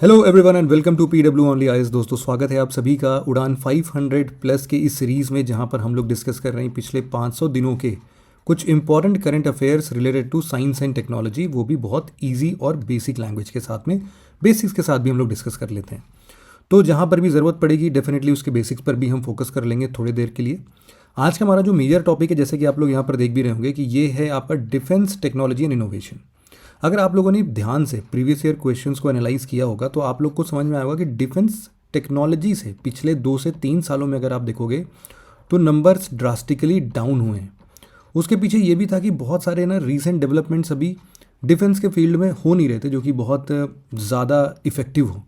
Hello everyone and welcome to PW only IAS. दोस्तों, स्वागत है आप सभी का उड़ान 500 प्लस के इस सीरीज़ में, जहां पर हम लोग डिस्कस कर रहे हैं पिछले 500 दिनों के कुछ important current affairs related to science and technology, वो भी बहुत इजी और बेसिक लैंग्वेज के साथ में, बेसिक्स के साथ भी हम लोग डिस्कस कर लेते हैं। तो जहाँ पर भी ज़रूरत पड़ेगी डेफिनेटली उसके बेसिक्स पर भी हम फोकस कर लेंगे थोड़ी देर के लिए। आज का हमारा जो मेजर टॉपिक है, जैसे कि आप लोग यहाँ पर देख भी रहे होंगे, कि ये है आपका डिफेंस टेक्नोलॉजी एंड इनोवेशन। अगर आप लोगों ने ध्यान से प्रीवियस ईयर क्वेश्चंस को एनालाइज किया होगा तो आप लोग को समझ में आएगा कि डिफेंस टेक्नोलॉजी से पिछले 2 से 3 सालों में अगर आप देखोगे तो नंबर्स ड्रास्टिकली डाउन हुए हैं। उसके पीछे ये भी था कि बहुत सारे ना रीसेंट डेवलपमेंट्स अभी डिफेंस के फील्ड में हो नहीं रहे थे, जो कि बहुत ज़्यादा इफेक्टिव हो।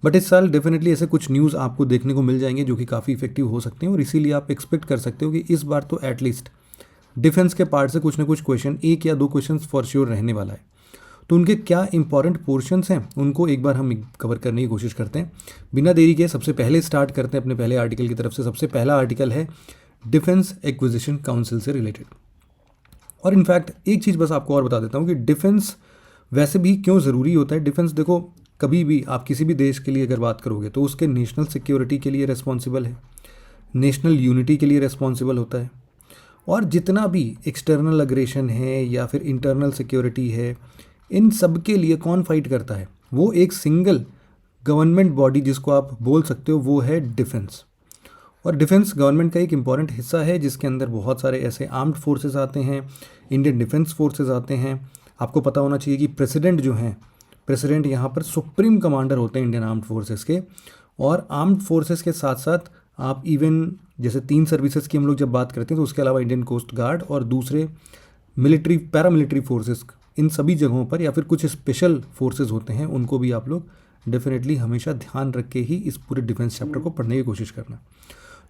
बट इस साल डेफिनेटली ऐसे कुछ न्यूज़ आपको देखने को मिल जाएंगे जो कि काफ़ी इफेक्टिव हो सकते हैं, और इसीलिए आप एक्सपेक्ट कर सकते हो कि इस बार तो एटलीस्ट डिफेंस के पार्ट से कुछ ना कुछ क्वेश्चन, 1 या 2 क्वेश्चन फॉर श्योर रहने वाला है। तो उनके क्या इंपॉर्टेंट पोर्शंस हैं उनको एक बार हम कवर करने की कोशिश करते हैं। बिना देरी के सबसे पहले स्टार्ट करते हैं अपने पहले आर्टिकल की तरफ से। सबसे पहला आर्टिकल है डिफेंस एक्विजिशन काउंसिल से रिलेटेड। और इनफैक्ट एक चीज़ बस आपको और बता देता हूँ कि डिफेंस वैसे भी क्यों ज़रूरी होता है। डिफेंस देखो, कभी भी आप किसी भी देश के लिए अगर बात करोगे तो उसके नेशनल सिक्योरिटी के लिए रिस्पॉन्सिबल है, नेशनल यूनिटी के लिए रिस्पॉन्सिबल होता है, और जितना भी एक्सटर्नल अग्रेशन है या फिर इंटरनल सिक्योरिटी है, इन सब के लिए कौन फाइट करता है? वो एक सिंगल गवर्नमेंट बॉडी जिसको आप बोल सकते हो, वो है डिफेंस। और डिफेंस गवर्नमेंट का एक इम्पॉर्टेंट हिस्सा है जिसके अंदर बहुत सारे ऐसे आर्म्ड फोर्सेस आते हैं, इंडियन डिफेंस फोर्सेस आते हैं। आपको पता होना चाहिए कि प्रेसिडेंट जो हैं, प्रेसिडेंट यहाँ पर सुप्रीम कमांडर होते हैं इंडियन आर्म्ड फोर्सेस के। और आर्म्ड फोर्सेस के साथ साथ आप इवन जैसे 3 सर्विसेज की हम लोग जब बात करते हैं तो उसके अलावा इंडियन कोस्ट गार्ड और दूसरे मिलिट्री पैरामिलिट्री फोर्सेस, इन सभी जगहों पर या फिर कुछ स्पेशल फोर्सेस होते हैं, उनको भी आप लोग डेफिनेटली हमेशा ध्यान रख के ही इस पूरे डिफेंस चैप्टर को पढ़ने की कोशिश करना।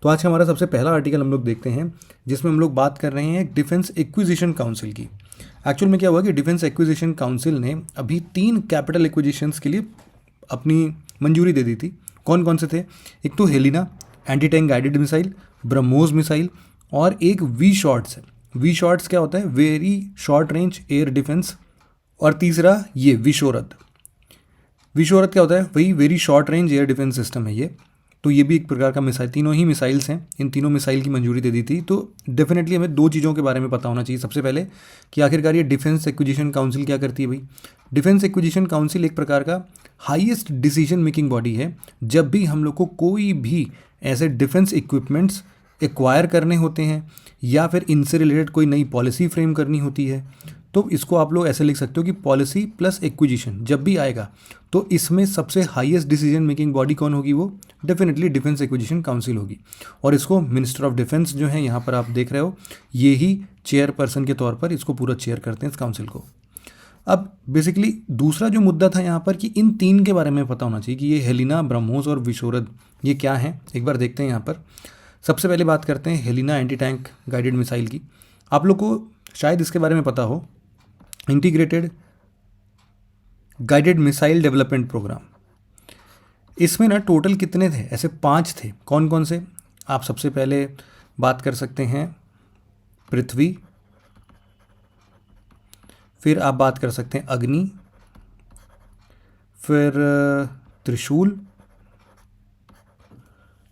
तो आज हमारा सबसे पहला आर्टिकल हम लोग देखते हैं जिसमें हम लोग बात कर रहे हैं डिफेंस एक्विजिशन काउंसिल की। एक्चुअल में क्या हुआ कि डिफेंस एक्विजिशन काउंसिल ने अभी 3 कैपिटल एक्विजिशंस के लिए अपनी मंजूरी दे दी थी। कौन कौन से थे? एक तो Helina anti tank guided missile, BrahMos missile, और एक वी शॉट्स है। वी शॉट्स क्या होता है? Very short range air defence. और तीसरा ये विशोरथ। विशोरथ क्या होता है? वही very short range air defence system है ये। तो ये भी एक प्रकार का मिसाइल, तीनों ही मिसाइल्स हैं। इन तीनों मिसाइल की मंजूरी दे दी थी। तो डेफिनेटली हमें 2 चीज़ों के बारे में पता होना चाहिए। सबसे पहले कि आखिरकार ये डिफेंस एक्विजिशन काउंसिल क्या करती है भाई। डिफेंस एक्विजिशन काउंसिल एक प्रकार का हाईएस्ट डिसीजन मेकिंग बॉडी है। जब भी हम लोग को कोई भी ऐसे डिफेंस इक्विपमेंट्स एक्वायर करने होते हैं या फिर इनसे रिलेटेड कोई नई पॉलिसी फ्रेम करनी होती है, तो इसको आप लोग ऐसे लिख सकते हो कि पॉलिसी प्लस एक्विजिशन जब भी आएगा तो इसमें सबसे हाईएस्ट डिसीजन मेकिंग बॉडी कौन होगी? वो डेफिनेटली डिफेंस एक्विजिशन काउंसिल होगी। और इसको मिनिस्टर ऑफ डिफेंस जो है यहाँ पर आप देख रहे हो, ये ही चेयरपर्सन के तौर पर इसको पूरा चेयर करते हैं इस काउंसिल को। अब बेसिकली दूसरा जो मुद्दा था यहाँ पर कि इन 3 के बारे में पता होना चाहिए कि ये हेलिना, ब्रह्मोस और विशोरथ ये क्या हैं। एक बार देखते हैं यहाँ पर। सबसे पहले बात करते हैं Helina anti tank guided missile की। आप लोग को शायद इसके बारे में पता हो, integrated guided missile development programme. इसमें ना टोटल कितने थे? ऐसे 5 थे। कौन कौन से? आप सबसे पहले बात कर सकते हैं पृथ्वी, फिर आप बात कर सकते हैं अग्नि, फिर त्रिशूल,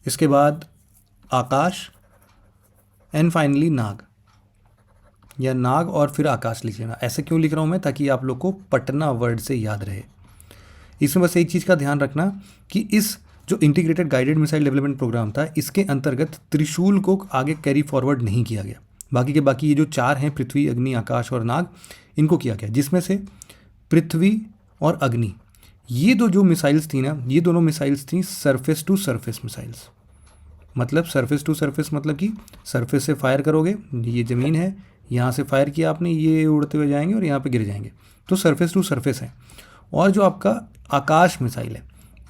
इसके बाद आकाश, एंड फाइनली नाग, या नाग और फिर आकाश लिख लेना। ऐसे क्यों लिख रहा हूँ मैं? ताकि आप लोग को पटना वर्ड से याद रहे। इसमें बस एक चीज़ का ध्यान रखना कि इस जो integrated guided missile development programme था, इसके अंतर्गत त्रिशूल को आगे कैरी फॉरवर्ड नहीं किया गया। बाकी के बाकी ये जो 4 हैं, पृथ्वी, अग्नि, आकाश और नाग, इनको किया गया। जिसमें से पृथ्वी और अग्नि, ये जो मिसाइल्स थी ना, ये दोनों मिसाइल्स थी सरफेस टू सरफेस मिसाइल्स। मतलब सरफेस टू सरफेस मतलब कि सरफेस से फायर करोगे, ये ज़मीन है, यहाँ से फायर किया आपने, ये उड़ते हुए जाएंगे और यहाँ पे गिर जाएंगे, तो सरफेस टू सरफेस है। और जो आपका आकाश मिसाइल है,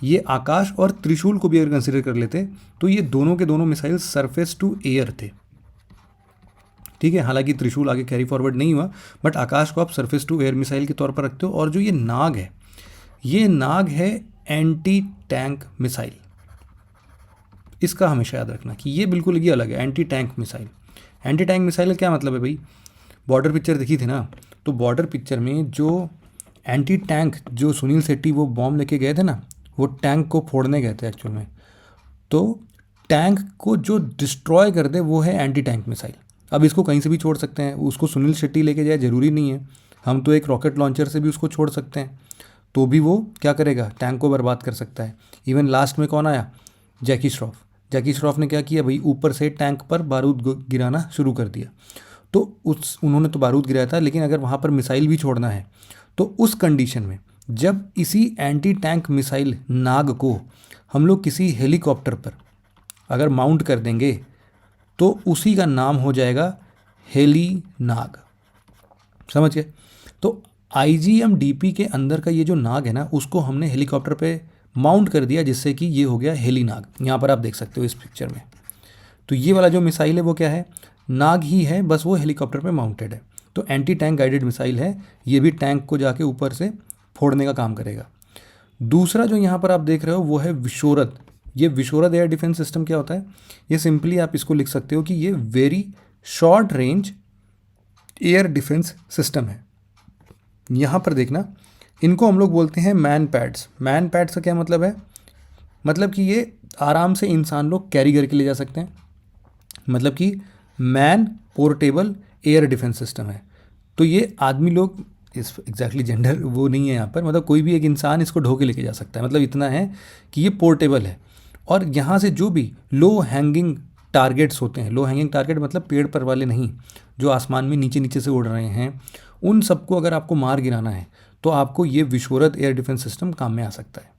ये आकाश और त्रिशूल को भी अगर कंसिडर कर लेते तो ये दोनों के दोनों मिसाइल सरफेस टू एयर थे। ठीक है, हालांकि त्रिशूल आगे कैरी फॉरवर्ड नहीं हुआ, बट आकाश को आप सरफेस टू एयर मिसाइल के तौर पर रखते हो। और जो ये नाग है, ये नाग है एंटी टैंक मिसाइल। इसका हमेशा याद रखना कि ये बिल्कुल ये अलग है, anti tank missile. Anti tank missile का क्या मतलब है भाई? बॉर्डर पिक्चर दिखी थी ना, तो बॉर्डर पिक्चर में जो एंटी टैंक जो सुनील शेट्टी वो बॉम्ब लेके गए थे ना, वो टैंक को फोड़ने गए थे एक्चुअल में। तो टैंक को जो डिस्ट्रॉय कर दे वो है एंटी टैंक मिसाइल। अब इसको कहीं से भी छोड़ सकते हैं, उसको सुनील शेट्टी लेके जाए ज़रूरी नहीं है, हम तो एक रॉकेट लॉन्चर से भी उसको छोड़ सकते हैं, तो भी वो क्या करेगा, टैंक को बर्बाद कर सकता है। इवन लास्ट में कौन आया, जैकी श्रॉफ। जैकी श्रॉफ ने क्या किया भाई, ऊपर से टैंक पर बारूद गिराना शुरू कर दिया। तो उन्होंने तो बारूद गिराया था, लेकिन अगर वहाँ पर मिसाइल भी छोड़ना है तो उस कंडीशन में जब इसी एंटी टैंक मिसाइल नाग को हम लोग किसी हेलीकॉप्टर पर अगर माउंट कर देंगे तो उसी का नाम हो जाएगा हेली नाग। समझ गए? तो IGM-DP के अंदर का ये जो नाग है ना, उसको हमने हेलीकॉप्टर पे माउंट कर दिया, जिससे कि ये हो गया हेली नाग। यहाँ पर आप देख सकते हो इस पिक्चर में। तो ये वाला जो मिसाइल है वो क्या है, नाग ही है, बस वो हेलीकॉप्टर पे माउंटेड है। तो एंटी टैंक गाइडेड मिसाइल है, ये भी टैंक को जाके ऊपर से फोड़ने का काम करेगा। दूसरा जो यहाँ पर आप देख रहे हो वो है विशोरद। ये विशोरद एयर डिफेंस सिस्टम क्या होता है, ये सिंपली आप इसको लिख सकते हो कि ये very short range air defence system है। यहाँ पर देखना, इनको हम लोग बोलते हैं मैन पैड्स। मैन पैड्स का क्या मतलब है, मतलब कि ये आराम से इंसान लोग कैरी करके ले जा सकते हैं, मतलब कि man portable air defence system है। तो ये आदमी लोग, इस एग्जैक्टली जेंडर वो नहीं है यहाँ पर, मतलब कोई भी एक इंसान इसको ढो के लेके जा सकता है। मतलब इतना है कि ये पोर्टेबल है। और यहाँ से जो भी लो हैंगिंग टारगेट्स होते हैं, लो हैंगिंग टारगेट मतलब पेड़ पर वाले नहीं, जो आसमान में नीचे नीचे से उड़ रहे हैं, उन सबको अगर आपको मार गिराना है तो आपको ये विशोरद एयर डिफेंस सिस्टम काम में आ सकता है।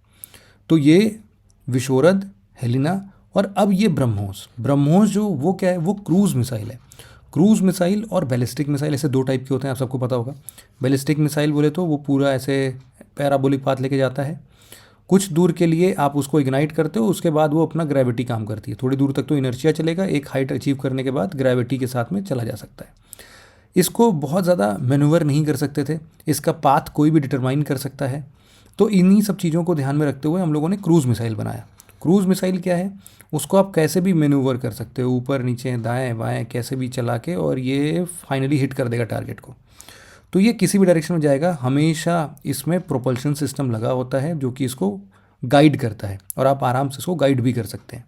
तो ये विशोरद, हेलिना, और अब ये ब्रह्मोस। ब्रह्मोस जो वो क्या है, वो क्रूज़ मिसाइल है। क्रूज़ मिसाइल और बैलिस्टिक मिसाइल ऐसे दो टाइप के होते हैं, आप सबको पता होगा। बैलिस्टिक मिसाइल बोले तो वो पूरा ऐसे पैराबोलिक पाथ लेके जाता है, कुछ दूर के लिए आप उसको इग्नाइट करते हो, उसके बाद वो अपना ग्रेविटी काम करती है। थोड़ी दूर तक तो इनर्शिया चलेगा, एक हाइट अचीव करने के बाद ग्रेविटी के साथ में चला जा सकता है। इसको बहुत ज़्यादा मैनूवर नहीं कर सकते थे, इसका पाथ कोई भी डिटरमाइन कर सकता है। तो इन्हीं सब चीज़ों को ध्यान में रखते हुए हम लोगों ने क्रूज़ मिसाइल बनाया। क्रूज़ मिसाइल क्या है, उसको आप कैसे भी मैनूवर कर सकते हो, ऊपर नीचे दाएं बाएं कैसे भी चला के, और ये फाइनली हिट कर देगा टारगेट को। तो ये किसी भी डायरेक्शन में जाएगा, हमेशा इसमें प्रोपल्शन सिस्टम लगा होता है जो कि इसको गाइड करता है, और आप आराम से इसको गाइड भी कर सकते हैं।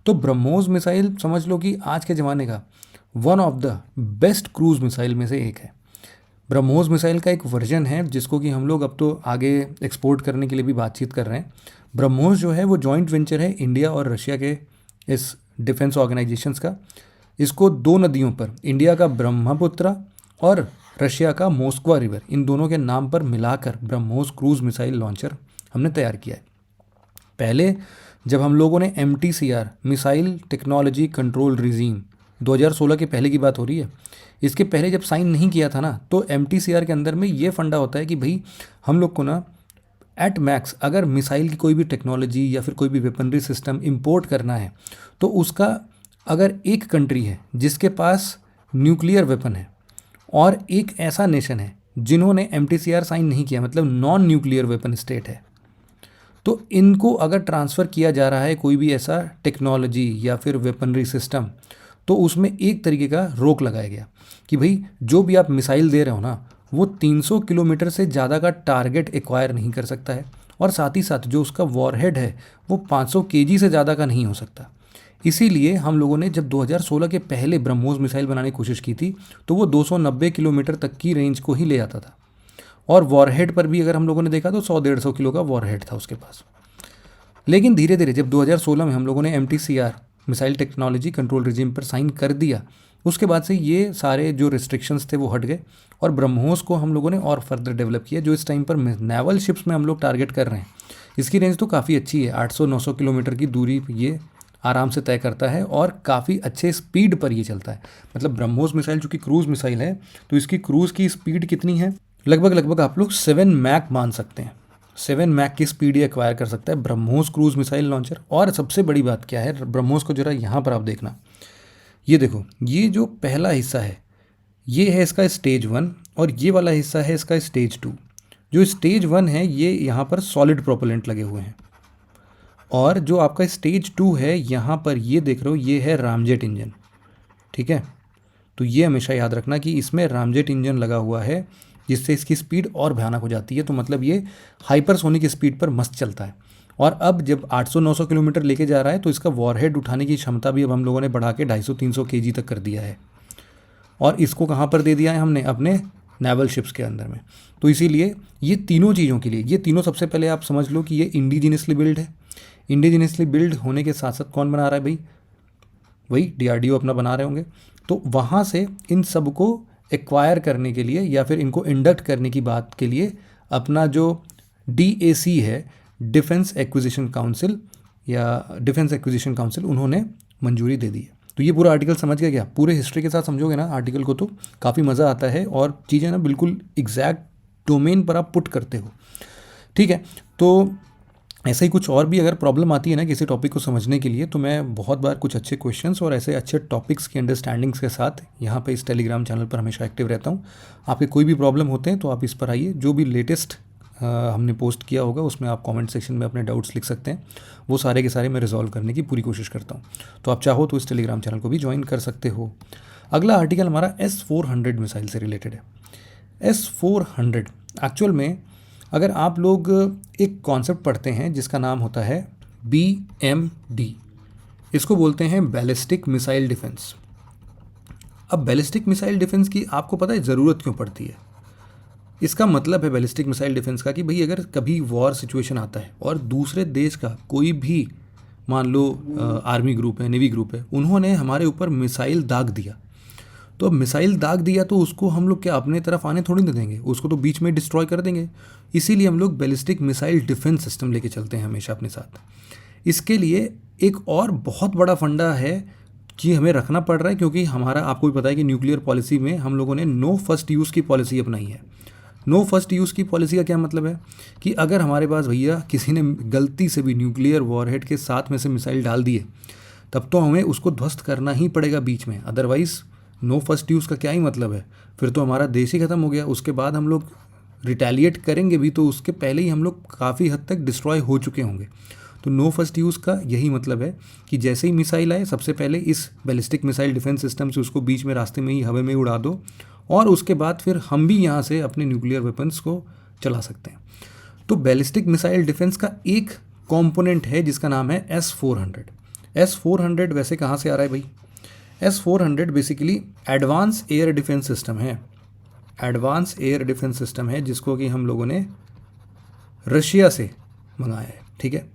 तो ब्रह्मोस मिसाइल समझ लो कि आज के ज़माने का one of the best cruise missile में से एक है। ब्रह्मोस मिसाइल का एक वर्जन है जिसको कि हम लोग अब तो आगे एक्सपोर्ट करने के लिए भी बातचीत कर रहे हैं। ब्रह्मोस जो है वो जॉइंट वेंचर है इंडिया और रशिया के इस डिफेंस ऑर्गेनाइजेशंस का। इसको दो नदियों पर, इंडिया का ब्रह्मपुत्र और रशिया का मोस्कवा रिवर, इन दोनों के नाम पर मिलाकर ब्रह्मोस क्रूज़ मिसाइल लॉन्चर हमने तैयार किया है। पहले जब हम लोगों ने MTCR missile technology control regime 2016 के पहले की बात हो रही है, इसके पहले जब साइन नहीं किया था ना, तो MTCR के अंदर में ये फंडा होता है कि भाई हम लोग को ना एट मैक्स अगर मिसाइल की कोई भी टेक्नोलॉजी या फिर कोई भी वेपनरी सिस्टम इंपोर्ट करना है, तो उसका अगर एक कंट्री है जिसके पास न्यूक्लियर वेपन है और एक ऐसा नेशन है जिन्होंने MTCR साइन नहीं किया, मतलब नॉन न्यूक्लियर वेपन स्टेट है, तो इनको अगर ट्रांसफ़र किया जा रहा है कोई भी ऐसा टेक्नोलॉजी या फिर वेपनरी सिस्टम, तो उसमें एक तरीके का रोक लगाया गया कि भाई जो भी आप मिसाइल दे रहे हो ना, वो 300 किलोमीटर से ज़्यादा का टारगेट एक्वायर नहीं कर सकता है, और साथ ही साथ जो उसका वॉरहेड है वो 500 kg से ज़्यादा का नहीं हो सकता। इसीलिए हम लोगों ने जब 2016 के पहले ब्रह्मोस मिसाइल बनाने की कोशिश की थी, तो वो 290 किलोमीटर तक की रेंज को ही ले आता था, और वॉरहेड पर भी अगर हम लोगों ने देखा तो 100-150 किलो का वॉरहेड था उसके पास। लेकिन धीरे धीरे जब 2016 में हम लोगों ने MTCR missile technology control regime पर साइन कर दिया, उसके बाद से ये सारे जो रिस्ट्रिक्शंस थे वो हट गए, और ब्रह्मोस को हम लोगों ने और फर्दर डेवलप किया, जो इस टाइम पर नेवल शिप्स में हम लोग टारगेट कर रहे हैं। इसकी रेंज तो काफ़ी अच्छी है, 800-900 किलोमीटर की दूरी ये आराम से तय करता है, और काफ़ी अच्छे स्पीड पर ये चलता है। मतलब ब्रह्मोस मिसाइल जो कि क्रूज़ मिसाइल है, तो इसकी क्रूज़ की स्पीड कितनी है, लगभग आप लोग 7 मैक मान सकते हैं। 7 मैक की स्पीड ये एक्वायर कर सकता है ब्रह्मोस क्रूज़ मिसाइल लॉन्चर। और सबसे बड़ी बात क्या है, ब्रह्मोस को जरा यहाँ पर आप देखना, ये देखो, ये जो पहला हिस्सा है ये है इसका स्टेज 1, और ये वाला हिस्सा है इसका स्टेज 2। जो स्टेज 1 है ये यहाँ पर सॉलिड प्रोपेलेंट लगे हुए हैं, और जो आपका स्टेज 2 है यहाँ पर ये देख रहे हो, ये है रामजेट इंजन। ठीक है, तो ये हमेशा याद रखना कि इसमें रामजेट इंजन लगा हुआ है, जिससे इसकी स्पीड और भयानक हो जाती है। तो मतलब ये हाइपरसोनिक स्पीड पर मस्त चलता है। और अब जब 800-900 किलोमीटर लेके जा रहा है तो इसका वॉरहेड उठाने की क्षमता भी अब हम लोगों ने बढ़ा के 250-300 kg तक कर दिया है। और इसको कहाँ पर दे दिया है हमने, अपने नेवल शिप्स के अंदर में। तो इसीलिए ये तीनों चीज़ों के लिए, ये तीनों सबसे पहले आप समझ लो कि ये इंडिजिनियसली बिल्ड है। इंडिजिनियसली बिल्ड होने के साथ साथ कौन बना रहा है भाई, वही डीआरडीओ अपना बना रहे होंगे। तो वहाँ से इन सब को एक्वायर करने के लिए या फिर इनको इंडक्ट करने की बात के लिए अपना जो डीएसी है, डिफेंस एक्विजिशन काउंसिल या डिफेंस एक्विजिशन काउंसिल, उन्होंने मंजूरी दे दी है। तो ये पूरा आर्टिकल समझ गया क्या, पूरे हिस्ट्री के साथ समझोगे ना आर्टिकल को तो काफ़ी मज़ा आता है और चीज़ें ना बिल्कुल एग्जैक्ट डोमेन पर आप पुट करते हो। ठीक है, तो ऐसे ही कुछ और भी अगर प्रॉब्लम आती है ना किसी टॉपिक को समझने के लिए, तो मैं बहुत बार कुछ अच्छे क्वेश्चंस और ऐसे अच्छे टॉपिक्स की अंडरस्टैंडिंग्स के साथ यहाँ पे इस टेलीग्राम चैनल पर हमेशा एक्टिव रहता हूँ। आपके कोई भी प्रॉब्लम होते हैं तो आप इस पर आइए, जो भी लेटेस्ट हमने पोस्ट किया होगा उसमें आप कमेंट सेक्शन में अपने डाउट्स लिख सकते हैं, वो सारे के सारे मैं रिजॉल्व करने की पूरी कोशिश करता हूँ। तो आप चाहो तो इस टेलीग्राम चैनल को भी ज्वाइन कर सकते हो। अगला आर्टिकल हमारा S-400 मिसाइल से रिलेटेड है। S-400 एक्चुअल में अगर आप लोग एक कॉन्सेप्ट पढ़ते हैं जिसका नाम होता है BMD, इसको बोलते हैं बैलिस्टिक मिसाइल डिफेंस। अब बैलिस्टिक मिसाइल डिफेंस की आपको पता है ज़रूरत क्यों पड़ती है? इसका मतलब है बैलिस्टिक मिसाइल डिफेंस का कि भाई अगर कभी वॉर सिचुएशन आता है और दूसरे देश का कोई भी, मान लो आर्मी ग्रुप है, नेवी ग्रुप है, उन्होंने हमारे ऊपर मिसाइल दाग दिया, तो अब मिसाइल दाग दिया तो उसको हम लोग क्या अपने तरफ आने थोड़ी ना देंगे, उसको तो बीच में डिस्ट्रॉय कर देंगे। इसीलिए हम लोग बैलिस्टिक मिसाइल डिफेंस सिस्टम लेके चलते हैं हमेशा अपने साथ। इसके लिए एक और बहुत बड़ा फंडा है कि हमें रखना पड़ रहा है, क्योंकि हमारा, आपको भी पता है कि न्यूक्लियर पॉलिसी में हम लोगों ने नो फर्स्ट यूज़ की पॉलिसी अपनाई है। नो फर्स्ट यूज़ की पॉलिसी का क्या मतलब है कि अगर हमारे पास भैया किसी ने गलती से भी न्यूक्लियर वॉरहेड के साथ में से मिसाइल डाल दिए, तब तो हमें उसको ध्वस्त करना ही पड़ेगा बीच में, अदरवाइज़ नो फर्स्ट यूज़ का क्या ही मतलब है, फिर तो हमारा देश ही ख़त्म हो गया। उसके बाद हम लोग रिटेलिएट करेंगे भी तो उसके पहले ही हम लोग काफ़ी हद तक डिस्ट्रॉय हो चुके होंगे। तो नो फर्स्ट यूज़ का यही मतलब है कि जैसे ही मिसाइल आए सबसे पहले इस बैलिस्टिक मिसाइल डिफेंस सिस्टम से उसको बीच में रास्ते में ही हवा में उड़ा दो, और उसके बाद फिर हम भी यहाँ से अपने न्यूक्लियर वेपन्स को चला सकते हैं। तो बैलिस्टिक मिसाइल डिफेंस का एक कॉम्पोनेंट है जिसका नाम है S-400। S-400 वैसे कहाँ से आ रहा है भाई? S-400 basically advance air defence system है। एडवांस एयर डिफेंस सिस्टम है जिसको कि हम लोगों ने रशिया से मंगाया है। ठीक है,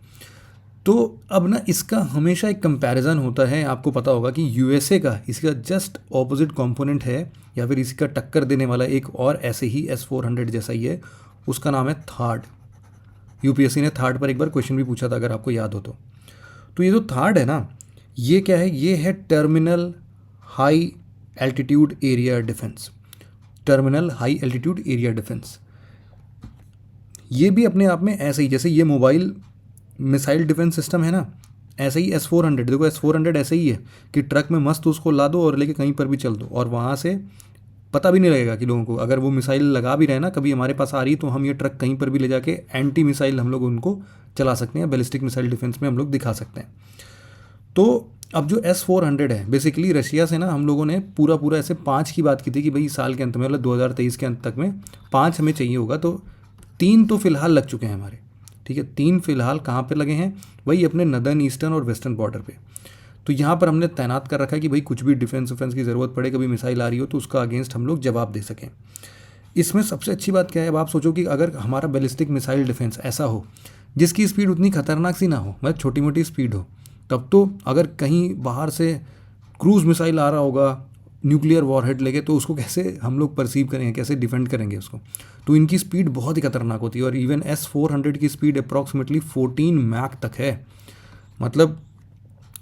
तो अब ना इसका हमेशा एक कंपैरिजन होता है। आपको पता होगा कि यूएसए का इसका जस्ट ऑपोजिट कंपोनेंट है, या फिर इसका टक्कर देने वाला एक और ऐसे ही S-400 जैसा ही है, उसका नाम है थार्ड। यूपीएससी ने थार्ड पर एक बार क्वेश्चन भी पूछा था, अगर आपको याद हो तो। ये जो थार्ड है ना, ये क्या है? ये है terminal high altitude area defence. Terminal high altitude area defence, ये भी अपने आप में ऐसे ही, जैसे ये मोबाइल मिसाइल डिफेंस सिस्टम है ना, ऐसे ही S-400, देखो S-400 ऐसे ही है कि ट्रक में मस्त उसको ला दो और लेके कहीं पर भी चल दो, और वहाँ से पता भी नहीं लगेगा कि लोगों को, अगर वो मिसाइल लगा भी रहे ना कभी हमारे पास आ रही, तो हम ये ट्रक कहीं पर भी ले जाके एंटी मिसाइल हम लोग उनको चला सकते हैं, बैलिस्टिक मिसाइल डिफेंस में हम लोग दिखा सकते हैं। तो अब जो S-400 है, बेसिकली रशिया से ना हम लोगों ने पूरा ऐसे 5 की बात की थी कि भाई साल के अंत में, मतलब 2023 के अंत तक में 5 हमें चाहिए होगा, तो 3 तो फिलहाल लग चुके हैं हमारे। ठीक है, 3 फिलहाल कहाँ पे लगे हैं? वही अपने नदर्न, ईस्टर्न और वेस्टर्न बॉर्डर पे। तो यहाँ पर हमने तैनात कर रखा है कि भाई कुछ भी डिफेंस की ज़रूरत पड़े, कभी मिसाइल आ रही हो तो उसका अगेंस्ट हम लोग जवाब दे सकें। इसमें सबसे अच्छी बात क्या है, अब आप सोचो कि अगर हमारा बैलिस्टिक मिसाइल डिफेंस ऐसा हो जिसकी स्पीड उतनी खतरनाक सी ना हो, मतलब छोटी मोटी स्पीड हो, तब तो अगर कहीं बाहर से क्रूज़ मिसाइल आ रहा होगा न्यूक्लियर वॉरहेड लेके, तो उसको कैसे हम लोग परसीव करेंगे, कैसे डिफेंड करेंगे उसको? तो इनकी स्पीड बहुत ही खतरनाक होती है, और इवन S-400 की स्पीड अप्रॉक्सीमेटली 14 मैक तक है। मतलब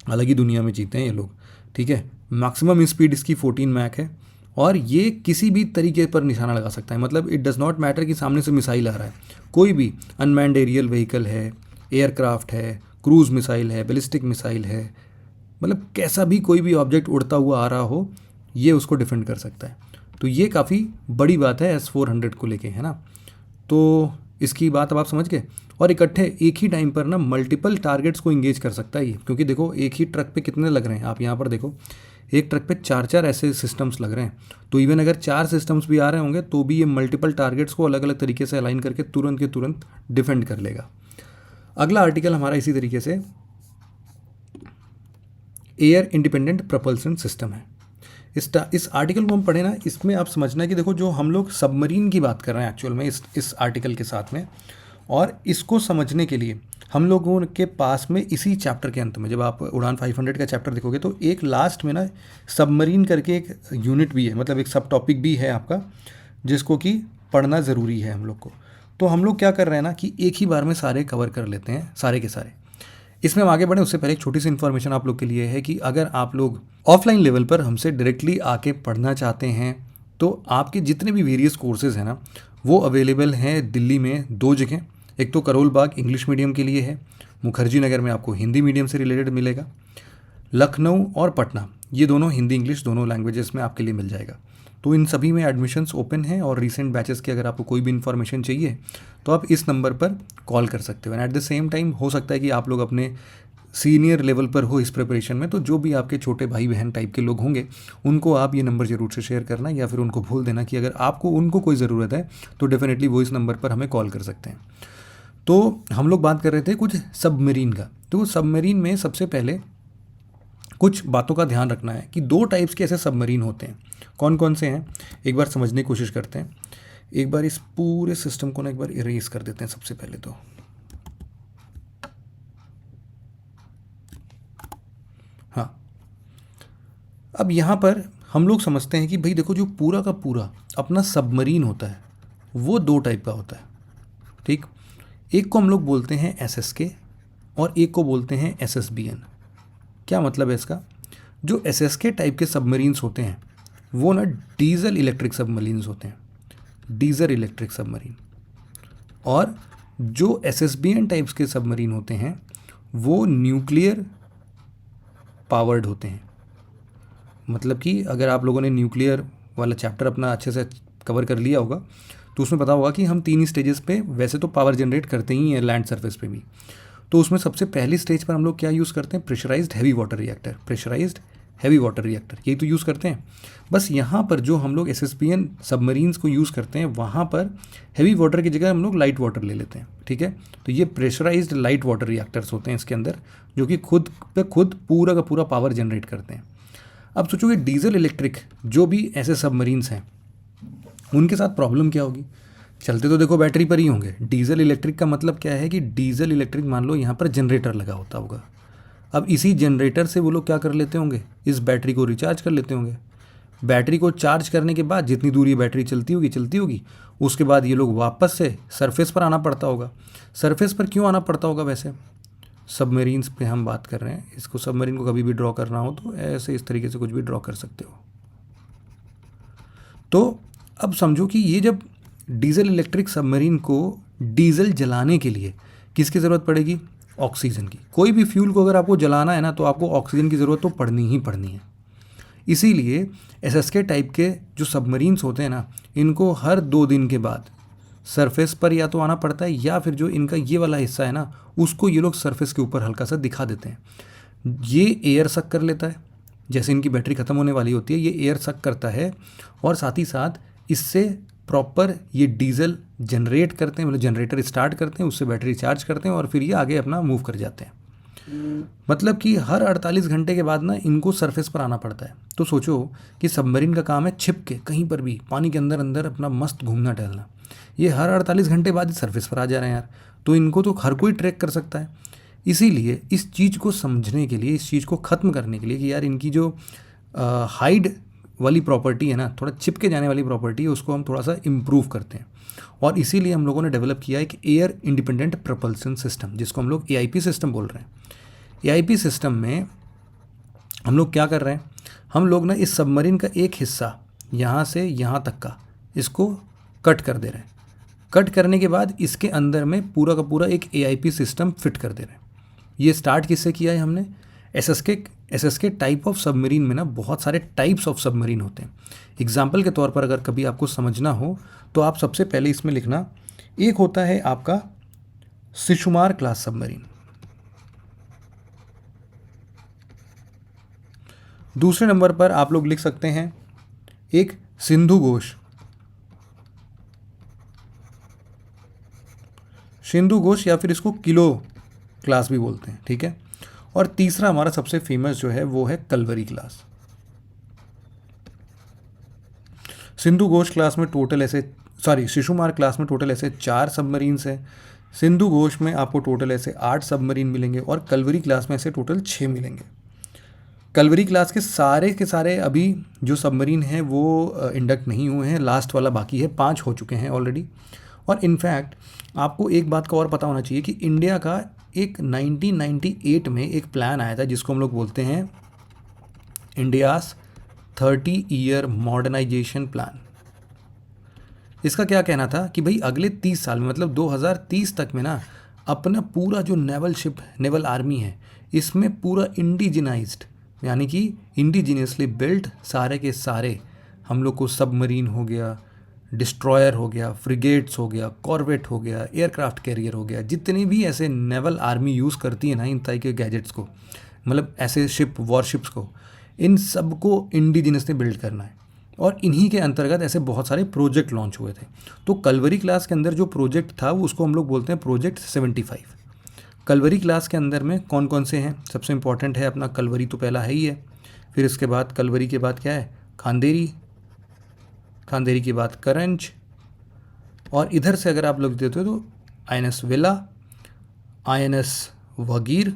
अलग ही दुनिया में जीते हैं ये लोग। ठीक है, मैक्सिमम स्पीड इसकी 14 मैक है, और ये किसी भी तरीके पर निशाना लगा सकता है। मतलब इट डज़ नॉट मैटर कि सामने से मिसाइल आ रहा है, कोई भी अनमैन्ड एरियल व्हीकल है, एयरक्राफ्ट है, क्रूज़ मिसाइल है, बैलिस्टिक मिसाइल है, मतलब कैसा भी कोई भी ऑब्जेक्ट उड़ता हुआ आ रहा हो, ये उसको डिफेंड कर सकता है। तो ये काफ़ी बड़ी बात है S-400 को लेके, है ना। तो इसकी बात अब आप समझ गए। और इकट्ठे एक ही टाइम पर ना मल्टीपल टारगेट्स को इंगेज कर सकता है ये, क्योंकि देखो एक ही ट्रक पे कितने लग रहे हैं, आप यहाँ पर देखो एक ट्रक पे 4 ऐसे सिस्टम्स लग रहे हैं, तो इवन अगर 4 सिस्टम्स भी आ रहे होंगे तो भी ये मल्टीपल टारगेट्स को अलग अलग तरीके से अलाइन करके तुरंत के तुरंत डिफेंड कर लेगा। अगला आर्टिकल हमारा इसी तरीके से एयर इंडिपेंडेंट प्रपल्सन सिस्टम है। इस आर्टिकल को हम पढ़े ना, इसमें आप समझना कि देखो जो हम लोग सबमरीन की बात कर रहे हैं एक्चुअल में इस आर्टिकल के साथ में, और इसको समझने के लिए हम लोगों के पास में इसी चैप्टर के अंत में जब आप उड़ान 500 का चैप्टर देखोगे तो एक लास्ट में ना सबमरीन करके एक यूनिट भी है, मतलब एक सब टॉपिक भी है आपका, जिसको कि पढ़ना ज़रूरी है हम लोग को। तो हम लोग क्या कर रहे हैं ना कि एक ही बार में सारे कवर कर लेते हैं, सारे के सारे। इसमें हम आगे बढ़े उससे पहले एक छोटी सी इन्फॉर्मेशन आप लोग के लिए है कि अगर आप लोग ऑफलाइन लेवल पर हमसे डायरेक्टली आके पढ़ना चाहते हैं तो आपके जितने भी वेरियस कोर्सेज़ हैं ना वो अवेलेबल हैं दिल्ली में 2 जगह। एक तो करोल बाग इंग्लिश मीडियम के लिए है, मुखर्जी नगर में आपको हिंदी मीडियम से रिलेटेड मिलेगा, लखनऊ और पटना ये दोनों हिंदी इंग्लिश दोनों लैंग्वेजेस में आपके लिए मिल जाएगा। तो इन सभी में एडमिशन्स ओपन हैं और रिसेंट बैचेस की अगर आपको कोई भी इन्फॉर्मेशन चाहिए तो आप इस नंबर पर कॉल कर सकते हो। And at the same time हो सकता है कि आप लोग अपने सीनियर लेवल पर हो इस प्रिपरेशन में, तो जो भी आपके छोटे भाई बहन टाइप के लोग होंगे उनको आप ये नंबर ज़रूर से शेयर करना, या फिर उनको भूल देना कि अगर आपको उनको कोई ज़रूरत है तो डेफिनेटली वो इस नंबर पर हमें कॉल कर सकते हैं। तो हम लोग बात कर रहे थे कुछ सबमरीन का। तो सबमरीन में सबसे पहले कुछ बातों का ध्यान रखना है कि 2 टाइप्स के ऐसे सबमरीन होते हैं। कौन कौन से हैं एक बार समझने की कोशिश करते हैं। एक बार इस पूरे सिस्टम को ना एक बार इरेज कर देते हैं सबसे पहले तो। हाँ, अब यहाँ पर हम लोग समझते हैं कि भाई देखो जो पूरा का पूरा अपना सबमरीन होता है वो 2 टाइप का होता है, ठीक। एक को हम लोग बोलते हैं SSK और एक को बोलते हैं SSBN। क्या मतलब है इसका? जो SSK टाइप के सबमरीन्स होते हैं वो ना डीजल इलेक्ट्रिक सबमरीन्स होते हैं, डीजल इलेक्ट्रिक सबमरीन। और जो SSBN टाइप्स के सबमरीन होते हैं वो न्यूक्लियर पावर्ड होते हैं। मतलब कि अगर आप लोगों ने न्यूक्लियर वाला चैप्टर अपना अच्छे से कवर कर लिया होगा तो उसमें पता होगा कि हम 3 स्टेजेस पे वैसे तो पावर जनरेट करते ही हैं लैंड सरफेस पे भी। तो उसमें सबसे पहली स्टेज पर हम लोग क्या यूज़ करते हैं? Pressurised heavy water reactor. Pressurised heavy water reactor यही तो यूज़ करते हैं। बस यहाँ पर जो हम लोग SSBN सबमरीन्स को यूज़ करते हैं वहाँ पर हैवी वाटर की जगह हम लोग लाइट वाटर ले लेते हैं, ठीक है। तो ये प्रेशराइज्ड लाइट वाटर रिएक्टर्स होते हैं इसके अंदर, जो कि खुद पे खुद पूरा का पूरा पावर जनरेट करते हैं। अब सोचो कि डीजल इलेक्ट्रिक जो भी ऐसे सबमरीन्स हैं उनके साथ प्रॉब्लम क्या होगी? चलते तो देखो बैटरी पर ही होंगे। डीजल इलेक्ट्रिक का मतलब क्या है कि डीजल इलेक्ट्रिक मान लो यहाँ पर जनरेटर लगा होता होगा। अब इसी जनरेटर से वो लोग क्या कर लेते होंगे? इस बैटरी को रिचार्ज कर लेते होंगे। बैटरी को चार्ज करने के बाद जितनी दूर ये बैटरी चलती होगी उसके बाद ये लोग वापस से सरफेस पर आना पड़ता होगा। सरफेस पर क्यों आना पड़ता होगा? वैसे सबमरीन्स पे हम बात कर रहे हैं, इसको सबमरीन को कभी भी ड्रॉ करना हो तो ऐसे इस तरीके से कुछ भी ड्रॉ कर सकते हो। तो अब समझो कि ये जब डीजल इलेक्ट्रिक सबमरीन को डीजल जलाने के लिए किसकी ज़रूरत पड़ेगी? ऑक्सीजन की। कोई भी फ्यूल को अगर आपको जलाना है ना तो आपको ऑक्सीजन की ज़रूरत तो पड़नी ही पड़नी है। इसीलिए SSK टाइप के जो सबमरीन्स होते हैं ना इनको हर 2 दिन के बाद सरफेस पर या तो आना पड़ता है, या फिर जो इनका ये वाला हिस्सा है ना उसको ये लोग सरफेस के ऊपर हल्का सा दिखा देते हैं। ये एयर सक कर लेता है, जैसे इनकी बैटरी ख़त्म होने वाली होती है ये एयर सक करता है, और साथ ही साथ इससे प्रॉपर ये डीजल जनरेट करते हैं, मतलब जनरेटर स्टार्ट करते हैं, उससे बैटरी चार्ज करते हैं और फिर ये आगे अपना मूव कर जाते हैं। मतलब कि हर 48 घंटे के बाद ना इनको सरफेस पर आना पड़ता है। तो सोचो कि सबमरीन का काम है छिप के कहीं पर भी पानी के अंदर अंदर अपना मस्त घूमना टहलना। ये हर 48 घंटे बाद ही सरफेस पर आ जा रहे हैं यार, तो इनको तो हर कोई ट्रैक कर सकता है। इसीलिए इस चीज़ को समझने के लिए, इस चीज़ को ख़त्म करने के लिए कि यार इनकी जो हाइड वाली प्रॉपर्टी है ना, थोड़ा चिपके जाने वाली प्रॉपर्टी है, उसको हम थोड़ा सा इम्प्रूव करते हैं। और इसीलिए हम लोगों ने डेवलप किया एक एयर इंडिपेंडेंट प्रपल्सन सिस्टम, जिसको हम लोग AIP सिस्टम बोल रहे हैं। AIP सिस्टम में हम लोग क्या कर रहे हैं? हम लोग ना इस सबमरीन का एक हिस्सा यहाँ से यहाँ तक का इसको कट कर दे रहे हैं। कट करने के बाद इसके अंदर में पूरा का पूरा एक AIP सिस्टम फिट कर दे रहे हैं। ये स्टार्ट किससे किया है हमने? SSK टाइप ऑफ सबमरीन में ना बहुत सारे टाइप्स ऑफ सबमरीन होते हैं। एग्जाम्पल के तौर पर अगर कभी आपको समझना हो तो आप सबसे पहले इसमें लिखना, एक होता है आपका शिशुमार क्लास सबमरीन, दूसरे नंबर पर आप लोग लिख सकते हैं एक सिंधु घोष। सिंधु घोष या फिर इसको किलो क्लास भी बोलते हैं, ठीक है। और तीसरा हमारा सबसे फेमस जो है वो है कलवरी क्लास। सिंधु घोष क्लास में टोटल ऐसे शिशुमार क्लास में टोटल ऐसे 4 सबमरीन्स हैं। सिंधु घोष में आपको टोटल ऐसे 8 सबमरीन मिलेंगे और कलवरी क्लास में ऐसे टोटल 6 मिलेंगे। कलवरी क्लास के सारे अभी जो सबमरीन हैं वो इंडक्ट नहीं हुए हैं, लास्ट वाला बाकी है, 5 हो चुके हैं ऑलरेडी। और इनफैक्ट आपको एक बात का और पता होना चाहिए कि इंडिया का एक 1998 में एक प्लान आया था जिसको हम लोग बोलते हैं इंडियाज़ 30 ईयर मॉडर्नाइजेशन प्लान। इसका क्या कहना था कि भाई अगले 30 साल में मतलब 2030 तक में ना अपना पूरा जो नेवल आर्मी है इसमें पूरा इंडिजिनाइज्ड यानी कि इंडिजीनियसली बिल्ट सारे के सारे हम लोग को सबमरीन हो गया, डिस्ट्रॉयर हो गया, फ्रिगेट्स हो गया, कॉर्वेट हो गया, एयरक्राफ्ट कैरियर हो गया, जितनी भी ऐसे नेवल आर्मी यूज़ करती है ना इन तरह के गैजेट्स को, मतलब ऐसे वॉरशिप्स को, इन सब को इंडिजिनसली बिल्ड करना है। और इन्हीं के अंतर्गत ऐसे बहुत सारे प्रोजेक्ट लॉन्च हुए थे। तो कलवरी क्लास के अंदर जो प्रोजेक्ट था वो उसको हम लोग बोलते हैं प्रोजेक्ट 75। कलवरी क्लास के अंदर में कौन कौन से हैं? सबसे इंपॉर्टेंट है अपना कलवरी, तो पहला है ही है। फिर इसके बाद कलवरी के बाद क्या है? खांदेरी, खांदेरी के बाद करंज, और इधर से अगर आप लोग देते हो तो INS वेला, INS वगीर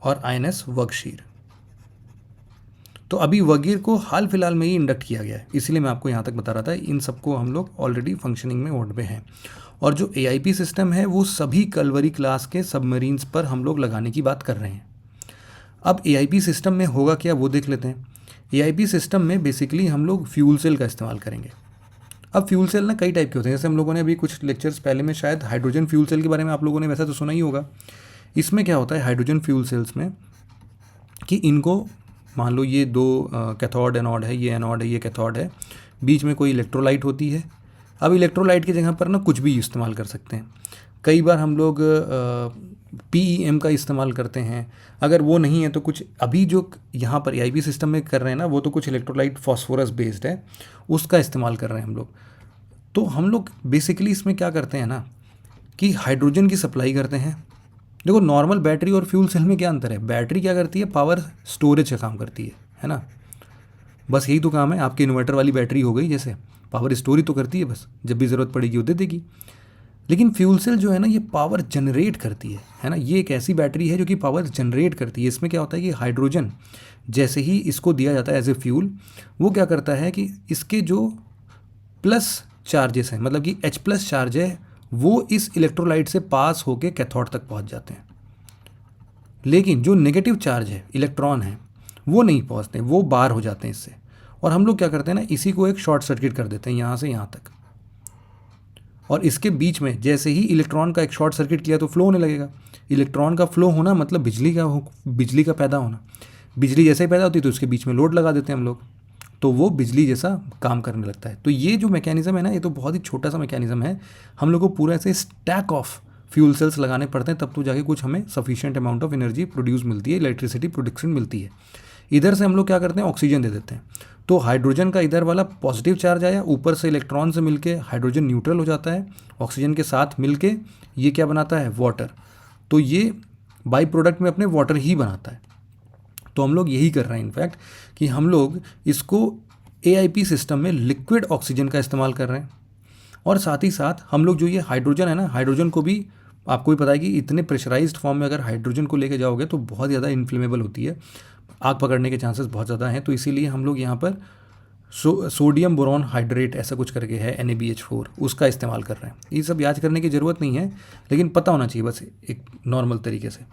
और INS वगशीर। तो अभी वगीर को हाल फिलहाल में ही इंडक्ट किया गया है, इसीलिए मैं आपको यहाँ तक बता रहा था। इन सबको हम लोग ऑलरेडी फंक्शनिंग में मोड में हैं। और जो AIP सिस्टम है वो सभी कलवरी क्लास के सबमरीन्स पर हम लोग लगाने की बात कर रहे हैं। अब AIP सिस्टम में होगा क्या वो देख लेते हैं। AIP सिस्टम में बेसिकली हम लोग फ्यूल सेल का इस्तेमाल करेंगे। अब फ्यूल सेल ना कई टाइप के होते हैं, जैसे हम लोगों ने अभी कुछ लेक्चर्स पहले में शायद हाइड्रोजन फ्यूल सेल के बारे में आप लोगों ने वैसा तो सुना ही होगा। इसमें क्या होता है हाइड्रोजन फ्यूल सेल्स में कि इनको मान लो ये 2 कैथोड एनोड है, ये एनोड है, ये कैथोड है, बीच में कोई इलेक्ट्रोलाइट होती है। अब इलेक्ट्रोलाइट की जगह पर ना कुछ भी इस्तेमाल कर सकते हैं। कई बार हम लोग PEM का इस्तेमाल करते हैं। अगर वो नहीं है तो कुछ अभी जो यहाँ पर AIP सिस्टम में कर रहे हैं ना वो तो कुछ इलेक्ट्रोलाइट फॉस्फोरस बेस्ड है, उसका इस्तेमाल कर रहे हैं हम लोग। तो हम लोग बेसिकली इसमें क्या करते हैं ना कि हाइड्रोजन की सप्लाई करते हैं। देखो नॉर्मल बैटरी और फ्यूल सेल में क्या अंतर है? बैटरी क्या करती है? पावर स्टोरेज का काम करती है ना। बस यही तो काम है। आपकी इन्वर्टर वाली बैटरी हो गई, जैसे पावर स्टोर ही तो करती है, बस जब भी ज़रूरत पड़ेगी वो दे देगी। लेकिन फ्यूल सेल जो है ना ये पावर जनरेट करती है ना। ये एक ऐसी बैटरी है जो कि पावर जनरेट करती है। इसमें क्या होता है कि हाइड्रोजन जैसे ही इसको दिया जाता है एज ए फ्यूल, वो क्या करता है कि इसके जो प्लस चार्जेस हैं, मतलब कि H+ चार्ज है, वो इस इलेक्ट्रोलाइट से पास होके कैथोड तक पहुंच जाते हैं। लेकिन जो नेगेटिव चार्ज है, इलेक्ट्रॉन है, वो नहीं पहुंचते, वो बाहर हो जाते हैं इससे। और हम लोग क्या करते हैं ना, इसी को एक शॉर्ट सर्किट कर देते हैं यहाँ से यहाँ तक। और इसके बीच में जैसे ही इलेक्ट्रॉन का एक शॉर्ट सर्किट किया तो फ्लो होने लगेगा। इलेक्ट्रॉन का फ्लो होना मतलब बिजली का पैदा होना। बिजली जैसे ही पैदा होती है तो उसके बीच में लोड लगा देते हैं हम लोग, तो वो बिजली जैसा काम करने लगता है। तो ये जो मैकेनिज़्म है ना, ये तो बहुत ही छोटा सा मैकेनिज़्म है। हम लोग को पूरा ऐसे स्टैक ऑफ फ्यूल सेल्स लगाने पड़ते हैं, तब तो जाके कुछ हमें sufficient amount of energy produce मिलती है, इलेक्ट्रिसिटी प्रोडक्शन मिलती है। इधर से हम लोग क्या करते हैं, ऑक्सीजन दे देते हैं। तो हाइड्रोजन का इधर वाला पॉजिटिव चार्ज आया, ऊपर से इलेक्ट्रॉन से मिलके हाइड्रोजन न्यूट्रल हो जाता है, ऑक्सीजन के साथ मिलके ये क्या बनाता है, वाटर। तो ये बाई प्रोडक्ट में अपने वाटर ही बनाता है। तो हम लोग यही कर रहे हैं इनफैक्ट कि हम लोग इसको AIP सिस्टम में लिक्विड ऑक्सीजन का इस्तेमाल कर रहे हैं। और साथ ही साथ हम लोग जो ये हाइड्रोजन है ना, हाइड्रोजन को भी आपको भी पता है कि इतने प्रेशराइज्ड फॉर्म में अगर हाइड्रोजन को लेके जाओगे तो बहुत ज़्यादा इन्फ्लेमेबल होती है, आग पकड़ने के चांसेस बहुत ज़्यादा हैं। तो इसीलिए हम लोग यहाँ पर सोडियम बोरॉन हाइड्रेट ऐसा कुछ करके है NaBH4, उसका इस्तेमाल कर रहे हैं। ये सब याद करने की ज़रूरत नहीं है, लेकिन पता होना चाहिए बस एक नॉर्मल तरीके से।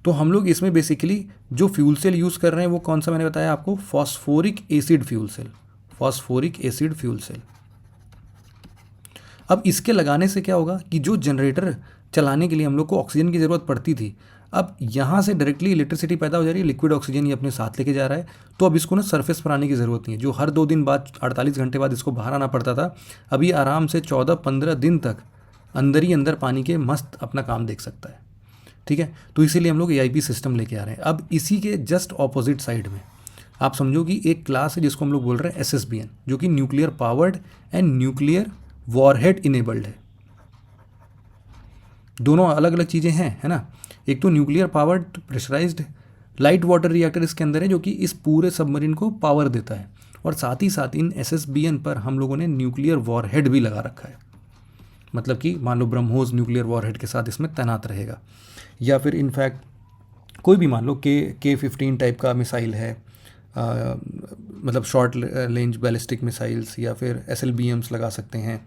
तो हम लोग इसमें बेसिकली जो फ्यूल सेल यूज़ कर रहे हैं वो कौन सा मैंने बताया आपको, phosphoric acid fuel cell, phosphoric acid fuel cell. अब इसके लगाने से क्या होगा कि जो जनरेटर चलाने के लिए हम लोग को ऑक्सीजन की ज़रूरत पड़ती थी, अब यहाँ से डायरेक्टली इलेक्ट्रिसिटी पैदा हो जा रही है, लिक्विड ऑक्सीजन ये अपने साथ लेके जा रहा है। तो अब इसको ना सरफेस पर आने की ज़रूरत नहीं है, जो हर 2 दिन बाद 48 घंटे बाद इसको बाहर आना पड़ता था, अभी आराम से 14-15 दिन तक अंदर ही अंदर पानी के मस्त अपना काम देख सकता है। ठीक है, तो इसीलिए हम लोग AIP सिस्टम लेके आ रहे हैं। अब इसी के जस्ट ऑपोजिट साइड में आप समझो कि एक क्लास है जिसको हम लोग बोल रहे हैं SSBN, जो कि nuclear powered and nuclear warhead enabled है। दोनों अलग अलग चीज़ें हैं, है ना। एक तो nuclear powered pressurised light water reactor इसके अंदर है, जो कि इस पूरे सबमरीन को पावर देता है, और साथ ही साथ इन SSBN पर हम लोगों ने न्यूक्लियर वॉरहेड भी लगा रखा है। मतलब कि मान लो ब्रह्मोस न्यूक्लियर वॉरहेड के साथ इसमें तैनात रहेगा, या फिर इनफैक्ट कोई भी मान लो K-15 टाइप का मिसाइल है, मतलब शॉर्ट रेंज बैलिस्टिक मिसाइल्स, या फिर SLBMs लगा सकते हैं।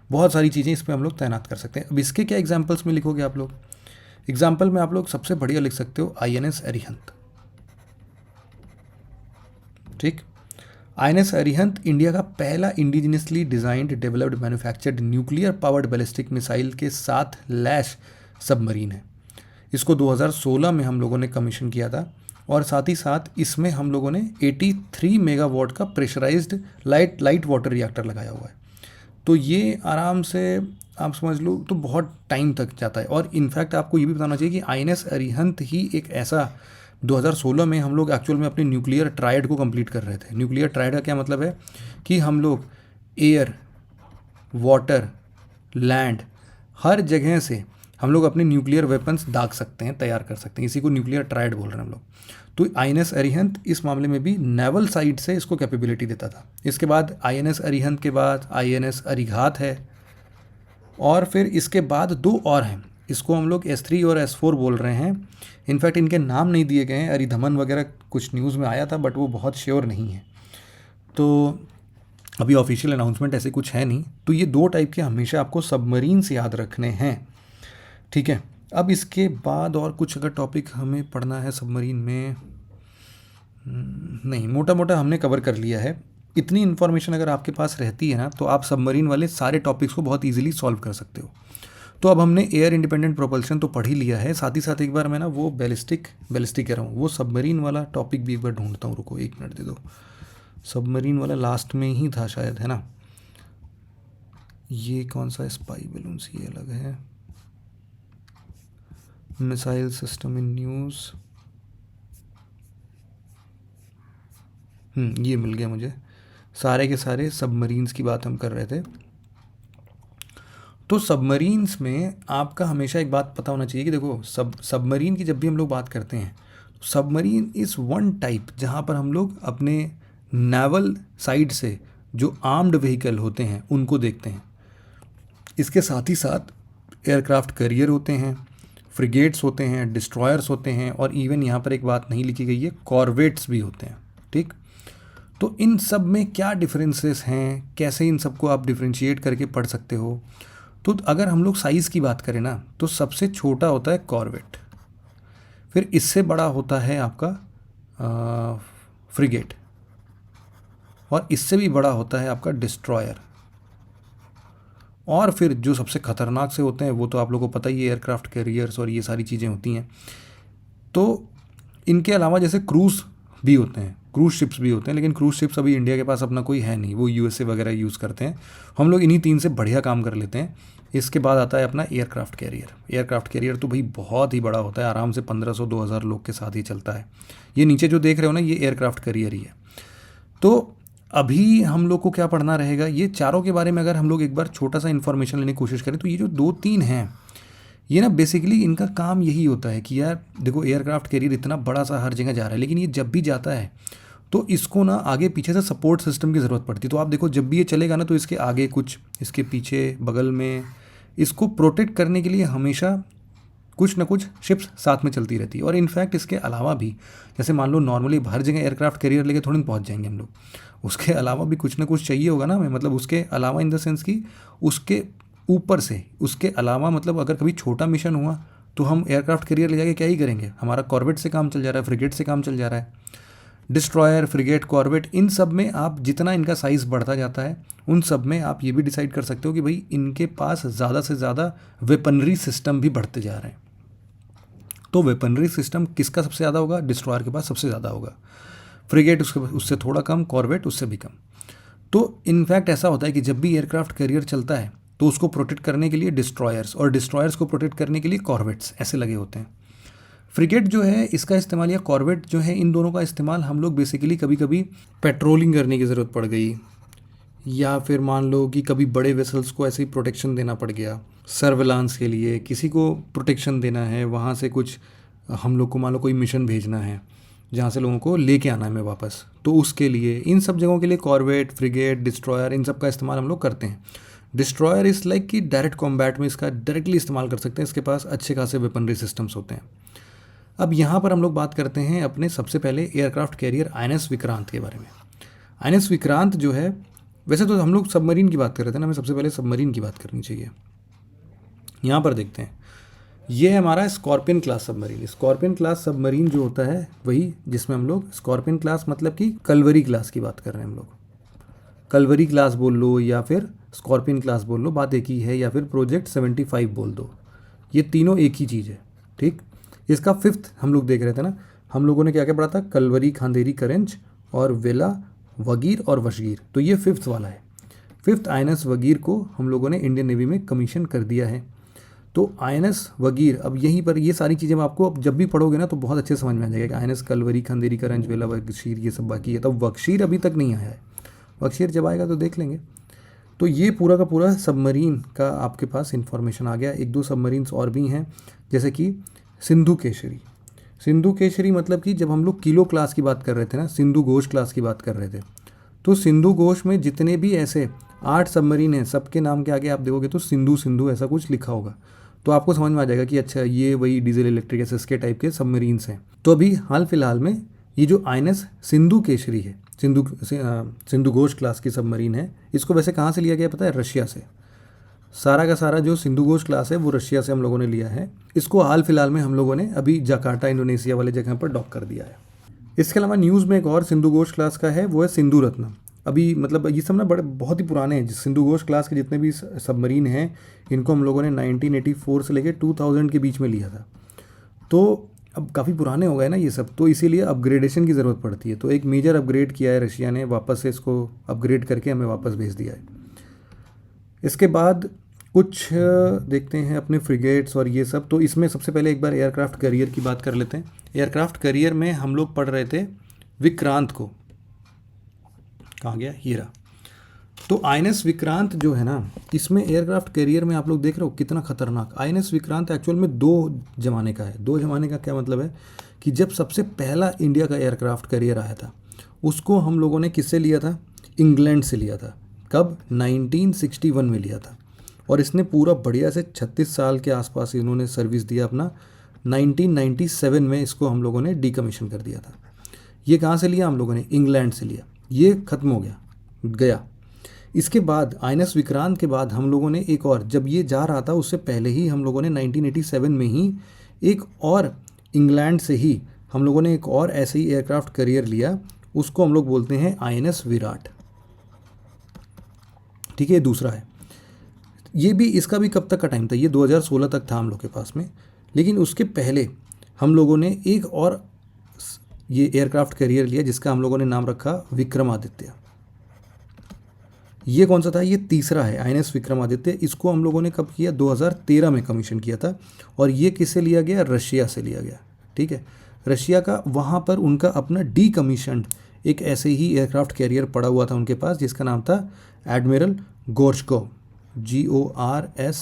बहुत सारी चीज़ें इस पर हम लोग तैनात कर सकते हैं। अब इसके क्या एग्जाम्पल्स में लिखोगे आप लोग? एग्जाम्पल में आप लोग सबसे बढ़िया लिख सकते हो INS अरिहंत। ठीक, INS अरिहंत इंडिया का पहला indigenously designed developed manufactured nuclear powered ballistic missile के साथ लैश सबमरीन है। इसको 2016 में हम लोगों ने कमीशन किया था, और साथ ही साथ इसमें हम लोगों ने 83 मेगावाट का प्रेशराइज्ड लाइट वाटर रिएक्टर लगाया हुआ है। तो ये आराम से आप समझ लो तो बहुत टाइम तक जाता है। और इनफैक्ट आपको ये भी बताना चाहिए कि INS अरिहंत ही एक ऐसा 2016 में हम लोग एक्चुअल में अपने न्यूक्लियर ट्रायड को कंप्लीट कर रहे थे। न्यूक्लियर ट्रायड का क्या मतलब है कि हम लोग एयर, वाटर, लैंड, हर जगह से हम लोग अपने न्यूक्लियर वेपन्स दाग सकते हैं, तैयार कर सकते हैं। इसी को न्यूक्लियर ट्रायड बोल रहे हैं हम लोग। तो INS अरिहंत इस मामले में भी नेवल साइड से इसको कैपेबिलिटी देता था। इसके बाद INS अरिहंत के बाद INS अरिघात है, और फिर इसके बाद दो और हैं। इसको हम लोग S3 और S4 बोल रहे हैं। इनफैक्ट इनके नाम नहीं दिए गए हैं। अरिधमन वगैरह कुछ न्यूज़ में आया था, बट वो बहुत श्योर नहीं है, तो अभी ऑफिशियल अनाउंसमेंट ऐसे कुछ है नहीं। तो ये दो टाइप के हमेशा आपको सबमरीन से याद रखने हैं, ठीक है। अब इसके बाद और कुछ अगर टॉपिक हमें पढ़ना है सबमरीन में, नहीं, मोटा मोटा हमने कवर कर लिया है। इतनी इन्फॉर्मेशन अगर आपके पास रहती है ना, तो आप सबमरीन वाले सारे टॉपिक्स को बहुत इजीली सॉल्व कर सकते हो। तो अब हमने एयर इंडिपेंडेंट प्रोपल्शन तो पढ़ ही लिया है, साथ ही साथ एक बार मैं ना वो बैलिस्टिक कह रहा हूँ, वो सबमरीन वाला टॉपिक भी एक बार ढूंढता हूँ। रुको 1 मिनट दे दो। सबमरीन वाला लास्ट में ही था शायद, है ना। ये कौन सा स्पाई बलून्स, ये अलग है। मिसाइल सिस्टम इन न्यूज़, ये मिल गया मुझे। सारे के सारे सबमरीन्स की बात हम कर रहे थे। तो सबमरीन्स में आपका हमेशा एक बात पता होना चाहिए कि देखो, सबमरीन की जब भी हम लोग बात करते हैं, सबमरीन इज़ वन टाइप जहाँ पर हम लोग अपने नेवल साइड से जो आर्म्ड व्हीकल होते हैं उनको देखते हैं। इसके साथ ही साथ एयरक्राफ्ट कैरियर होते हैं, फ्रिगेट्स होते हैं, डिस्ट्रॉयर्स होते हैं, और इवन यहाँ पर एक बात नहीं लिखी गई है, कॉर्वेट्स भी होते हैं। ठीक, तो इन सब में क्या डिफरेंसेस हैं, कैसे इन सबको आप डिफ्रेंशिएट करके पढ़ सकते हो। तो अगर हम लोग साइज़ की बात करें ना, तो सबसे छोटा होता है कॉर्वेट, फिर इससे बड़ा होता है आपका फ्रिगेट, और इससे भी बड़ा होता है आपका डिस्ट्रॉयर, और फिर जो सबसे ख़तरनाक से होते हैं वो तो आप लोगों को पता ही है, एयरक्राफ्ट कैरियर्स और ये सारी चीज़ें होती हैं। तो इनके अलावा जैसे क्रूज़ भी होते हैं, क्रूज़ शिप्स भी होते हैं, लेकिन क्रूज़ शिप्स अभी इंडिया के पास अपना कोई है नहीं, वो USA वगैरह यूज़ करते हैं। हम लोग इन्हीं 3 से बढ़िया काम कर लेते हैं। इसके बाद आता है अपना एयरक्राफ्ट कैरियर। एयरक्राफ्ट कैरियर तो भाई बहुत ही बड़ा होता है, आराम से 1500-2000 लोग के साथ ही चलता है। ये नीचे जो देख रहे हो ना, ये एयरक्राफ्ट कैरियर ही है। तो अभी हम लोग को क्या पढ़ना रहेगा, ये चारों के बारे में अगर हम लोग एक बार छोटा सा इन्फॉर्मेशन लेने की कोशिश करें, तो ये जो 2-3 हैं, ये ना बेसिकली इनका काम यही होता है कि यार देखो, एयरक्राफ्ट कैरियर इतना बड़ा सा हर जगह जा रहा है, लेकिन ये जब भी जाता है तो इसको ना आगे पीछे से सपोर्ट सिस्टम की ज़रूरत पड़ती है। तो आप देखो, जब भी ये चलेगा ना, तो इसके आगे कुछ, इसके पीछे, बगल में, इसको प्रोटेक्ट करने के लिए हमेशा कुछ ना कुछ शिप्स साथ में चलती रहती है। और इनफैक्ट इसके अलावा भी, जैसे मान लो नॉर्मली हर जगह एयरक्राफ्ट कैरियर लेके थोड़ी पहुंच जाएंगे हम लोग, उसके अलावा भी कुछ ना कुछ चाहिए होगा ना हमें। मतलब उसके अलावा इन द सेंस कि उसके ऊपर से, उसके अलावा मतलब अगर कभी छोटा मिशन हुआ तो हम एयरक्राफ्ट कैरियर ले जाके क्या ही करेंगे, हमारा कॉर्वेट से काम चल जा रहा है, फ्रिगेट से काम चल जा रहा है। डिस्ट्रॉयर, फ्रिगेट, कॉर्वेट, इन सब में आप जितना इनका साइज़ बढ़ता जाता है, उन सब में आप ये भी डिसाइड कर सकते हो कि भाई इनके पास ज़्यादा से ज़्यादा वेपनरी सिस्टम भी बढ़ते जा रहे हैं। तो वेपनरी सिस्टम किसका सबसे ज़्यादा होगा? डिस्ट्रॉयर के पास सबसे ज़्यादा होगा, फ्रिगेट उससे थोड़ा कम, कॉर्वेट उससे भी कम। तो इनफैक्ट ऐसा होता है कि जब भी एयरक्राफ्ट कैरियर चलता है तो उसको प्रोटेक्ट करने के लिए डिस्ट्रॉयर्स, और डिस्ट्रॉयर्स को प्रोटेक्ट करने के लिए कॉर्वेट्स ऐसे लगे होते हैं। फ्रिगेट जो है इसका इस्तेमाल, या कॉर्वेट जो है, इन दोनों का इस्तेमाल हम लोग बेसिकली कभी कभी पेट्रोलिंग करने की ज़रूरत पड़ गई, या फिर मान लो कि कभी बड़े वेसल्स को ऐसे ही प्रोटेक्शन देना पड़ गया, सर्विलांस के लिए किसी को प्रोटेक्शन देना है, वहाँ से कुछ हम लोग को मान लो कोई मिशन भेजना है जहाँ से लोगों को लेके आना है मैं वापस, तो उसके लिए इन सब जगहों के लिए कॉर्वेट, फ्रिगेट, डिस्ट्रॉयर, इन सब का इस्तेमाल हम लोग करते हैं। डिस्ट्रॉयर इस लाइक कि डायरेक्ट कॉम्बैट में इसका डायरेक्टली इस्तेमाल कर सकते हैं, इसके पास अच्छे खासे वेपनरी सिस्टम्स होते हैं। अब यहाँ पर हम लोग बात करते हैं अपने सबसे पहले एयरक्राफ्ट कैरियर INS विक्रांत के बारे में। INS विक्रांत जो है, वैसे तो हम लोग सबमरीन की बात कर रहे थे ना, हमें सबसे पहले सबमरीन की बात करनी चाहिए। यहाँ पर देखते हैं, ये है हमारा scorpion class submarine. Scorpion class submarine जो होता है वही जिसमें हम लोग, स्कॉर्पियन क्लास मतलब कि कलवरी क्लास की बात कर रहे हैं हम लोग, कलवरी क्लास बोल लो या फिर स्कॉर्पियन क्लास बोल लो, बात एक ही है, या फिर प्रोजेक्ट 75 बोल दो, ये तीनों एक ही चीज़ है। ठीक, इसका फिफ्थ हम लोग देख रहे थे ना, हम लोगों ने क्या क्या पढ़ा था, कलवरी, खांदेरी, करेंज और वेला, वगीर और वशगीर, तो ये फिफ्थ वाला है। फिफ्थ INS वगीर को हम लोगों ने इंडियन नेवी में कमीशन कर दिया है। तो INS वगीर, अब यहीं पर ये सारी चीज़ें आपको अब जब भी पढ़ोगे ना तो बहुत अच्छे समझ में आ जाएगा कि INS कलवरी, खांदेरी, करेंज, वेला, वशीर ये सब बाकी है। तब वक्शीर अभी तक नहीं आया है, वक्शीर जब आएगा तो देख लेंगे। तो ये पूरा का पूरा सबमरीन का आपके पास इन्फॉर्मेशन आ गया। एक दो सबमरीन्स और भी हैं, जैसे कि सिंधु केशरी। सिंधु केशरी मतलब कि जब हम लोग किलो क्लास की बात कर रहे थे ना, सिंधु घोष क्लास की बात कर रहे थे, तो सिंधु घोष में जितने भी ऐसे 8 सबमरीन हैं, सबके नाम के आगे आप देखोगे तो सिंधु सिंधु ऐसा कुछ लिखा होगा, तो आपको समझ में आ जाएगा कि अच्छा ये वही डीजल इलेक्ट्रिक SSK टाइप के सबमरीन्स हैं। तो अभी हाल फिलहाल में ये जो INS सिंधु केशरी है, सिंधु घोष क्लास की सबमरीन है, इसको वैसे कहाँ से लिया गया पता है, रशिया से। सारा का सारा जो सिंधु घोष क्लास है वो रशिया से हम लोगों ने लिया है। इसको हाल फिलहाल में हम लोगों ने अभी जकार्ता इंडोनेशिया वाले जगह पर डॉक कर दिया है। इसके अलावा न्यूज़ में एक और सिंधु घोष क्लास का है, वो है सिंधु रत्नम। अभी मतलब ये सब ना बड़े बहुत ही पुराने हैं, सिंधु घोष क्लास के जितने भी सबमरीन हैं, इनको हम लोगों ने 1984 से लेकर 2000 के बीच में लिया था। तो अब काफ़ी पुराने हो गए ना ये सब, तो इसीलिए अपग्रेडेशन की ज़रूरत पड़ती है। तो एक मेजर अपग्रेड किया है रशिया ने, वापस से इसको अपग्रेड करके हमें वापस भेज दिया है। इसके बाद कुछ देखते हैं अपने फ्रिगेट्स और ये सब। तो इसमें सबसे पहले एक बार एयरक्राफ्ट कैरियर की बात कर लेते हैं। एयरक्राफ्ट कैरियर में हम लोग पढ़ रहे थे विक्रांत को, कहाँ गया, हीरा। तो INS विक्रांत जो है ना, इसमें एयरक्राफ्ट कैरियर में आप लोग देख रहे हो कितना खतरनाक। INS विक्रांत एक्चुअल में 2 जमाने का है। 2 जमाने का क्या मतलब है कि जब सबसे पहला इंडिया का एयरक्राफ्ट कैरियर आया था, उसको हम लोगों ने किससे लिया था, इंग्लैंड से लिया था। कब, 1961 में लिया था। और इसने पूरा बढ़िया से 36 साल के आसपास इन्होंने सर्विस दिया अपना। 1997 में इसको हम लोगों ने डीकमीशन कर दिया था। ये कहाँ से लिया हम लोगों ने, इंग्लैंड से लिया। ये ख़त्म हो गया। इसके बाद INS विक्रांत के बाद हम लोगों ने एक और, जब ये जा रहा था उससे पहले ही हम लोगों ने 1987 में ही एक और इंग्लैंड से ही हम लोगों ने एक और ऐसे ही एयरक्राफ्ट कैरियर लिया, उसको हम लोग बोलते हैं INS विराट। ठीक है, दूसरा है। ये भी, इसका भी कब तक का टाइम था, ये 2016 तक था हम लोग के पास में। लेकिन उसके पहले हम लोगों ने एक और ये एयरक्राफ्ट कैरियर लिया जिसका हम लोगों ने नाम रखा विक्रमादित्य। ये कौन सा था, ये तीसरा है, INS विक्रमादित्य। इसको हम लोगों ने कब किया, 2013 में कमीशन किया था। और ये किससे लिया गया, रशिया से लिया गया। ठीक है, रशिया का, वहाँ पर उनका अपना डीकमीशन्ड एक ऐसे ही एयरक्राफ्ट कैरियर पड़ा हुआ था उनके पास, जिसका नाम था admiral Gorshkov, GORSHKOV,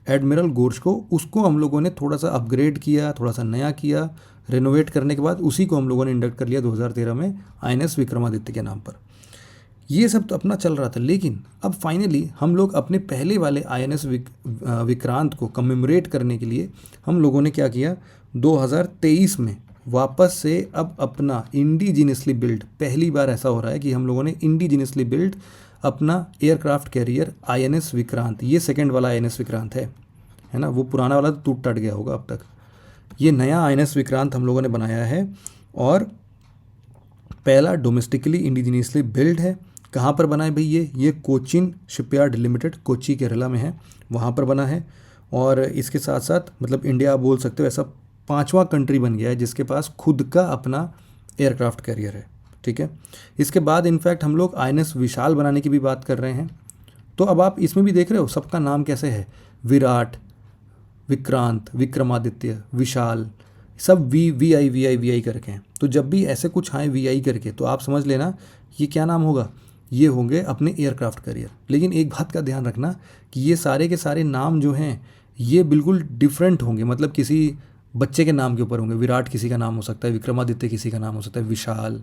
admiral Gorshkov. उसको हम लोगों ने थोड़ा सा अपग्रेड किया, थोड़ा सा नया किया, रेनोवेट करने के बाद उसी को हम लोगों ने इंडक्ट कर लिया 2013 में INS विक्रमादित्य के नाम पर। ये सब तो अपना चल रहा था, लेकिन अब फाइनली हम लोग अपने पहले वाले INS विक्रांत को कमेमोरेट करने के लिए हम लोगों ने क्या किया, 2023 में वापस से अब अपना इंडिजिनियसली बिल्ड, पहली बार ऐसा हो रहा है कि हम लोगों ने इंडिजिनियसली बिल्ड अपना एयरक्राफ्ट कैरियर INS विक्रांत। ये सेकंड वाला INS विक्रांत है ना, वो पुराना वाला तो टूट टट गया होगा अब तक। ये नया INS विक्रांत हम लोगों ने बनाया है और पहला डोमेस्टिकली इंडिजिनियसली बिल्ड है। कहाँ पर बना है भाई, ये कोचिन शिपयार्ड लिमिटेड, कोची केरला में है, वहाँ पर बना है। और इसके साथ साथ मतलब इंडिया आप बोल सकते हो ऐसा 5वां कंट्री बन गया है जिसके पास खुद का अपना एयरक्राफ्ट कैरियर है। ठीक है, इसके बाद इनफैक्ट हम लोग INS विशाल बनाने की भी बात कर रहे हैं। तो अब आप इसमें भी देख रहे हो सबका नाम कैसे है, विराट, विक्रांत, विक्रमादित्य, विशाल, सब वी आई करके हैं। तो जब भी ऐसे कुछ आए वी करके तो आप समझ लेना ये क्या नाम होगा, ये होंगे अपने एयरक्राफ्ट कैरियर। लेकिन एक बात का ध्यान रखना कि ये सारे के सारे नाम जो हैं ये बिल्कुल डिफरेंट होंगे, मतलब किसी बच्चे के नाम के ऊपर होंगे। विराट किसी का नाम हो सकता है, विक्रमादित्य किसी का नाम हो सकता है, विशाल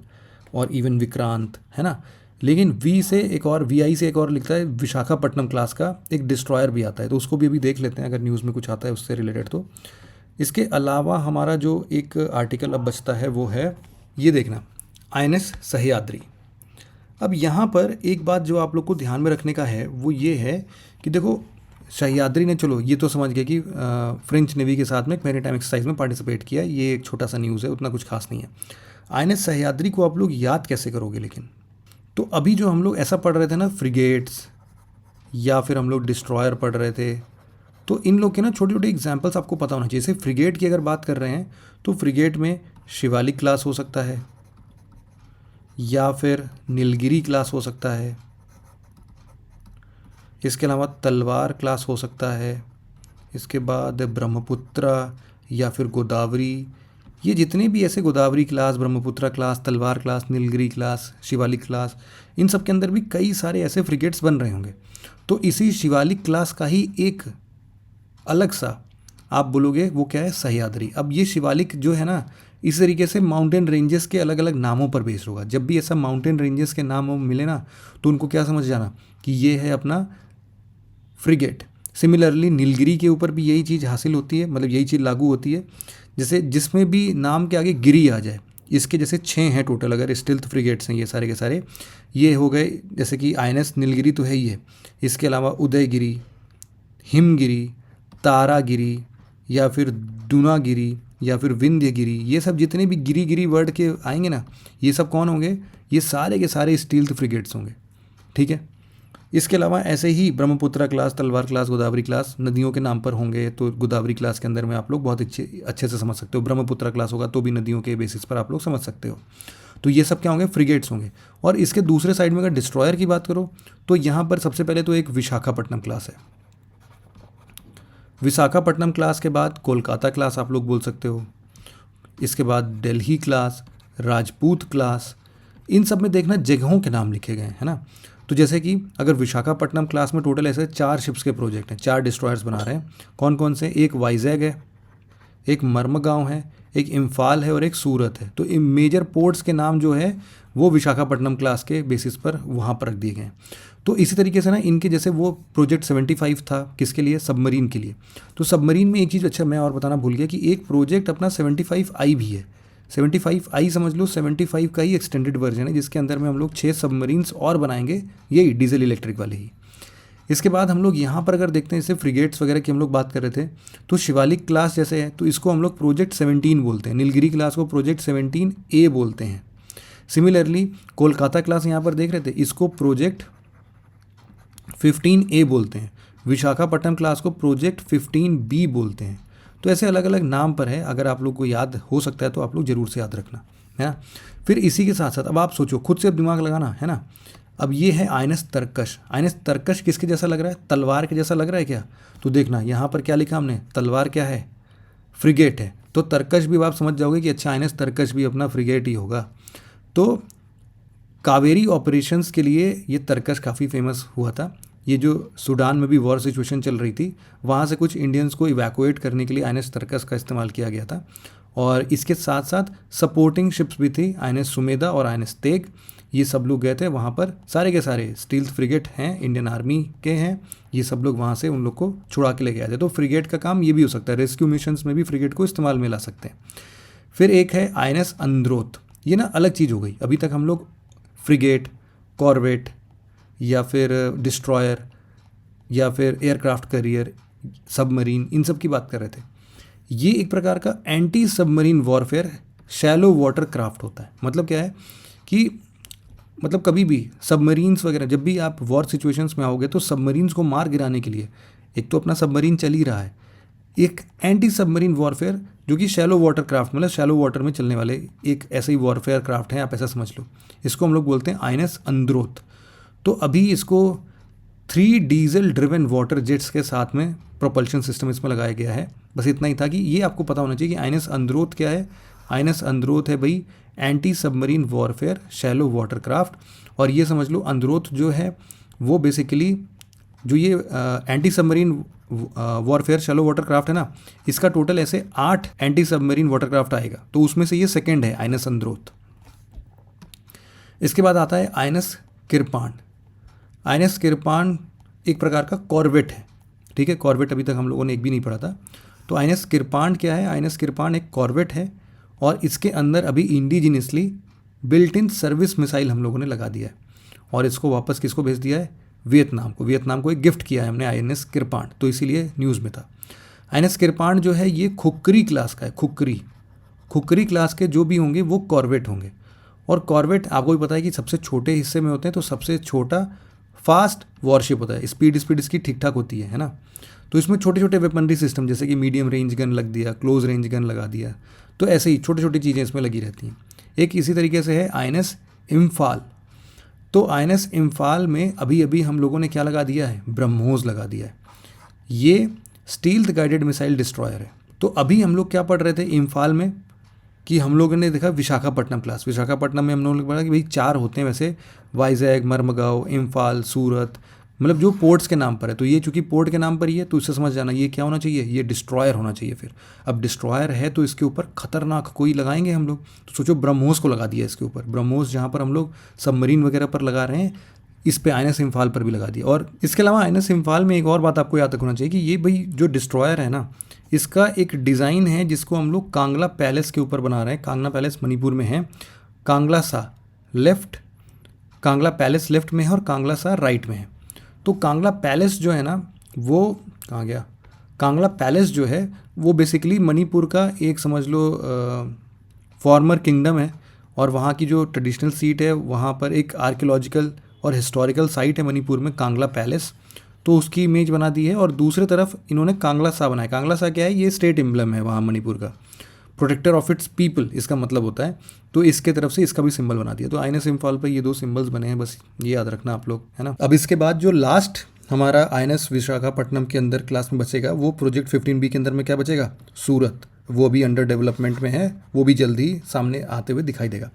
और इवन विक्रांत, है ना। लेकिन वी से एक और वी से एक और लिखता है विशाखापट्टनम क्लास का एक डिस्ट्रॉयर भी आता है, तो उसको भी अभी देख लेते हैं अगर न्यूज़ में कुछ आता है उससे रिलेटेड। तो इसके अलावा हमारा जो एक आर्टिकल अब बचता है वो है, ये देखना, INS सह्याद्री। अब यहाँ पर एक बात जो आप लोग को ध्यान में रखने का है वो ये है कि देखो सह्याद्री ने, चलो ये तो समझ गए कि फ्रेंच नेवी के साथ में एक मैरीटाइम एक्सरसाइज में पार्टिसिपेट किया, ये एक छोटा सा न्यूज़ है, उतना कुछ खास नहीं है। INS सह्याद्री को आप लोग याद कैसे करोगे लेकिन, तो अभी जो हम लोग ऐसा पढ़ रहे थे ना, फ्रिगेट्स या फिर हम लोग डिस्ट्रॉयर पढ़ रहे थे, तो इन लोग के ना छोटे छोटे एग्जाम्पल्स आपको पता होना चाहिए। जैसे फ्रिगेट की अगर बात कर रहे हैं तो फ्रिगेट में शिवालिक क्लास हो सकता है, या फिर नीलगिरी क्लास हो सकता है, इसके अलावा तलवार क्लास हो सकता है, इसके बाद ब्रह्मपुत्रा या फिर गोदावरी। ये जितने भी ऐसे Godavari class, Brahmaputra class, Talwar class, Nilgiri class, Shivalik class, इन सब के अंदर भी कई सारे ऐसे फ्रिगेट्स बन रहे होंगे। तो इसी शिवालिक क्लास का ही एक अलग सा आप बोलोगे वो क्या है, सह्याद्री। अब ये शिवालिक जो है ना, इस तरीके से माउंटेन रेंजेस के अलग अलग नामों पर बेस्ड होगा। जब भी ऐसा माउंटेन रेंजेस के नाम मिले ना तो उनको क्या समझ जाना कि ये है अपना फ्रिगेट। सिमिलरली नीलगिरी के ऊपर भी यही चीज़ हासिल होती है, मतलब यही चीज़ लागू होती है। जैसे जिसमें भी नाम के आगे गिरी आ जाए, इसके जैसे 6 हैं टोटल, अगर स्टिल्थ फ्रिगेट्स हैं ये सारे के सारे, ये हो गए। जैसे कि INS नीलगिरी तो है ही है, इसके अलावा उदयगिरी, हिमगिरी, तारागिरी, या फिर दूनागिरी, या फिर विंध्यगिरी, ये सब जितने भी गिरी गिरी वर्ड के आएंगे ना, ये सब कौन होंगे, ये सारे के सारे स्टील्थ फ्रिगेट्स होंगे, ठीक है। इसके अलावा ऐसे ही Brahmaputra class, Talwar class, Godavari class नदियों के नाम पर होंगे। तो गोदावरी क्लास के अंदर में आप लोग बहुत अच्छे से समझ सकते हो, ब्रह्मपुत्रा क्लास होगा तो भी नदियों के बेसिस पर आप लोग समझ सकते हो। तो ये सब क्या होंगे, फ्रिगेट्स होंगे। और इसके दूसरे साइड में अगर डिस्ट्रॉयर की बात करो तो यहाँ पर सबसे पहले तो एक विशाखापट्टनम क्लास है। विशाखापट्टनम क्लास के बाद कोलकाता क्लास आप लोग बोल सकते हो। इसके बाद दिल्ली क्लास, राजपूत क्लास, इन सब में देखना जगहों के नाम लिखे गए हैं, है ना। तो जैसे कि अगर विशाखापट्टनम क्लास में टोटल ऐसे 4 शिप्स के प्रोजेक्ट हैं, 4 डिस्ट्रॉयर्स बना रहे हैं। कौन कौन से, एक वाइजैग है, एक मर्मगांव है, एक इम्फाल है और एक सूरत है। तो इन मेजर पोर्ट्स के नाम जो है वो विशाखापट्टनम क्लास के बेसिस पर वहाँ पर रख दिए गए हैं। तो इसी तरीके से ना इनके जैसे वो प्रोजेक्ट 75 था किसके लिए, सबमरीन के लिए। तो सबमरीन में एक चीज़ अच्छा मैं और बताना भूल गया कि एक प्रोजेक्ट अपना 75I भी है। 75I समझ लो 75 का ही एक्सटेंडेड वर्जन है, जिसके अंदर में हम लोग 6 सबमरीन्स और बनाएंगे, यही डीजल इलेक्ट्रिक वाले ही। इसके बाद हम लोग यहाँ पर अगर देखते हैं जैसे फ्रिगेट्स वगैरह की हम लोग बात कर रहे थे, तो शिवालिक क्लास जैसे है तो इसको हम लोग प्रोजेक्ट 17 बोलते हैं, नीलगिरी क्लास को प्रोजेक्ट 17A बोलते हैं। सिमिलरली कोलकाता क्लास यहाँ पर देख रहे थे, इसको प्रोजेक्ट 15A बोलते हैं। विशाखापट्टनम क्लास को प्रोजेक्ट 15B बोलते हैं। तो ऐसे अलग अलग नाम पर है, अगर आप लोग को याद हो सकता है तो आप लोग ज़रूर से याद रखना, है ना। फिर इसी के साथ साथ अब आप सोचो, खुद से अब दिमाग लगाना, है ना। अब ये है INS तरकश। INS तरकश किसके जैसा लग रहा है, तलवार के जैसा लग रहा है क्या। तो देखना यहाँ पर क्या लिखा हमने, तलवार क्या है, फ्रिगेट है, तो तरकश भी आप समझ जाओगे कि अच्छा INS तरकश भी अपना फ्रिगेट ही होगा। तो कावेरी ऑपरेशंस के लिए ये तरकश काफ़ी फेमस हुआ था। ये जो सूडान में भी वॉर सिचुएशन चल रही थी, वहाँ से कुछ इंडियंस को इवैक्यूएट करने के लिए INS तरकश का इस्तेमाल किया गया था। और इसके साथ साथ सपोर्टिंग शिप्स भी थी, INS सुमेधा और INS तेग, ये सब लोग गए थे वहाँ पर। सारे के सारे स्टील्थ फ्रिगेट हैं, इंडियन आर्मी के हैं, ये सब लोग वहाँ से उन लोग को छुड़ा के लेके आए थे। तो फ्रिगेट का काम ये भी हो सकता है, रेस्क्यू मिशंस में भी फ्रिगेट को इस्तेमाल में ला सकते हैं। फिर एक है INS अंद्रोथ, ये ना अलग चीज़ हो गई। अभी तक हम लोग फ्रिगेट, कॉर्वेट या फिर डिस्ट्रॉयर या फिर एयरक्राफ्ट कैरियर, सबमरीन, इन सब की बात कर रहे थे। ये एक प्रकार का anti submarine warfare shallow water craft होता है। मतलब क्या है कि मतलब कभी भी सबमरीन्स वगैरह जब भी आप वॉर सिचुएशंस में आओगे तो सबमरीन्स को मार गिराने के लिए एक तो अपना सबमरीन चल ही रहा है, एक एंटी सबमरीन वॉरफेयर जो कि शैलो वाटर क्राफ्ट, मतलब शैलो वाटर में चलने वाले एक ऐसे ही वॉरफेयर क्राफ्ट है, आप ऐसा समझ लो। इसको हम लोग बोलते हैं INS अंद्रोथ। तो अभी इसको 3 डीजल ड्रिवन वाटर जेट्स के साथ में प्रोपल्शन सिस्टम इसमें लगाया गया है। बस इतना ही था कि ये आपको पता होना चाहिए कि आईएनएस अंद्रोथ क्या है। आईएनएस अंद्रोथ है भाई anti submarine warfare shallow watercraft. और ये समझ लो अंद्रोथ जो है वो बेसिकली जो ये anti submarine warfare shallow watercraft है ना, इसका टोटल ऐसे 8 एंटी सबमरीन वाटरक्राफ्ट आएगा, तो उसमें से ये सेकेंड है आईएनएस अंद्रोथ। इसके बाद आता है आईएनएस किरपान। आईएनएस किरपान एक प्रकार का कॉर्वेट है, ठीक है। कॉर्वेट अभी तक हम लोगों ने एक भी नहीं पढ़ा था। तो आईएनएस किरपान क्या है? आईएनएस किरपान एक कॉर्वेट है और इसके अंदर अभी indigenously built in service missile हम लोगों ने लगा दिया है और इसको वापस किसको भेज दिया है? वियतनाम को। वियतनाम को एक गिफ्ट किया है हमने आईएनएस किरपान, तो इसीलिए न्यूज़ में था। आईएनएस किरपान जो है ये खुक्री क्लास का है। खुक्री क्लास के जो भी होंगे वो कॉर्वेट होंगे। और कॉर्वेट आपको भी पता है कि सबसे छोटे हिस्से में होते हैं, तो सबसे छोटा फास्ट वॉरशिप होता है। स्पीड इसकी ठीक ठाक होती है ना। तो इसमें छोटे छोटे वेपनरी सिस्टम जैसे कि मीडियम रेंज गन लग दिया, क्लोज रेंज गन लगा दिया, तो ऐसे ही छोटी छोटी चीज़ें इसमें लगी रहती हैं। एक इसी तरीके से है आईएनएस इम्फाल। तो आईएनएस इम्फाल में अभी अभी हम लोगों ने क्या लगा दिया है? ब्रह्मोस लगा दिया है। ये स्टील्थ गाइडेड मिसाइल डिस्ट्रॉयर है। तो अभी हम लोग क्या पढ़ रहे थे इम्फाल में कि हम लोगों ने देखा विशाखापट्टनम क्लास। विशाखापट्टनम में हम लोगों ने पढ़ा कि भाई 4 होते हैं वैसे, वाइजैग, मरमगांव, इम्फाल, सूरत, मतलब जो पोर्ट्स के नाम पर है। तो ये चूंकि पोर्ट के नाम पर ही है तो इससे समझ जाना ये क्या होना चाहिए? ये डिस्ट्रॉयर होना चाहिए। फिर अब डिस्ट्रॉयर है तो इसके ऊपर खतरनाक कोई लगाएंगे हम लोग, तो सोचो ब्रह्मोस को लगा दिया इसके ऊपर। ब्रह्मोस जहाँ पर हम लोग सबमरीन वगैरह पर लगा रहे हैं, इस पे आईएनएस इम्फाल पर भी लगा दिया। और इसके अलावा आईएनएस इम्फाल में एक और बात आपको याद रखना चाहिए कि ये भाई जो डिस्ट्रॉयर है ना, इसका एक डिज़ाइन है जिसको हम लोग कांगला पैलेस के ऊपर बना रहे हैं। कांगला पैलेस मणिपुर में है, कांगला पैलेस लेफ्ट में है और कांगला सा राइट में है। तो कांगला पैलेस जो है ना वो कहाँ गया? कांगला पैलेस जो है वो बेसिकली मणिपुर का एक समझ लो फॉर्मर किंगडम है और वहाँ की जो ट्रेडिशनल सीट है वहाँ पर एक आर्कियोलॉजिकल और हिस्टोरिकल साइट है मणिपुर में, कांगला पैलेस। तो उसकी इमेज बना दी है और दूसरी तरफ इन्होंने कांगला सा बनाया। कांगला सा क्या है? ये स्टेट एम्बलम है वहाँ मणिपुर का, प्रोटेक्टर ऑफ इट्स पीपल इसका मतलब होता है। तो इसके तरफ से इसका भी सिंबल बना दिया। तो आईएनएस इम्फाल पर ये 2 सिंबल्स बने हैं, बस ये याद रखना आप लोग, है ना। अब इसके बाद जो लास्ट हमारा आईएनएस विशाखापट्टनम के अंदर क्लास में बचेगा वो प्रोजेक्ट 15B के अंदर में क्या बचेगा? सूरत। वो भी अंडर डेवलपमेंट में है, वो भी जल्दी सामने आते हुए दिखाई देगा।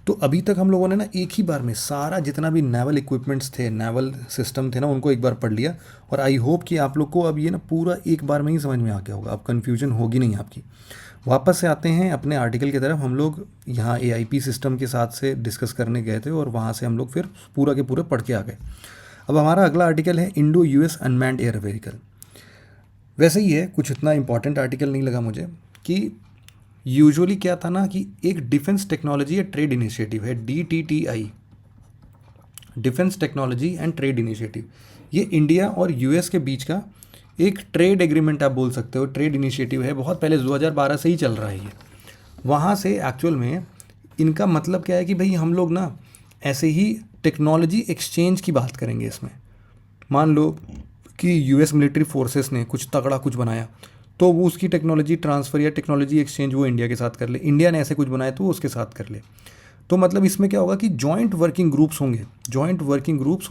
तो अभी तक हम लोगों ने ना एक ही बार में सारा जितना भी नेवल इक्विपमेंट्स थे, नेवल सिस्टम थे ना, उनको एक बार पढ़ लिया। और आई होप कि आप लोग को अब ये ना पूरा एक बार में ही समझ में आ गया होगा, अब कन्फ्यूजन होगी नहीं आपकी। वापस से आते हैं अपने आर्टिकल की तरफ। हम लोग यहाँ AIP सिस्टम के साथ से डिस्कस करने गए थे और वहाँ से हम लोग फिर पूरा के पूरे पढ़ के आ गए। अब हमारा अगला आर्टिकल है Indo US unmanned air vehicle. वैसे ही है, कुछ इतना इंपॉर्टेंट आर्टिकल नहीं लगा मुझे। कि यूजुअली क्या था ना कि एक डिफेंस टेक्नोलॉजी या ट्रेड इनिशिएटिव है, DTTI, defence technology and trade initiative. ये इंडिया और US के बीच का एक ट्रेड एग्रीमेंट आप बोल सकते हो, ट्रेड इनिशिएटिव है। बहुत पहले 2012 से ही चल रहा है ये। वहाँ से एक्चुअल में इनका मतलब क्या है कि भाई हम लोग ना ऐसे ही टेक्नोलॉजी एक्सचेंज की बात करेंगे इसमें। मान लो कि US मिलिट्री फोर्सेस ने कुछ तगड़ा कुछ बनाया तो वो उसकी टेक्नोलॉजी ट्रांसफ़र या टेक्नोलॉजी एक्सचेंज वो इंडिया के साथ कर ले। इंडिया ने ऐसे कुछ बनाया तो वो उसके साथ कर ले। तो मतलब इसमें क्या होगा कि जॉइंट वर्किंग ग्रुप्स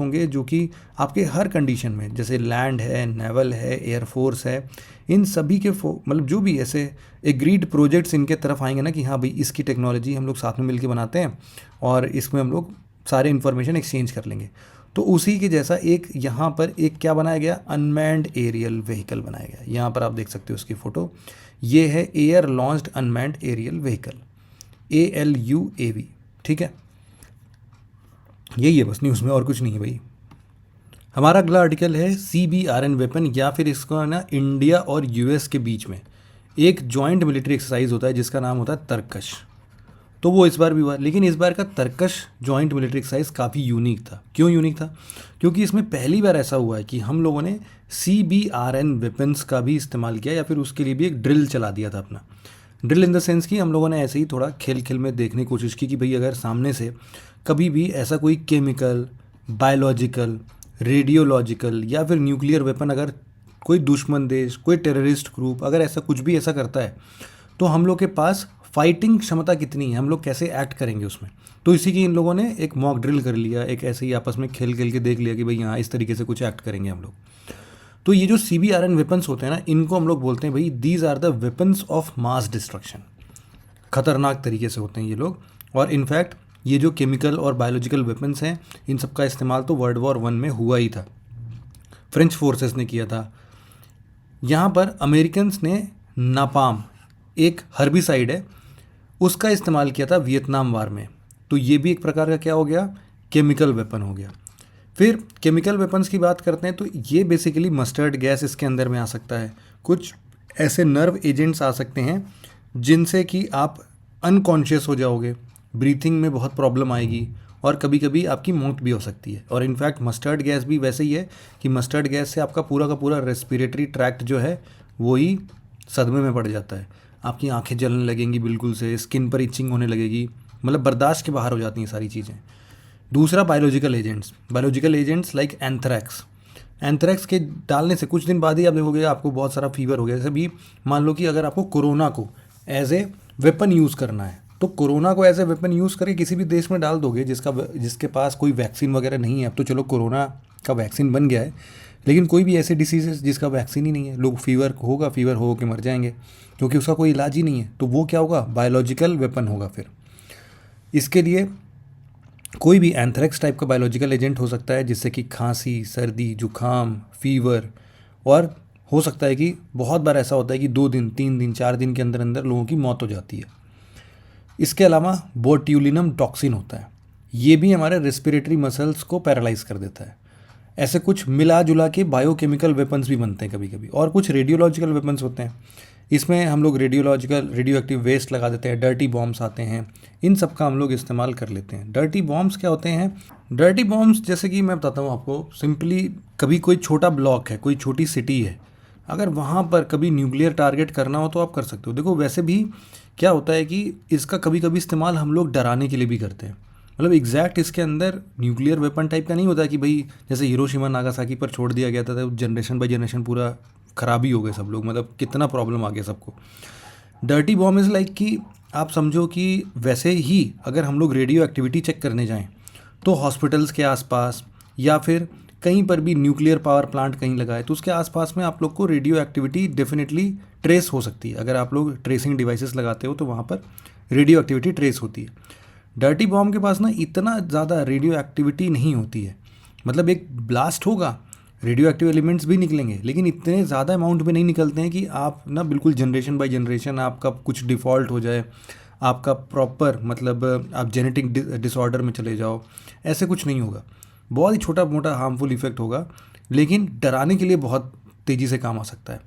होंगे जो कि आपके हर कंडीशन में, जैसे लैंड है, नेवल है, एयरफोर्स है, इन सभी के मतलब जो भी ऐसे एग्रीड प्रोजेक्ट्स इनके तरफ आएंगे ना कि हाँ भाई इसकी टेक्नोलॉजी हम लोग साथ में मिलकर बनाते हैं और इसमें हम लोग सारे इन्फॉर्मेशन एक्सचेंज कर लेंगे। तो उसी के जैसा एक यहाँ पर एक क्या बनाया गया? अनमैन्ड एरियल व्हीकल बनाया गया। यहाँ पर आप देख सकते हो उसकी फ़ोटो। ये है air launched unmanned aerial vehicle, ALUAV, ठीक है। यही है बस न्यूज़ में, और कुछ नहीं है भाई। हमारा अगला आर्टिकल है CBRN वेपन, या फिर इसको है ना इंडिया और US के बीच में एक जॉइंट मिलिट्री एक्सरसाइज होता है जिसका नाम होता है तरकश। तो वो इस बार भी हुआ, लेकिन इस बार का तरकश जॉइंट मिलिट्री एक्सरसाइज काफ़ी यूनिक था। क्यों यूनिक था? क्योंकि इसमें पहली बार ऐसा हुआ है कि हम लोगों ने CBRN वेपन्स का भी इस्तेमाल किया, या फिर उसके लिए भी एक ड्रिल चला दिया था अपना। ड्रिल इन द सेंस कि हम लोगों ने ऐसे ही थोड़ा खेल खेल में देखने की कोशिश की कि भाई अगर सामने से कभी भी ऐसा कोई केमिकल, बायोलॉजिकल, रेडियोलॉजिकल या फिर न्यूक्लियर वेपन, अगर कोई दुश्मन देश, कोई टेररिस्ट ग्रुप अगर ऐसा कुछ भी ऐसा करता है तो हम लोग के पास फाइटिंग क्षमता कितनी है, हम लोग कैसे एक्ट करेंगे उसमें। तो इसी की इन लोगों ने एक मॉक ड्रिल कर लिया, एक ऐसे ही आपस में खेल खेल के देख लिया कि भाई यहाँ इस तरीके से कुछ एक्ट करेंगे हम लोग। तो ये जो CBRN वेपन्स होते हैं ना, इनको हम लोग बोलते हैं भाई these are the weapons of mass destruction. खतरनाक तरीके से होते हैं ये लोग। और इनफैक्ट ये जो केमिकल और बायोलॉजिकल वेपन्स हैं, इन सब का इस्तेमाल तो वर्ल्ड वॉर 1 में हुआ ही था, फ्रेंच फोर्सेस ने किया था। यहाँ पर अमेरिकन्स ने नापाम, एक हर्बिसाइड है, उसका इस्तेमाल किया था वियतनाम वार में। तो ये भी एक प्रकार का क्या हो गया, केमिकल वेपन हो गया। फिर केमिकल वेपन्स की बात करते हैं तो ये बेसिकली मस्टर्ड गैस इसके अंदर में आ सकता है। कुछ ऐसे नर्व एजेंट्स आ सकते हैं जिनसे कि आप अनकॉन्शियस हो जाओगे, ब्रीथिंग में बहुत प्रॉब्लम आएगी और कभी कभी आपकी मौत भी हो सकती है। और इनफैक्ट मस्टर्ड गैस भी वैसे ही है कि मस्टर्ड गैस से आपका पूरा का पूरा रेस्पिरेटरी ट्रैक्ट जो है वो ही सदमे में पड़ जाता है। आपकी आंखें जलने लगेंगी बिल्कुल से, स्किन पर इचिंग होने लगेगी, मतलब बर्दाश्त के बाहर हो जाती हैं सारी चीज़ें। दूसरा बायोलॉजिकल एजेंट्स लाइक एंथ्रैक्स के डालने से कुछ दिन बाद ही आप देखोगे आपको बहुत सारा फीवर हो गया। जैसे भी मान लो कि अगर आपको कोरोना को एज ए वेपन यूज़ करना है, तो कोरोना को एज ए वेपन यूज़ करके किसी भी देश में डाल दोगे जिसके पास कोई वैक्सीन वगैरह नहीं है। अब तो चलो कोरोना का वैक्सीन बन गया है, लेकिन कोई भी ऐसे डिसीज़ जिसका वैक्सीन ही नहीं है, लोग फीवर हो के मर जाएंगे क्योंकि उसका कोई इलाज ही नहीं है। तो वो क्या होगा, बायोलॉजिकल वेपन होगा। फिर इसके लिए कोई भी एंथ्रैक्स टाइप का बायोलॉजिकल एजेंट हो सकता है जिससे कि खांसी, सर्दी, जुखाम, फीवर, और हो सकता है कि बहुत बार ऐसा होता है कि 2 दिन, 3 दिन, 4 दिन के अंदर अंदर लोगों की मौत हो जाती है। इसके अलावा बोट्यूलिनम टॉक्सिन होता है, ये भी हमारे रेस्पिरेटरी मसल्स को पैरालाइज कर देता है। ऐसे कुछ मिला जुला के बायोकेमिकल वेपन्स भी बनते हैं कभी कभी। और कुछ रेडियोलॉजिकल वेपन्स होते हैं, इसमें हम लोग रेडियो एक्टिव वेस्ट लगा देते हैं, डर्टी बॉम्ब्स आते हैं, इन सब का हम लोग इस्तेमाल कर लेते हैं। डर्टी बॉम्ब्स क्या होते हैं, डर्टी बॉम्ब्स जैसे कि मैं बताता हूँ आपको सिंपली, कभी कोई छोटा ब्लॉक है, कोई छोटी सिटी है, अगर वहाँ पर कभी न्यूक्लियर टारगेट करना हो तो आप कर सकते हो। देखो वैसे भी क्या होता है कि इसका कभी कभी इस्तेमाल हम लोग डराने के लिए भी करते हैं, मतलब एग्जैक्ट इसके अंदर न्यूक्लियर वेपन टाइप का नहीं होता कि भाई जैसे हिरोशिमा नागासाकी पर छोड़ दिया गया था, तो जनरेशन बाय जनरेशन पूरा ख़राबी हो गए सब लोग, मतलब कितना प्रॉब्लम आ गया सबको। डर्टी बॉम्ब इज़ लाइक कि आप समझो कि वैसे ही अगर हम लोग रेडियो एक्टिविटी चेक करने जाएं तो हॉस्पिटल्स के आसपास या फिर कहीं पर भी न्यूक्लियर पावर प्लांट कहीं लगा है तो उसके आसपास में आप लोग को रेडियो एक्टिविटी डेफिनेटली ट्रेस हो सकती है। अगर आप लोग ट्रेसिंग डिवाइसेस लगाते हो तो वहाँ पर रेडियो एक्टिविटी ट्रेस होती है। डर्टी बॉम्ब के पास ना इतना ज़्यादा रेडियो एक्टिविटी नहीं होती है, मतलब एक ब्लास्ट होगा, रेडियो एक्टिव एलिमेंट्स भी निकलेंगे, लेकिन इतने ज़्यादा अमाउंट में नहीं निकलते हैं कि आप ना बिल्कुल जनरेशन बाय जनरेशन आपका कुछ डिफ़ॉल्ट हो जाए, आपका प्रॉपर मतलब आप जेनेटिक डिसऑर्डर में चले जाओ, ऐसे कुछ नहीं होगा। बहुत ही छोटा मोटा हार्मफुल इफेक्ट होगा, लेकिन डराने के लिए बहुत तेज़ी से काम आ सकता है।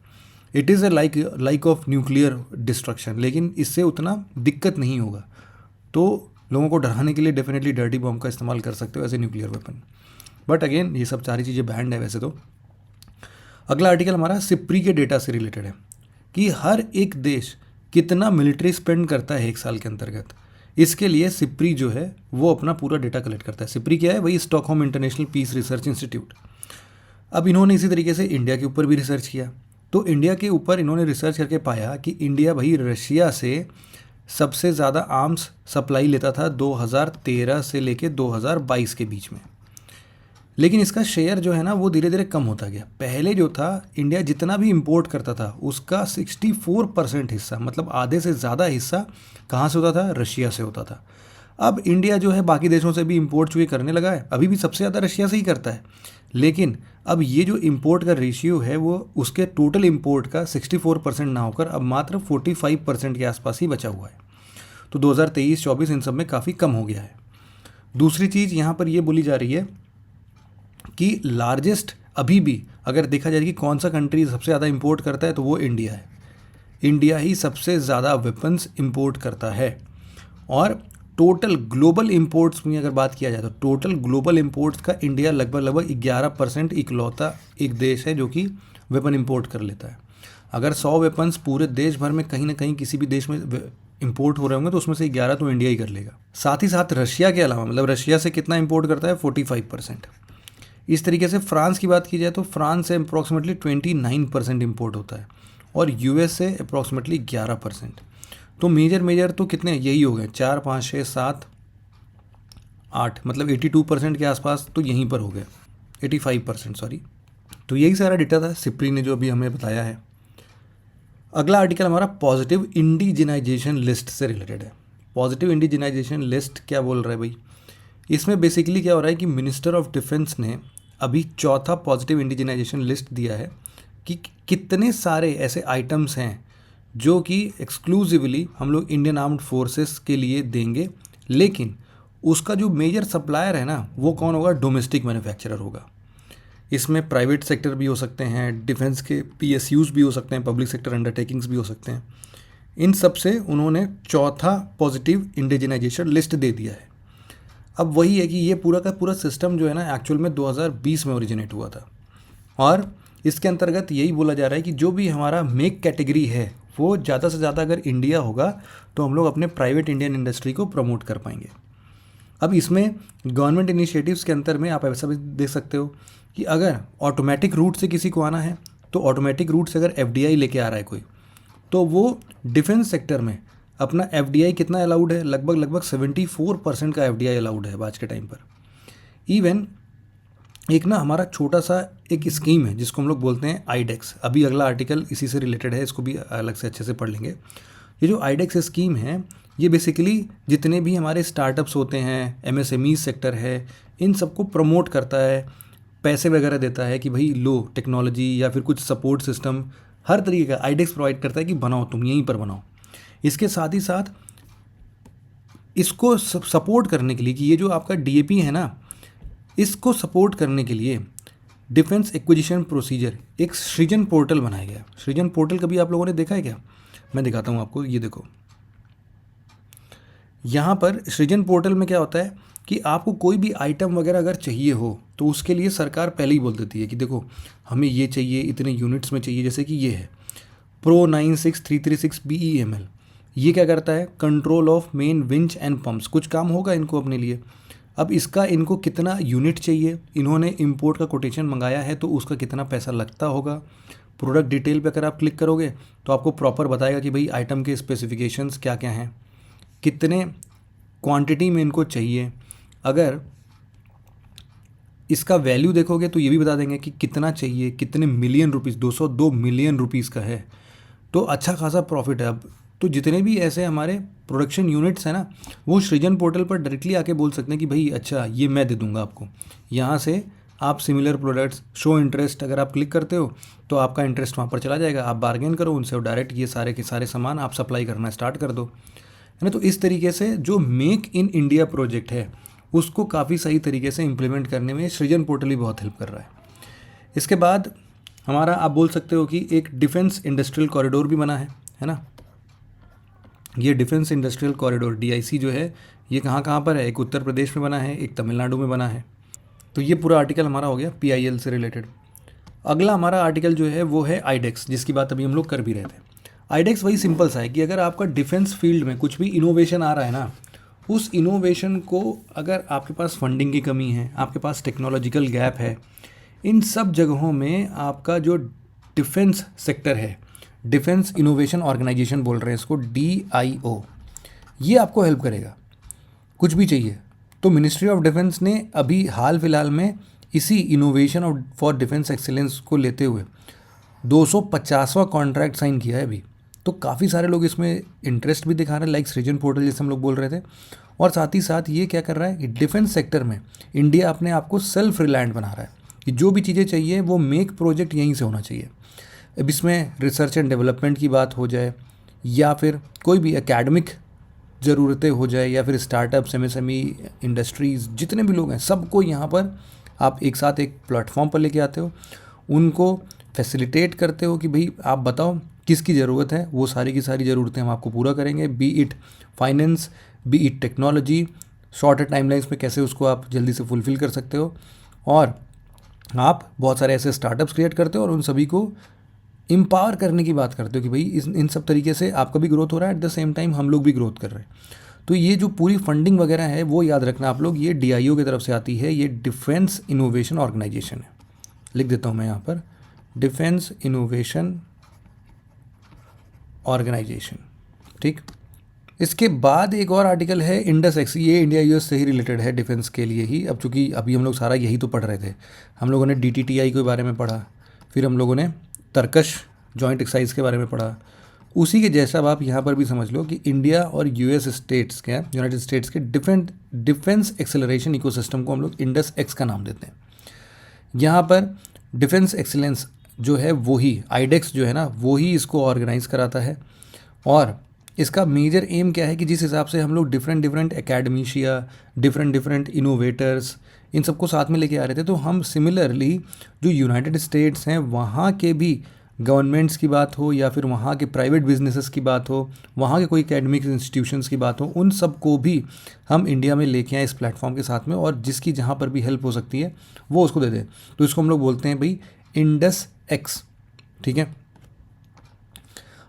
It is a like of nuclear destruction, लेकिन इससे उतना दिक्कत नहीं होगा। तो लोगों को डराने के लिए डेफिनेटली डर्टी बॉम्ब का इस्तेमाल कर सकते हो as a nuclear weapon. But again ये सब सारी चीज़ें बैंड है वैसे तो। अगला आर्टिकल हमारा सिप्री के डेटा से रिलेटेड है कि हर एक देश कितना मिलिट्री स्पेंड करता है एक साल के अंतर्गत। इसके लिए सिप्री जो है वो अपना पूरा डेटा कलेक्ट करता है। सिप्री क्या है, वही Stockholm International Peace Research Institute. अब इन्होंने इसी तरीके से इंडिया के ऊपर भी रिसर्च किया, तो इंडिया के ऊपर इन्होंने रिसर्च करके पाया कि इंडिया भाई रशिया से सबसे ज़्यादा आर्म्स सप्लाई लेता था 2013 से लेके 2022 के बीच में, लेकिन इसका शेयर जो है ना वो धीरे धीरे कम होता गया। पहले जो था इंडिया जितना भी इंपोर्ट करता था उसका 64% हिस्सा, मतलब आधे से ज़्यादा हिस्सा कहाँ से होता था, रशिया से होता था। अब इंडिया जो है बाकी देशों से भी इंपोर्ट चूँकि करने लगा है, अभी भी सबसे ज़्यादा रशिया से ही करता है, लेकिन अब ये जो इंपोर्ट का रेशियो है वो उसके टोटल इंपोर्ट का 64% ना होकर अब मात्र 45% के आसपास ही बचा हुआ है। तो 2023-24 इन सब में काफ़ी कम हो गया है। दूसरी चीज़ यहाँ पर ये बोली जा रही है कि लार्जेस्ट अभी भी अगर देखा जाए कि कौन सा कंट्री सबसे ज़्यादा इंपोर्ट करता है तो वो इंडिया है। इंडिया ही सबसे ज़्यादा वेपन्स इंपोर्ट करता है। और टोटल ग्लोबल इंपोर्ट्स में अगर बात किया जाए तो टोटल ग्लोबल इंपोर्ट्स का इंडिया लगभग 11% इकलौता एक देश है जो कि वेपन इंपोर्ट कर लेता है। अगर 100 वेपन्स पूरे देश भर में कहीं ना कहीं किसी भी देश में इंपोर्ट हो रहे होंगे तो उसमें से 11 तो इंडिया ही कर लेगा। साथ ही साथ रशिया के अलावा, मतलब रशिया से कितना इंपोर्ट करता है, 45%। इस तरीके से फ्रांस की बात की जाए तो फ्रांस से अप्रॉक्सीमेटली 29% इंपोर्ट होता है और यूएस से अप्रॉक्सीमेटली 11%। तो मेजर तो कितने यही हो गए, 4, 5, 6, 7, 8, मतलब 82% के आसपास तो यहीं पर हो गए, 85% सॉरी। तो यही सारा डेटा था सिप्री ने जो अभी हमें बताया है। अगला आर्टिकल हमारा पॉजिटिव इंडिजिनाइजेशन लिस्ट से रिलेटेड है। पॉजिटिव इंडिजिनाइजेशन लिस्ट क्या बोल रहा है भाई? इसमें बेसिकली क्या हो रहा है कि मिनिस्टर ऑफ डिफेंस ने अभी चौथा पॉजिटिव इंडिजिनाइजेशन लिस्ट दिया है कि कितने सारे ऐसे आइटम्स हैं जो कि एक्सक्लूसिवली हम लोग इंडियन आर्म्ड फोर्सेस के लिए देंगे, लेकिन उसका जो मेजर सप्लायर है ना वो कौन होगा? डोमेस्टिक मैन्युफैक्चरर होगा। इसमें प्राइवेट सेक्टर भी हो सकते हैं, डिफेंस के PSUs भी हो सकते हैं, पब्लिक सेक्टर अंडरटेकिंग्स भी हो सकते हैं। इन सब से उन्होंने चौथा पॉजिटिव इंडिजिनाइजेशन लिस्ट दे दिया है। अब वही है कि ये पूरा का पूरा सिस्टम जो है ना एक्चुअल में 2020 में ओरिजिनेट हुआ था, और इसके अंतर्गत यही बोला जा रहा है कि जो भी हमारा मेक कैटेगरी है वो ज़्यादा से ज़्यादा अगर इंडिया होगा तो हम लोग अपने प्राइवेट इंडियन इंडस्ट्री को प्रमोट कर पाएंगे। अब इसमें गवर्नमेंट इनिशिएटिव्स के अंतर में आप ऐसा भी देख सकते हो कि अगर ऑटोमेटिक रूट से किसी को आना है तो ऑटोमेटिक रूट से अगर FDI लेके आ रहा है कोई, तो वो डिफेंस सेक्टर में अपना FDI कितना अलाउड है? लगभग 74% का FDI अलाउड है आज के टाइम पर। इवन एक ना हमारा छोटा सा एक स्कीम है जिसको हम लोग बोलते हैं IDEX। अभी अगला आर्टिकल इसी से रिलेटेड है, इसको भी अलग से अच्छे से पढ़ लेंगे। ये जो IDEX स्कीम है ये बेसिकली जितने भी हमारे स्टार्टअप्स होते हैं, MSME सेक्टर है, इन सबको प्रमोट करता है, पैसे वगैरह देता है कि भाई लो टेक्नोलॉजी या फिर कुछ सपोर्ट सिस्टम हर तरीके का IDEX प्रोवाइड करता है कि बनाओ, तुम यहीं पर बनाओ। इसके साथ ही साथ इसको सपोर्ट करने के लिए कि ये जो आपका DAP है ना, इसको सपोर्ट करने के लिए डिफेंस एक्विजिशन प्रोसीजर एक सृजन पोर्टल बनाया गया। सृजन पोर्टल कभी आप लोगों ने देखा है क्या? मैं दिखाता हूँ आपको, ये देखो। यहाँ पर सृजन पोर्टल में क्या होता है कि आपको कोई भी आइटम वगैरह अगर चाहिए हो तो उसके लिए सरकार पहले ही बोल देती है कि देखो हमें ये चाहिए, इतने यूनिट्स में चाहिए। जैसे कि ये है Pro 96336 BEML, ये क्या करता है? Control of main winch and pumps, कुछ काम होगा इनको अपने लिए। अब इसका इनको कितना यूनिट चाहिए, इन्होंने इंपोर्ट का कोटेशन मंगाया है तो उसका कितना पैसा लगता होगा। प्रोडक्ट डिटेल पे अगर आप क्लिक करोगे तो आपको प्रॉपर बताएगा कि भाई आइटम के स्पेसिफिकेशंस क्या क्या हैं, कितने क्वांटिटी में इनको चाहिए। अगर इसका वैल्यू देखोगे तो ये भी बता देंगे कि कितना चाहिए, कितने मिलियन रुपीज़, 202 मिलियन रुपीज़ का है, तो अच्छा खासा प्रॉफिट है। अब तो जितने भी ऐसे हमारे प्रोडक्शन यूनिट्स हैं ना, वो सृजन पोर्टल पर डायरेक्टली आके बोल सकते हैं कि भाई अच्छा ये मैं दे दूंगा आपको, यहाँ से आप सिमिलर प्रोडक्ट्स शो इंटरेस्ट अगर आप क्लिक करते हो तो आपका इंटरेस्ट वहाँ पर चला जाएगा। आप बार्गेन करो उनसे और डायरेक्ट ये सारे के सारे सामान आप सप्लाई करना स्टार्ट कर दो, है ना। तो इस तरीके से जो मेक इन इंडिया प्रोजेक्ट है उसको काफ़ी सही तरीके से इम्प्लीमेंट करने में सृजन पोर्टल ही बहुत हेल्प कर रहा है। इसके बाद हमारा आप बोल सकते हो कि एक डिफेंस इंडस्ट्रियल कॉरिडोर भी बना है ना। ये डिफेंस इंडस्ट्रियल कॉरिडोर DIC जो है ये कहाँ कहाँ पर है? एक उत्तर प्रदेश में बना है, एक तमिलनाडु में बना है। तो ये पूरा आर्टिकल हमारा हो गया PIL से रिलेटेड। अगला हमारा आर्टिकल जो है वो है IDEX, जिसकी बात अभी हम लोग कर भी रहे थे। IDEX वही सिंपल सा है कि अगर आपका डिफेंस फील्ड में कुछ भी इनोवेशन आ रहा है ना, उस इनोवेशन को अगर आपके पास फंडिंग की कमी है, आपके पास टेक्नोलॉजिकल गैप है, इन सब जगहों में आपका जो डिफेंस सेक्टर है, डिफेंस इनोवेशन ऑर्गेनाइजेशन बोल रहे हैं इसको, DIO, ये आपको हेल्प करेगा। कुछ भी चाहिए तो मिनिस्ट्री ऑफ डिफेंस ने अभी हाल फिलहाल में इसी इनोवेशन फॉर डिफेंस एक्सीलेंस को लेते हुए 250वां कॉन्ट्रैक्ट साइन किया है अभी। तो काफ़ी सारे लोग इसमें इंटरेस्ट भी दिखा रहे हैं, लाइक सृजन पोर्टल जैसे हम लोग बोल रहे थे। और साथ ही साथ ये क्या कर रहा है कि डिफेंस सेक्टर में इंडिया अपने आप को सेल्फ रिलायंट बना रहा है कि जो भी चीज़ें चाहिए वो मेक प्रोजेक्ट यहीं से होना चाहिए। अब इसमें रिसर्च एंड डेवलपमेंट की बात हो जाए या फिर कोई भी एकेडमिक ज़रूरतें हो जाए या फिर स्टार्टअप्स, MSME इंडस्ट्रीज़, जितने भी लोग हैं सबको यहाँ पर आप एक साथ एक प्लेटफॉर्म पर लेके आते हो, उनको फैसिलिटेट करते हो कि भाई आप बताओ किसकी ज़रूरत है, वो सारी की सारी ज़रूरतें हम आपको पूरा करेंगे। B it finance, B it technology, shorter timelines में कैसे उसको आप जल्दी से फुलफ़िल कर सकते हो। और आप बहुत सारे ऐसे स्टार्टअप्स क्रिएट करते हो और उन सभी को एम्पावर करने की बात करते हो कि भाई इन सब तरीके से आपका भी ग्रोथ हो रहा है, एट द सेम टाइम हम लोग भी ग्रोथ कर रहे हैं। तो ये जो पूरी फंडिंग वगैरह है वो याद रखना आप लोग, ये DIO की तरफ से आती है, ये डिफेंस इनोवेशन ऑर्गेनाइजेशन है। लिख देता हूँ मैं यहाँ पर, डिफेंस इनोवेशन ऑर्गेनाइजेशन, ठीक। इसके बाद एक और आर्टिकल है IndusX, ये इंडिया US से ही रिलेटेड है, डिफेंस के लिए ही। अब चूँकि अभी हम लोग सारा यही तो पढ़ रहे थे, हम लोगों ने DTTI के बारे में पढ़ा, फिर हम लोगों ने तरकश जॉइंट एक्सरसाइज के बारे में पढ़ा। उसी के जैसा अब आप यहाँ पर भी समझ लो कि इंडिया और यूएस स्टेट्स के, यूनाइटेड स्टेट्स के डिफरेंट डिफेंस एक्सेलरेशन इकोसिस्टम को हम लोग इंडस एक्स का नाम देते हैं। यहाँ पर डिफेंस एक्सीलेंस जो है वही आईडेक्स जो है ना, वही इसको ऑर्गेनाइज कराता है। और इसका मेजर एम क्या है कि जिस हिसाब से हम लोग different different academia, different different innovators, इन सबको साथ में लेके आ रहे थे, तो हम सिमिलरली जो यूनाइटेड स्टेट्स हैं वहाँ के भी गवर्नमेंट्स की बात हो या फिर वहाँ के प्राइवेट बिजनेसेस की बात हो, वहाँ के कोई एकेडमिक इंस्टीट्यूशंस की बात हो, उन सब को भी हम इंडिया में लेके आए इस प्लेटफॉर्म के साथ में, और जिसकी जहाँ पर भी हेल्प हो सकती है वो उसको दे दें। तो इसको हम लोग बोलते हैं भाई इंडस एक्स। ठीक है,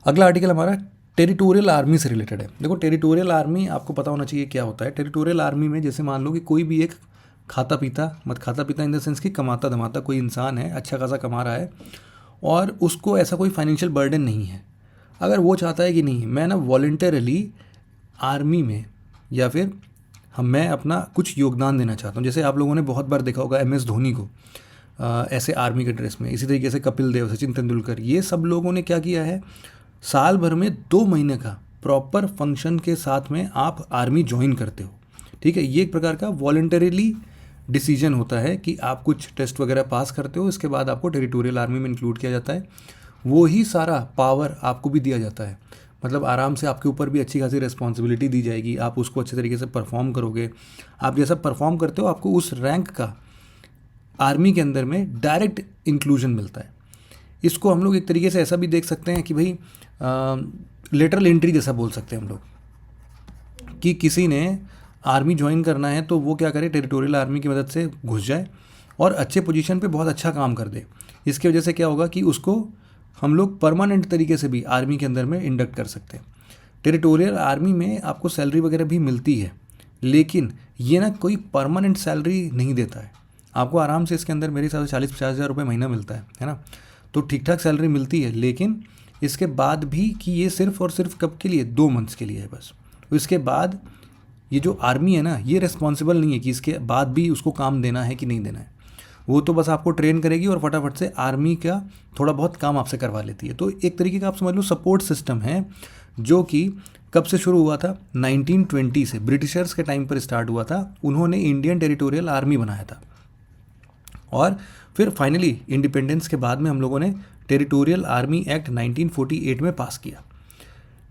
अगला आर्टिकल हमारा टेरिटोरियल आर्मी से रिलेटेड है। देखो टेरिटोरियल आर्मी आपको पता होना चाहिए क्या होता है। टेरिटोरियल आर्मी में जैसे मान लो कि कोई भी एक खाता पीता इन द सेंस कि कमाता धमाता कोई इंसान है, अच्छा खासा कमा रहा है, और उसको ऐसा कोई फाइनेंशियल बर्डन नहीं है। अगर वो चाहता है कि नहीं मैं ना वॉलंटरली आर्मी में या फिर मैं अपना कुछ योगदान देना चाहता हूँ, जैसे आप लोगों ने बहुत बार देखा होगा MS धोनी को ऐसे आर्मी के ड्रेस में, इसी तरीके से कपिल देव, सचिन तेंदुलकर, ये सब लोगों ने क्या किया है, साल भर में 2 महीने का प्रॉपर फंक्शन के साथ में आप आर्मी ज्वाइन करते हो। ठीक है, ये एक प्रकार का वॉलंटरीली डिसीजन होता है कि आप कुछ टेस्ट वगैरह पास करते हो, इसके बाद आपको टेरिटोरियल आर्मी में इंक्लूड किया जाता है। वो ही सारा पावर आपको भी दिया जाता है, मतलब आराम से आपके ऊपर भी अच्छी खासी रिस्पॉन्सिबिलिटी दी जाएगी, आप उसको अच्छे तरीके से परफॉर्म करोगे। आप जैसा परफॉर्म करते हो आपको उस रैंक का आर्मी के अंदर में डायरेक्ट इंक्लूजन मिलता है। इसको हम लोग एक तरीके से ऐसा भी देख सकते हैं कि भाई लेटरल एंट्री जैसा बोल सकते हैं हम लोग, कि किसी ने आर्मी ज्वाइन करना है तो वो क्या करे, टेरिटोरियल आर्मी की मदद से घुस जाए और अच्छे पोजीशन पे बहुत अच्छा काम कर दे। इसकी वजह से क्या होगा कि उसको हम लोग परमानेंट तरीके से भी आर्मी के अंदर में इंडक्ट कर सकते हैं। टेरिटोरियल आर्मी में आपको सैलरी वगैरह भी मिलती है, लेकिन ये ना कोई परमानेंट सैलरी नहीं देता है आपको। आराम से इसके अंदर मेरे हिसाब से 40-50 हज़ार रुपये महीना मिलता है ना, तो ठीक ठाक सैलरी मिलती है। लेकिन इसके बाद भी कि ये सिर्फ और सिर्फ कब के लिए, 2 मंथ्स के लिए है बस। तो इसके बाद ये जो आर्मी है ना, ये रिस्पॉन्सिबल नहीं है कि इसके बाद भी उसको काम देना है कि नहीं देना है। वो तो बस आपको ट्रेन करेगी और फटाफट से आर्मी का थोड़ा बहुत काम आपसे करवा लेती है। तो एक तरीके का आप समझ लो सपोर्ट सिस्टम है, जो कि कब से शुरू हुआ था, 1920 से, ब्रिटिशर्स के टाइम पर स्टार्ट हुआ था। उन्होंने इंडियन टेरिटोरियल आर्मी बनाया था, और फिर फाइनली इंडिपेंडेंस के बाद में हम लोगों ने टेरिटोरियल आर्मी एक्ट 1948 में पास किया।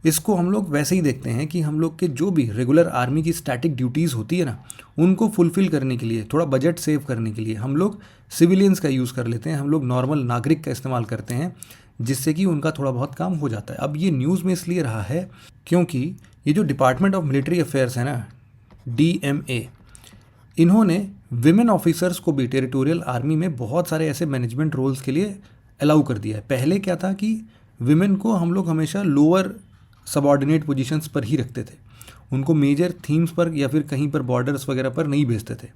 इसको हम लोग वैसे ही देखते हैं कि हम लोग के जो भी रेगुलर आर्मी की स्टैटिक ड्यूटीज़ होती है ना, उनको फुलफ़िल करने के लिए, थोड़ा बजट सेव करने के लिए हम लोग सिविलियंस का यूज़ कर लेते हैं, हम लोग नॉर्मल नागरिक का इस्तेमाल करते हैं, जिससे कि उनका थोड़ा बहुत काम हो जाता है। अब ये न्यूज़ में इसलिए रहा है क्योंकि ये जो डिपार्टमेंट ऑफ मिलिट्री अफेयर्स है ना, DMA, इन्होंने विमेन ऑफिसर्स को भी टेरिटोरियल आर्मी में बहुत सारे ऐसे मैनेजमेंट रोल्स के लिए अलाउ कर दिया है। पहले क्या था कि विमेन को हम लोग हमेशा लोअर सबऑर्डिनेट पोजीशंस पर ही रखते थे, उनको मेजर थीम्स पर या फिर कहीं पर बॉर्डर्स वगैरह पर नहीं भेजते थे।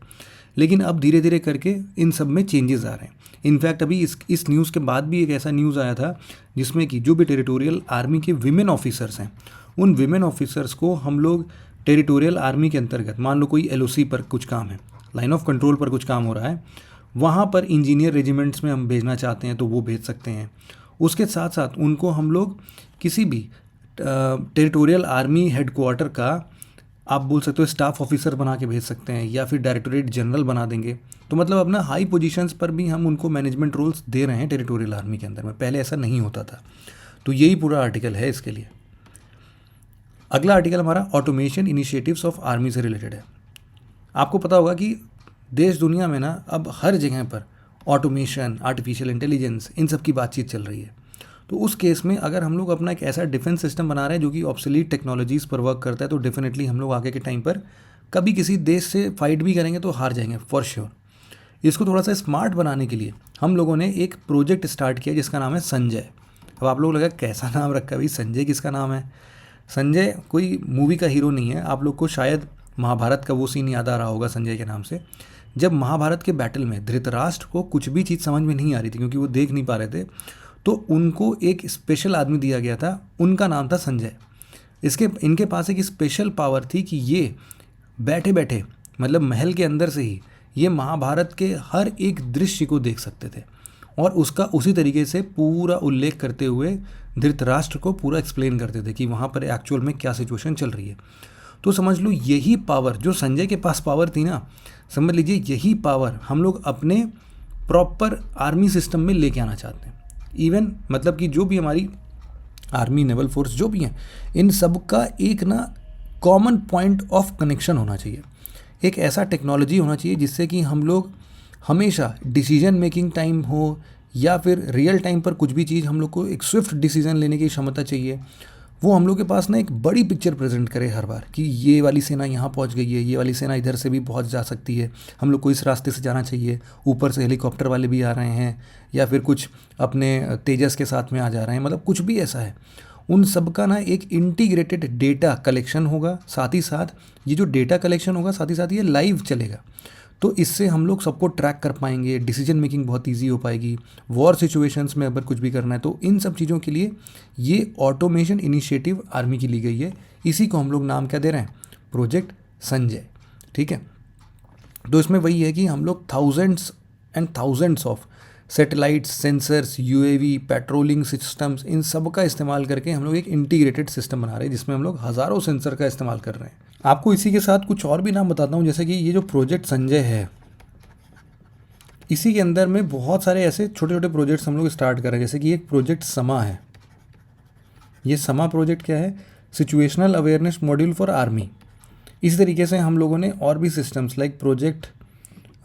लेकिन अब धीरे धीरे करके इन सब में चेंजेस आ रहे हैं। इनफैक्ट अभी इस न्यूज़ के बाद भी एक ऐसा न्यूज़ आया था जिसमें कि जो भी टेरिटोरियल आर्मी के विमेन ऑफिसर्स हैं, उन विमेन ऑफिसर्स को हम लोग टेरिटोरियल आर्मी के अंतर्गत, मान लो कोई LOC पर कुछ काम है, लाइन ऑफ कंट्रोल पर कुछ काम हो रहा है, वहाँ पर इंजीनियर रेजिमेंट्स में हम भेजना चाहते हैं तो वो भेज सकते हैं। उसके साथ साथ उनको हम लोग किसी भी टेरिटोरियल आर्मी हेडक्वार्टर का आप बोल सकते हो स्टाफ ऑफिसर बना के भेज सकते हैं, या फिर डायरेक्टोरेट जनरल बना देंगे। तो मतलब अपना हाई पोजीशंस पर भी हम उनको मैनेजमेंट रोल्स दे रहे हैं टेरिटोरियल आर्मी के अंदर में, पहले ऐसा नहीं होता था। तो यही पूरा आर्टिकल है इसके लिए। अगला आर्टिकल हमारा ऑटोमेशन इनिशिएटिव्स ऑफ आर्मी से रिलेटेड है। आपको पता होगा कि देश दुनिया में ना अब हर जगह पर ऑटोमेशन, आर्टिफिशियल इंटेलिजेंस, इन सब की बातचीत चल रही है। तो उस केस में अगर हम लोग अपना एक ऐसा डिफेंस सिस्टम बना रहे हैं जो कि ऑब्सोलीट टेक्नोलॉजीज़ पर वर्क करता है, तो डेफिनेटली हम लोग आगे के टाइम पर कभी किसी देश से फाइट भी करेंगे तो हार जाएंगे फॉर श्योर। इसको थोड़ा सा स्मार्ट बनाने के लिए हम लोगों ने एक प्रोजेक्ट स्टार्ट किया जिसका नाम है संजय। अब आप लोग लगा कैसा नाम रखा भाई, संजय किसका नाम है? संजय कोई मूवी का हीरो नहीं है। आप लोग को शायद महाभारत का वो सीन याद आ रहा होगा संजय के नाम से, जब महाभारत के बैटल में धृतराष्ट्र को कुछ भी चीज़ समझ में नहीं आ रही थी क्योंकि वो देख नहीं पा रहे थे, तो उनको एक स्पेशल आदमी दिया गया था, उनका नाम था संजय। इनके पास एक स्पेशल पावर थी कि ये बैठे बैठे, मतलब महल के अंदर से ही, ये महाभारत के हर एक दृश्य को देख सकते थे। और उसका उसी तरीके से पूरा उल्लेख करते हुए धृतराष्ट्र को पूरा एक्सप्लेन करते थे कि वहाँ पर एक्चुअल में क्या सिचुएशन चल रही है। तो समझ लो यही पावर जो संजय के पास पावर थी ना, समझ लीजिए यही पावर हम लोग अपने प्रॉपर आर्मी सिस्टम में लेके आना चाहते हैं। इवन मतलब कि जो भी हमारी आर्मी नेवल फोर्स जो भी हैं, इन सब का एक ना कॉमन पॉइंट ऑफ कनेक्शन होना चाहिए। एक ऐसा टेक्नोलॉजी होना चाहिए जिससे कि हम लोग हमेशा डिसीजन मेकिंग टाइम हो या फिर रियल टाइम पर कुछ भी चीज़ हम लोग को एक स्विफ्ट डिसीजन लेने की क्षमता चाहिए। वो हम लोग के पास ना एक बड़ी पिक्चर प्रेजेंट करे हर बार कि ये वाली सेना यहाँ पहुँच गई है, ये वाली सेना इधर से भी पहुँच जा सकती है, हम लोग को इस रास्ते से जाना चाहिए, ऊपर से हेलीकॉप्टर वाले भी आ रहे हैं या फिर कुछ अपने तेजस के साथ में आ जा रहे हैं, मतलब कुछ भी ऐसा है। उन सब का ना एक इंटीग्रेटेड डेटा कलेक्शन होगा, साथ ही साथ ये जो डेटा कलेक्शन होगा साथ ही साथ ये लाइव चलेगा। तो इससे हम लोग सबको ट्रैक कर पाएंगे, डिसीजन मेकिंग बहुत इजी हो पाएगी। वॉर सिचुएशंस में अगर कुछ भी करना है तो इन सब चीज़ों के लिए ये ऑटोमेशन इनिशिएटिव आर्मी की ली गई है। इसी को हम लोग नाम क्या दे रहे हैं, प्रोजेक्ट संजय। ठीक है, तो इसमें वही है कि हम लोग thousands and thousands of satellites, sensors, UAV, patrolling systems, इन सब का इस्तेमाल करके हम लोग एक इंटीग्रेटेड सिस्टम बना रहे हैं जिसमें हम लोग हज़ारों सेंसर का इस्तेमाल कर रहे हैं। आपको इसी के साथ कुछ और भी नाम बताता हूँ, जैसे कि ये जो प्रोजेक्ट संजय है, इसी के अंदर में बहुत सारे ऐसे छोटे छोटे प्रोजेक्ट्स हम लोग स्टार्ट कर रहे हैं। जैसे कि एक प्रोजेक्ट समा है। ये समा प्रोजेक्ट क्या है, situational awareness module for army. इसी तरीके से हम लोगों ने और भी सिस्टम्स लाइक प्रोजेक्ट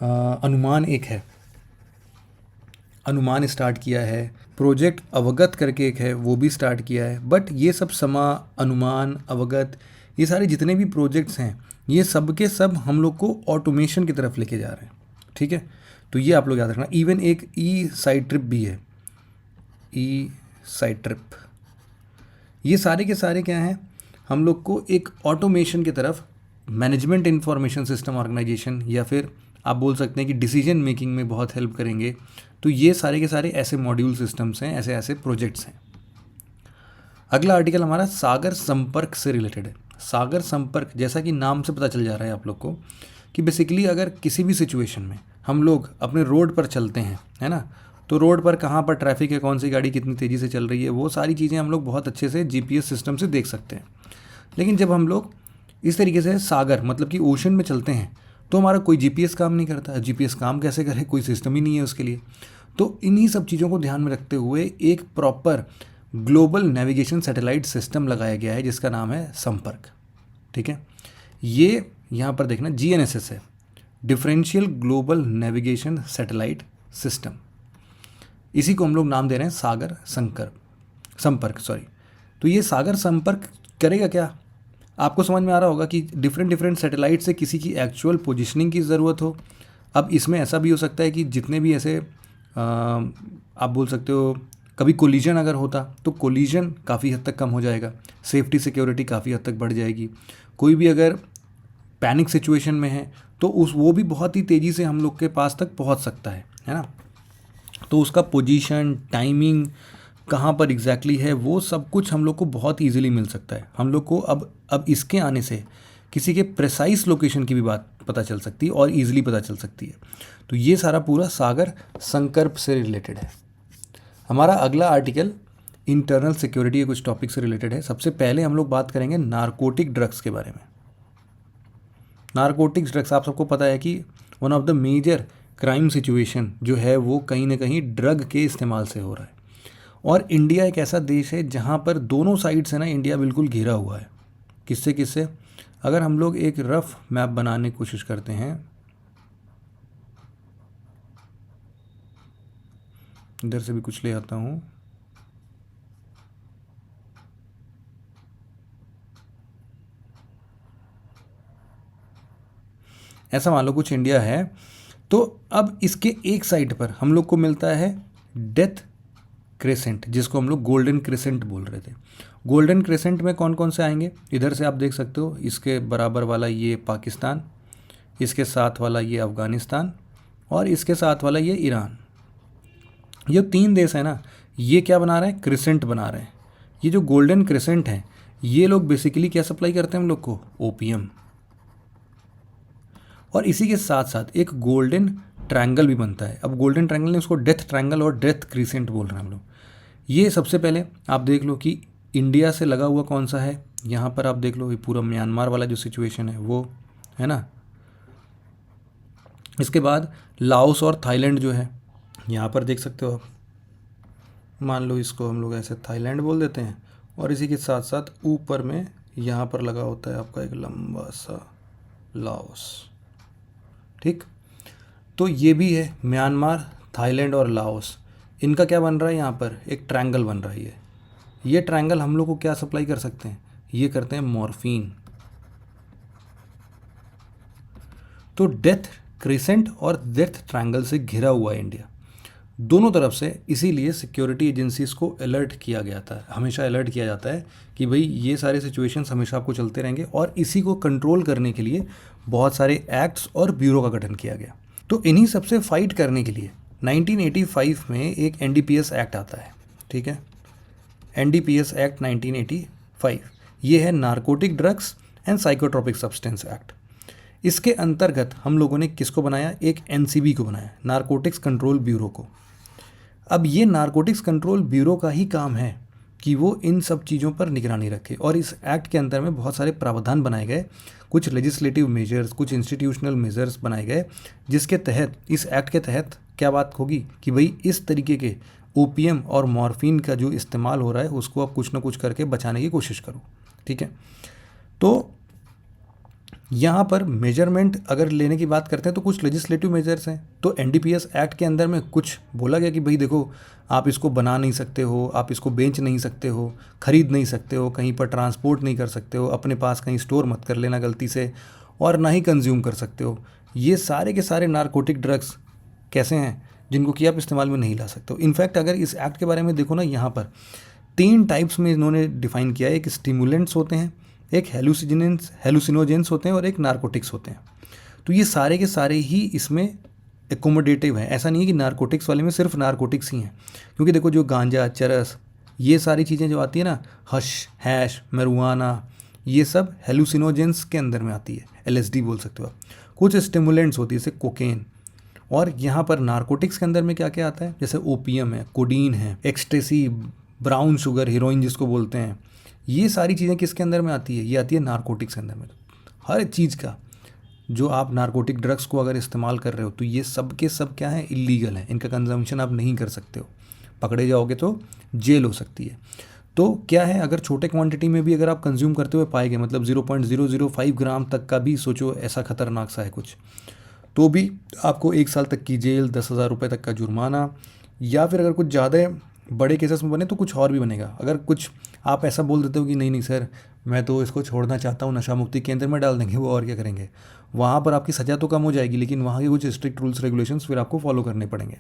अनुमान, एक है अनुमान स्टार्ट किया है, प्रोजेक्ट अवगत करके एक है वो भी स्टार्ट किया है। बट ये सब समा, अनुमान, अवगत, ये सारे जितने भी प्रोजेक्ट्स हैं ये सब के सब हम लोग को ऑटोमेशन की तरफ लेके जा रहे हैं। ठीक है, तो ये आप लोग याद रखना। इवन एक ई साइड ट्रिप भी है, ई साइड ट्रिप। ये सारे के सारे क्या हैं, हम लोग को एक ऑटोमेशन की तरफ, मैनेजमेंट इंफॉर्मेशन सिस्टम ऑर्गेनाइजेशन, या फिर आप बोल सकते हैं कि डिसीजन मेकिंग में बहुत हेल्प करेंगे। तो ये सारे के सारे ऐसे मॉड्यूल सिस्टम्स हैं, ऐसे ऐसे प्रोजेक्ट्स हैं। अगला आर्टिकल हमारा सागर संपर्क से रिलेटेड है। सागर संपर्क, जैसा कि नाम से पता चल जा रहा है आप लोग को कि बेसिकली अगर किसी भी सिचुएशन में हम लोग अपने रोड पर चलते हैं, है ना, तो रोड पर कहाँ पर ट्रैफिक है, कौन सी गाड़ी कितनी तेज़ी से चल रही है, वो सारी चीज़ें हम लोग बहुत अच्छे से जीपीएस सिस्टम से देख सकते हैं। लेकिन जब हम लोग इस तरीके से सागर मतलब कि ओशन में चलते हैं तो हमारा कोई जीपीएस काम नहीं करता। जीपीएस काम कैसे करे, कोई सिस्टम ही नहीं है उसके लिए। तो इन्हीं सब चीज़ों को ध्यान में रखते हुए एक proper global navigation satellite system लगाया गया है जिसका नाम है संपर्क। ठीक है, ये यहाँ पर देखना GNSS है, differential global navigation satellite system. इसी को हम लोग नाम दे रहे हैं सागर संपर्क। तो ये सागर संपर्क करेगा क्या, आपको समझ में आ रहा होगा कि डिफरेंट सैटेलाइट से किसी की एक्चुअल पोजीशनिंग की ज़रूरत हो। अब इसमें ऐसा भी हो सकता है कि जितने भी ऐसे आप बोल सकते हो कभी कोलिजन अगर होता तो कोलिजन काफ़ी हद तक कम हो जाएगा, सेफ्टी सिक्योरिटी काफ़ी हद तक बढ़ जाएगी। कोई भी अगर पैनिक सिचुएशन में है तो वो भी बहुत ही तेज़ी से हम लोग के पास तक पहुंच सकता है ना। तो उसका पोजीशन, टाइमिंग कहाँ पर एग्जैक्टली है, वो सब कुछ हम लोग को बहुत ईजिली मिल सकता है। हम लोग को अब इसके आने से किसी के प्रिसाइज लोकेशन की भी बात पता चल सकती है और ईजिली पता चल सकती है। तो ये सारा पूरा सागर संपर्क से रिलेटेड है। हमारा अगला आर्टिकल इंटरनल सिक्योरिटी के कुछ टॉपिक से रिलेटेड है। सबसे पहले हम लोग बात करेंगे नारकोटिक ड्रग्स के बारे में। नारकोटिक्स ड्रग्स, आप सबको पता है कि one of the major crime situation जो है वो कहीं ना कहीं ड्रग के इस्तेमाल से हो रहा है। और इंडिया एक ऐसा देश है जहाँ पर दोनों साइड से ना इंडिया बिल्कुल घिरा हुआ है। किससे किससे, अगर हम लोग एक रफ मैप बनाने की कोशिश करते हैं, इधर से भी कुछ ले आता हूँ, ऐसा मान लो कुछ इंडिया है। तो अब इसके एक साइड पर हम लोग को मिलता है डेथ क्रेसेंट, जिसको हम लोग गोल्डन क्रेसेंट बोल रहे थे। गोल्डन क्रेसेंट में कौन कौन से आएंगे, इधर से आप देख सकते हो, इसके बराबर वाला ये पाकिस्तान, इसके साथ वाला ये अफ़गानिस्तान और इसके साथ वाला ये ईरान। ये 3 देश है ना, ये क्या बना रहे हैं, क्रेसेंट बना रहे हैं। ये जो गोल्डन क्रेसेंट है ये लोग बेसिकली क्या सप्लाई करते हैं हम लोग को, ओपियम। और इसी के साथ साथ एक गोल्डन ट्रायंगल भी बनता है। अब गोल्डन ट्रायंगल ने उसको डेथ ट्रायंगल और डेथ क्रीसेंट बोल रहे हैं हम लोग। ये सबसे पहले आप देख लो कि इंडिया से लगा हुआ कौन सा है, यहाँ पर आप देख लो ये पूरा म्यांमार वाला जो सिचुएशन है वो है ना। इसके बाद लाओस और थाईलैंड जो है यहाँ पर देख सकते हो आप, मान लो इसको हम लोग ऐसे थाईलैंड बोल देते हैं, और इसी के साथ साथ ऊपर में यहाँ पर लगा होता है आपका एक लंबा सा लाओस। ठीक, तो ये भी है म्यांमार, थाईलैंड और लाओस, इनका क्या बन रहा है यहाँ पर एक ट्रायंगल बन रहा है। ये ट्रायंगल हम लोग को क्या सप्लाई कर सकते हैं, ये करते हैं मॉर्फिन। तो डेथ क्रिसेंट और डेथ ट्रायंगल से घिरा हुआ है इंडिया दोनों तरफ से, इसीलिए सिक्योरिटी एजेंसीज को अलर्ट किया गया था, हमेशा अलर्ट किया जाता है कि भाई ये सारे सिचुएशंस हमेशा आपको चलते रहेंगे, और इसी को कंट्रोल करने के लिए बहुत सारे एक्ट्स और ब्यूरो का गठन किया गया। तो इन्हीं सबसे फाइट करने के लिए 1985 में एक NDPS एक्ट आता है। ठीक है, NDPS एक्ट 1985, ये है narcotic drugs and psychotropic substance act. इसके अंतर्गत हम लोगों ने किसको बनाया, एक NCB को बनाया, नारकोटिक्स कंट्रोल ब्यूरो को। अब ये नारकोटिक्स कंट्रोल ब्यूरो का ही काम है कि वो इन सब चीज़ों पर निगरानी रखे, और इस एक्ट के अंदर में बहुत सारे प्रावधान बनाए गए, कुछ लेजिस्लेटिव मेजर्स, कुछ इंस्टीट्यूशनल मेजर्स बनाए गए, जिसके तहत इस एक्ट के तहत क्या बात होगी कि भाई इस तरीके के ओपीएम और मॉर्फिन का जो इस्तेमाल हो रहा है उसको आप कुछ ना कुछ करके बचाने की कोशिश करो। ठीक है, तो यहाँ पर मेजरमेंट अगर लेने की बात करते हैं तो कुछ लेजिस्लेटिव मेजर्स हैं। तो NDPS एक्ट के अंदर में कुछ बोला गया कि भाई देखो, आप इसको बना नहीं सकते हो, आप इसको बेच नहीं सकते हो, खरीद नहीं सकते हो, कहीं पर ट्रांसपोर्ट नहीं कर सकते हो, अपने पास कहीं स्टोर मत कर लेना गलती से, और ना ही कंज्यूम कर सकते हो। ये सारे के सारे नारकोटिक ड्रग्स कैसे हैं जिनको कि आप इस्तेमाल में नहीं ला सकते हो। इनफैक्ट अगर इस एक्ट के बारे में देखो ना, यहाँ पर 3 टाइप्स में इन्होंने डिफाइन किया है। एक स्टिमुलेंट्स होते हैं, एक हेलुसिनोजेंस होते हैं, और एक नारकोटिक्स होते हैं। तो ये सारे के सारे ही इसमें एकोमोडेटिव हैं। ऐसा नहीं है कि नारकोटिक्स वाले में सिर्फ नारकोटिक्स ही हैं, क्योंकि देखो जो गांजा, चरस, ये सारी चीज़ें जो आती है ना, हश, हैश, marijuana, ये सब हेलुसिनोजेंस के अंदर में आती है, LSD बोल सकते हो आप। कुछ स्टिमुलेंट्स होती है जैसे कोकेन, और यहाँ पर नारकोटिक्स के अंदर में क्या क्या आता है, जैसे ओपीएम है, कोडीन है, एक्सटेसी, ब्राउन शुगर, हीरोइन जिसको बोलते हैं, ये सारी चीज़ें किसके अंदर में आती है, ये आती है नारकोटिक्स के अंदर में। हर चीज़ का जो आप नारकोटिक ड्रग्स को अगर इस्तेमाल कर रहे हो तो ये सब के सब क्या है, इलीगल है, इनका कंजम्पशन आप नहीं कर सकते हो, पकड़े जाओगे तो जेल हो सकती है। तो क्या है, अगर छोटे क्वांटिटी में भी अगर आप कंज्यूम करते हुए पाए गए, मतलब 0.005 ग्राम तक का भी सोचो, ऐसा खतरनाक सा है कुछ, तो भी आपको 1 साल तक की जेल, 10,000 रुपये तक का जुर्माना, या फिर अगर कुछ ज़्यादा बड़े केसेस में बने तो कुछ और भी बनेगा। अगर कुछ आप ऐसा बोल देते हो कि नहीं नहीं सर, मैं तो इसको छोड़ना चाहता हूँ, नशा मुक्ति केंद्र में डाल देंगे, वो और क्या करेंगे, वहाँ पर आपकी सज़ा तो कम हो जाएगी, लेकिन वहाँ के कुछ स्ट्रिक्ट रूल्स रेगुलेशंस फिर आपको फॉलो करने पड़ेंगे।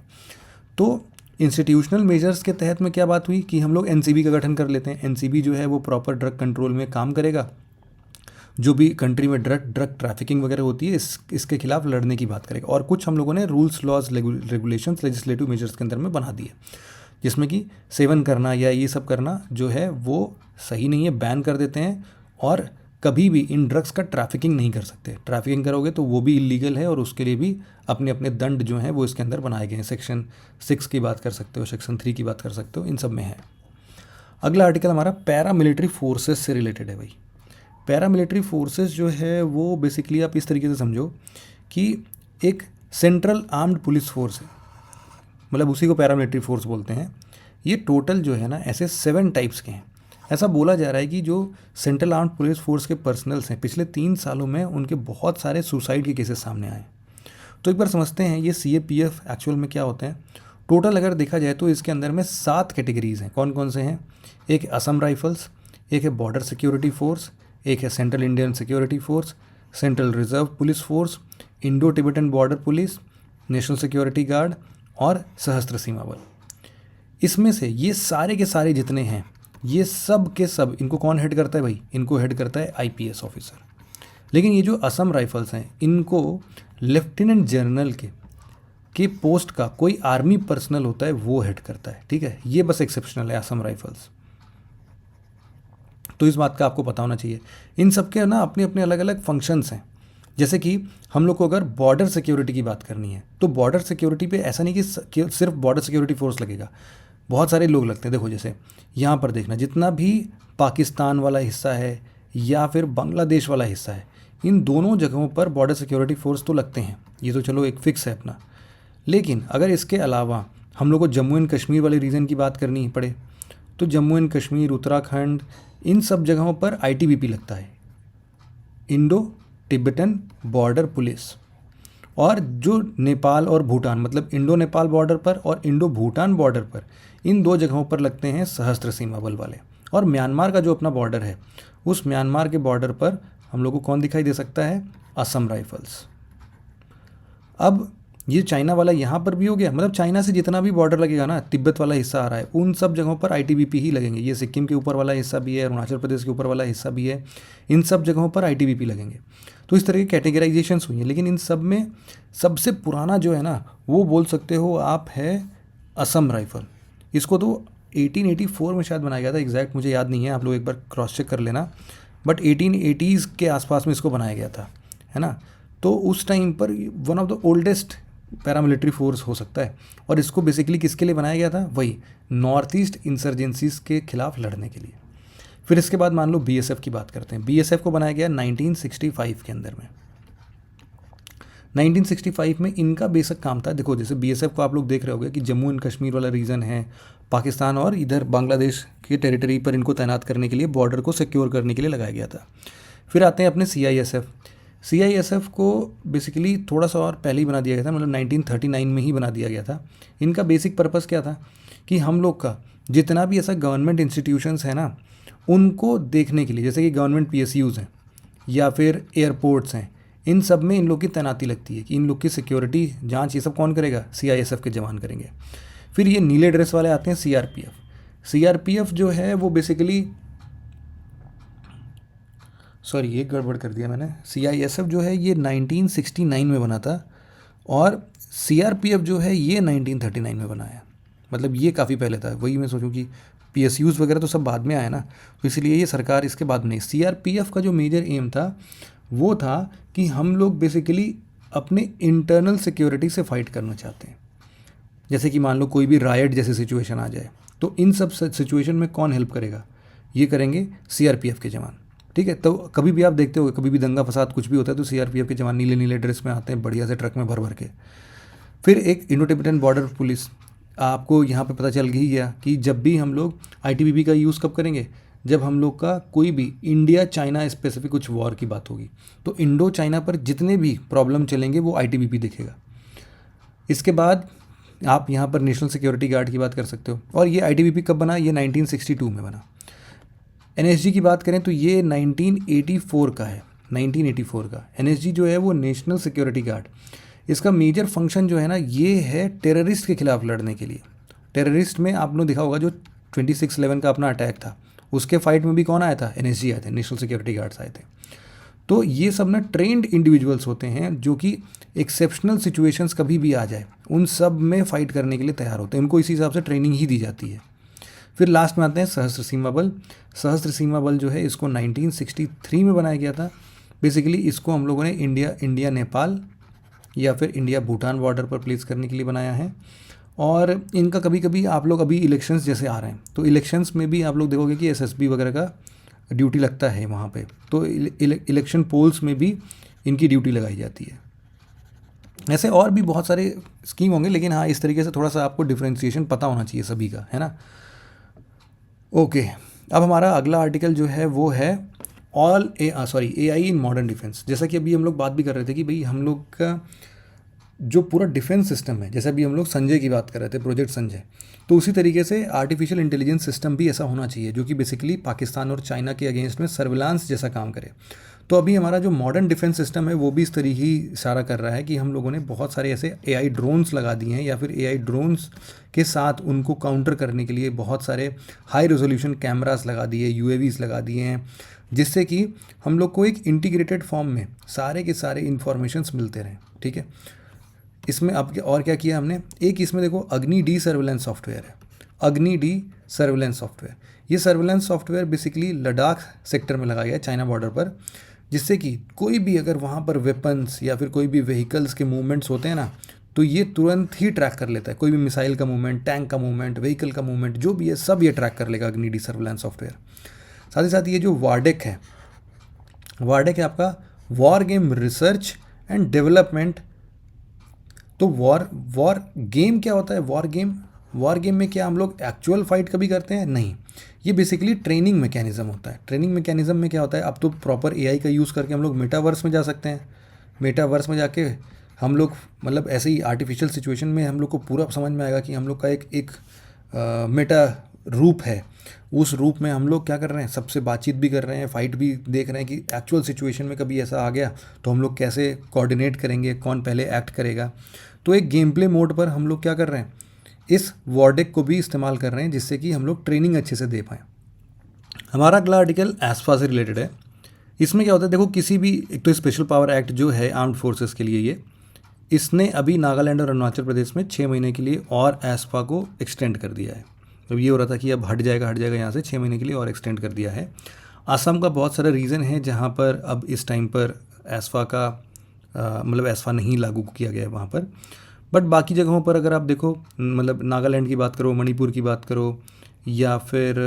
तो इंस्टीट्यूशनल मेजर्स के तहत में क्या बात हुई कि हम लोग NCB का गठन कर लेते हैं। NCB जो है वो प्रॉपर ड्रग कंट्रोल में काम करेगा, जो भी कंट्री में ड्रग ट्रैफिकिंग वगैरह होती है इसके खिलाफ लड़ने की बात करेगा। और कुछ हम लोगों ने rules, laws, regulations legislative measures के अंदर में बना दिए, जिसमें कि सेवन करना या ये सब करना जो है वो सही नहीं है, बैन कर देते हैं, और कभी भी इन ड्रग्स का ट्रैफिकिंग नहीं कर सकते। ट्रैफिकिंग करोगे तो वो भी इलीगल है, और उसके लिए भी अपने अपने दंड जो हैं वो इसके अंदर बनाए गए हैं। सेक्शन 6 की बात कर सकते हो, सेक्शन 3 की बात कर सकते हो, इन सब में है। अगला आर्टिकल हमारा पैरामिलिट्री फोर्सेस से रिलेटेड है भाई। पैरामिलिट्री फोर्सेस जो है वो बेसिकली आप इस तरीके से समझो कि एक सेंट्रल आर्म्ड पुलिस फोर्स है, मतलब उसी को पैरामिलिट्री फोर्स बोलते हैं। ये टोटल जो है ना ऐसे 7 टाइप्स के हैं। ऐसा बोला जा रहा है कि जो सेंट्रल आर्म्ड पुलिस फोर्स के पर्सनल्स हैं, पिछले 3 सालों में उनके बहुत सारे सुसाइड के केसेस सामने आए। तो एक बार समझते हैं ये CAPF एक्चुअल में क्या होते हैं। टोटल अगर देखा जाए तो इसके अंदर में 7 कैटेगरीज हैं। कौन कौन से हैं, एक है असम राइफल्स, एक है बॉर्डर सिक्योरिटी फोर्स, एक है central Indian security force, central reserve police force, Indo Tibetan border police, national security guard और सशस्त्र सीमा बल। इसमें से ये सारे के सारे जितने हैं, ये सब के सब, इनको कौन हेड करता है भाई, इनको हेड करता है IPS ऑफिसर। लेकिन ये जो असम राइफल्स हैं, इनको लेफ्टिनेंट जनरल के पोस्ट का कोई आर्मी पर्सनल होता है वो हेड करता है। ठीक है, ये बस एक्सेप्शनल है असम राइफल्स, तो इस बात का आपको पता होना चाहिए। इन सब के ना अपने अपने अलग अलग फंक्शंस हैं। जैसे कि हम लोग को अगर बॉर्डर सिक्योरिटी की बात करनी है तो बॉर्डर सिक्योरिटी पे ऐसा नहीं कि सिर्फ बॉर्डर सिक्योरिटी फोर्स लगेगा, बहुत सारे लोग लगते हैं। देखो जैसे यहाँ पर देखना, जितना भी पाकिस्तान वाला हिस्सा है या फिर बांग्लादेश वाला हिस्सा है, इन दोनों जगहों पर बॉर्डर सिक्योरिटी फोर्स तो लगते हैं, ये तो चलो एक फिक्स है अपना। लेकिन अगर इसके अलावा हम लोग को जम्मू एंड कश्मीर वाले रीजन की बात करनी पड़े तो जम्मू एंड कश्मीर, उत्तराखंड, इन सब जगहों पर आईटीबीपी लगता है, इंडो तिब्बतन बॉर्डर पुलिस। और जो नेपाल और भूटान, मतलब इंडो नेपाल बॉर्डर पर और इंडो भूटान बॉर्डर पर, इन दो जगहों पर लगते हैं सशस्त्र सीमा बल वाले। और म्यांमार का जो अपना बॉर्डर है, उस म्यांमार के बॉर्डर पर हम लोग को कौन दिखाई दे सकता है? असम राइफल्स। अब ये चाइना वाला यहाँ पर भी हो गया, मतलब चाइना से जितना भी बॉर्डर लगेगा ना, तिब्बत वाला हिस्सा आ रहा है, उन सब जगहों पर आईटीबीपी ही लगेंगे। ये सिक्किम के ऊपर वाला हिस्सा भी है, अरुणाचल प्रदेश के ऊपर वाला हिस्सा भी है, इन सब जगहों पर आईटीबीपी लगेंगे। तो इस तरह की कैटेगराइजेशंस हुई हैं, लेकिन इन सब में सबसे पुराना जो है ना, वो बोल सकते हो आप है असम राइफल। इसको तो 1884 में शायद बनाया गया था, एग्जैक्ट मुझे याद नहीं है, आप लोग एक बार क्रॉस चेक कर लेना, बट 1880s के आसपास में इसको बनाया गया था, है ना। तो उस टाइम पर one of the oldest paramilitary force हो सकता है। और इसको बेसिकली किसके लिए बनाया गया था? वही नॉर्थ ईस्ट इंसर्जेंसीज के खिलाफ लड़ने के लिए। फिर इसके बाद मान लो बीएसएफ की बात करते हैं। बीएसएफ को बनाया गया 1965 के अंदर में। 1965 में इनका बेसिक काम था, देखो जैसे बीएसएफ को आप लोग देख रहे होगे कि जम्मू एंड कश्मीर वाला रीजन है, पाकिस्तान और इधर बांग्लादेश के टेरिटरी पर इनको तैनात करने के लिए, बॉर्डर को सिक्योर करने के लिए लगाया गया था। फिर आते हैं अपने सीआईएसएफ। सीआईएसएफ को बेसिकली थोड़ा सा और पहले ही बना दिया गया था, मतलब 1939 में ही बना दिया गया था। इनका बेसिक पर्पस क्या था कि हम लोग का जितना भी ऐसा गवर्नमेंट इंस्टीट्यूशंस है ना, उनको देखने के लिए, जैसे कि गवर्नमेंट पीएसयूज़ हैं या फिर एयरपोर्ट्स हैं, इन सब में इन लोग की तैनाती लगती है कि इन लोग की सिक्योरिटी जांच ये सब कौन करेगा? सीआईएसएफ के जवान करेंगे। फिर ये नीले ड्रेस वाले आते हैं सीआरपीएफ। सीआरपीएफ जो है वो बेसिकली, सॉरी ये गड़बड़ कर दिया मैंने, सीआईएसएफ जो है ये 1969 में बना था और सीआरपीएफ जो है ये 1939 में बना है, मतलब ये काफ़ी पहले था। वही मैं सोचूं कि पीएसयूज़ वगैरह तो सब बाद में आया ना, तो इसलिए ये सरकार इसके बाद में। सीआरपीएफ का जो मेजर एम था वो था कि हम लोग बेसिकली अपने इंटरनल सिक्योरिटी से फाइट करना चाहते हैं। जैसे कि मान लो कोई भी रायट जैसी सिचुएशन आ जाए, तो इन सब सिचुएशन में कौन हेल्प करेगा? ये करेंगे सीआरपीएफ के जवान, ठीक है। तो कभी भी आप देखते हो, कभी भी दंगा फसाद कुछ भी होता है तो सीआरपीएफ के जवान नीले नीले ड्रेस में आते हैं, बढ़िया से ट्रक में भर भर के। फिर एक इंडो तिब्बतन बॉर्डर पुलिस। आपको यहाँ पे पता चल ही गया कि जब भी हम लोग आईटीबीपी का यूज़ कब करेंगे? जब हम लोग का कोई भी इंडिया चाइना स्पेसिफिक कुछ वॉर की बात होगी, तो इंडो चाइना पर जितने भी प्रॉब्लम चलेंगे वो आईटीबीपी देखेगा। इसके बाद आप यहाँ पर नेशनल सिक्योरिटी गार्ड की बात कर सकते हो। और ये आईटीबीपी कब बना? ये 1962 में बना। एनएसजी की बात करें तो ये 1984 का है, 1984 का। एनएसजी जो है वो नेशनल सिक्योरिटी गार्ड, इसका मेजर फंक्शन जो है ना, ये है टेररिस्ट के खिलाफ लड़ने के लिए। टेररिस्ट में आपने देखा होगा जो 26/11 का अपना अटैक था, उसके फाइट में भी कौन आया था? एनएसजी आए थे, नेशनल सिक्योरिटी गार्ड्स आए थे। तो ये सब ना ट्रेंड इंडिविजुअल्स होते हैं जो कि एक्सेप्शनल सिचुएशंस कभी भी आ जाए उन सब में फ़ाइट करने के लिए तैयार होते हैं, उनको इसी हिसाब से ट्रेनिंग ही दी जाती है। फिर लास्ट में आते हैं सशस्त्र सीमा बल। सशस्त्र सीमा बल जो है इसको 1963 में बनाया गया था। बेसिकली इसको हम लोगों ने इंडिया नेपाल या फिर इंडिया भूटान बॉर्डर पर प्लेस करने के लिए बनाया है। और इनका कभी कभी आप लोग अभी इलेक्शंस जैसे आ रहे हैं तो इलेक्शंस में भी आप लोग देखोगे कि एसएसबी वगैरह का ड्यूटी लगता है वहाँ पे, तो इलेक्शन पोल्स में भी इनकी ड्यूटी लगाई जाती है। ऐसे और भी बहुत सारे स्कीम होंगे, लेकिन हाँ इस तरीके से थोड़ा सा आपको डिफ्रेंशिएशन पता होना चाहिए सभी का, है ना। ओके, अब हमारा अगला आर्टिकल जो है वो है एआई इन मॉडर्न डिफेंस। जैसा कि अभी हम लोग बात भी कर रहे थे कि भाई हम लोग का जो पूरा डिफेंस सिस्टम है, जैसे अभी हम लोग संजय की बात कर रहे थे, प्रोजेक्ट संजय, तो उसी तरीके से आर्टिफिशियल इंटेलिजेंस सिस्टम भी ऐसा होना चाहिए जो कि बेसिकली पाकिस्तान और चाइना के अगेंस्ट में सर्विलांस जैसा काम करे। तो अभी हमारा जो मॉडर्न डिफेंस सिस्टम है वो भी इस तरीके ही इशारा कर रहा है कि हम लोगों ने बहुत सारे ऐसे एआई ड्रोन्स लगा दिए हैं, या फिर एआई ड्रोन्स के साथ उनको काउंटर करने के लिए बहुत सारे हाई रेजोल्यूशन कैमरास लगा दिए, यूएवीज लगा दिए हैं, जिससे कि हम लोग को एक इंटीग्रेटेड फॉर्म में सारे के सारे इंफॉर्मेशंस मिलते रहें, ठीक है। इसमें अब और क्या किया हमने, एक इसमें देखो अग्नि डी सर्विलेंस सॉफ्टवेयर है। अग्नि डी सर्विलेंस सॉफ्टवेयर, ये surveillance software basically Ladakh sector में लगाया गया है, चाइना बॉर्डर पर, जिससे कि कोई भी अगर वहाँ पर वेपन्स या फिर कोई भी व्हीकल्स के मूवमेंट्स होते हैं ना, तो ये तुरंत ही ट्रैक कर लेता है। कोई भी मिसाइल का मूवमेंट, टैंक का मूवमेंट, व्हीकल का मूवमेंट, जो भी है सब ये ट्रैक कर लेगा अग्नि डी सर्विलांस सॉफ्टवेयर। साथ ही साथ ये जो वार्डेक है, वार्डेक है आपका war game research and development. तो वॉर गेम क्या होता है? वॉर गेम में क्या हम लोग एक्चुअल फाइट कभी करते हैं? नहीं, ये बेसिकली ट्रेनिंग मैकेनिज्म होता है। ट्रेनिंग मैकेनिज्म में क्या होता है, अब तो प्रॉपर एआई का यूज़ करके हम लोग मेटावर्स में जा सकते हैं। मेटावर्स में जाके हम लोग मतलब ऐसे ही आर्टिफिशियल सिचुएशन में हम लोग को पूरा समझ में आएगा कि हम लोग का एक मेटा रूप है। उस रूप में हम लोग क्या कर रहे हैं, सबसे बातचीत भी कर रहे हैं, फाइट भी देख रहे हैं कि एक्चुअल सिचुएशन में कभी ऐसा आ गया तो हम लोग कैसे कोऑर्डिनेट करेंगे, कौन पहले एक्ट करेगा। तो एक गेम प्ले मोड पर हम लोग क्या कर रहे हैं, इस वॉर्डेक को भी इस्तेमाल कर रहे हैं, जिससे कि हम लोग ट्रेनिंग अच्छे से दे पाएँ। हमारा अगला आर्टिकल एस्फा से रिलेटेड है। इसमें क्या होता है, देखो किसी भी, एक तो स्पेशल पावर एक्ट जो है आर्म्ड फोर्सेस के लिए, ये इसने अभी नागालैंड और अरुणाचल प्रदेश में 6 महीने के लिए और एस्फा को एक्सटेंड कर दिया है। तो ये हो रहा था कि अब हट जाएगा यहाँ से, 6 महीने के लिए और एक्सटेंड कर दिया है। असम का बहुत सारा रीज़न है जहाँ पर अब इस टाइम पर एस्फा का मतलब एस्फा नहीं लागू किया गया है वहाँ पर। बट बाकी जगहों पर अगर आप देखो, मतलब नागालैंड की बात करो, मणिपुर की बात करो, या फिर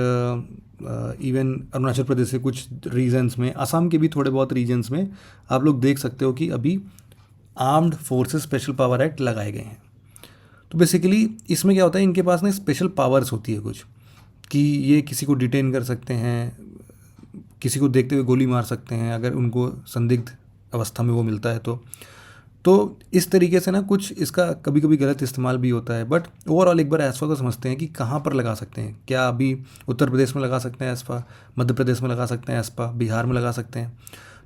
इवन अरुणाचल प्रदेश से कुछ रीजन्स में, असम के भी थोड़े बहुत रीजन्स में आप लोग देख सकते हो कि अभी armed forces special power act लगाए गए हैं। तो बेसिकली इसमें क्या होता है, इनके पास ना स्पेशल पावर्स होती है कुछ, कि ये किसी को डिटेन कर सकते हैं, किसी को देखते हुए गोली मार सकते हैं अगर उनको संदिग्ध अवस्था में वो मिलता है तो इस तरीके से ना कुछ इसका कभी कभी गलत इस्तेमाल भी होता है। बट ओवरऑल एक बार एस्फा को समझते हैं कि कहाँ पर लगा सकते हैं। क्या अभी उत्तर प्रदेश में लगा सकते हैं एस्फा, मध्य प्रदेश में लगा सकते हैं एस्फा, बिहार में लगा सकते हैं।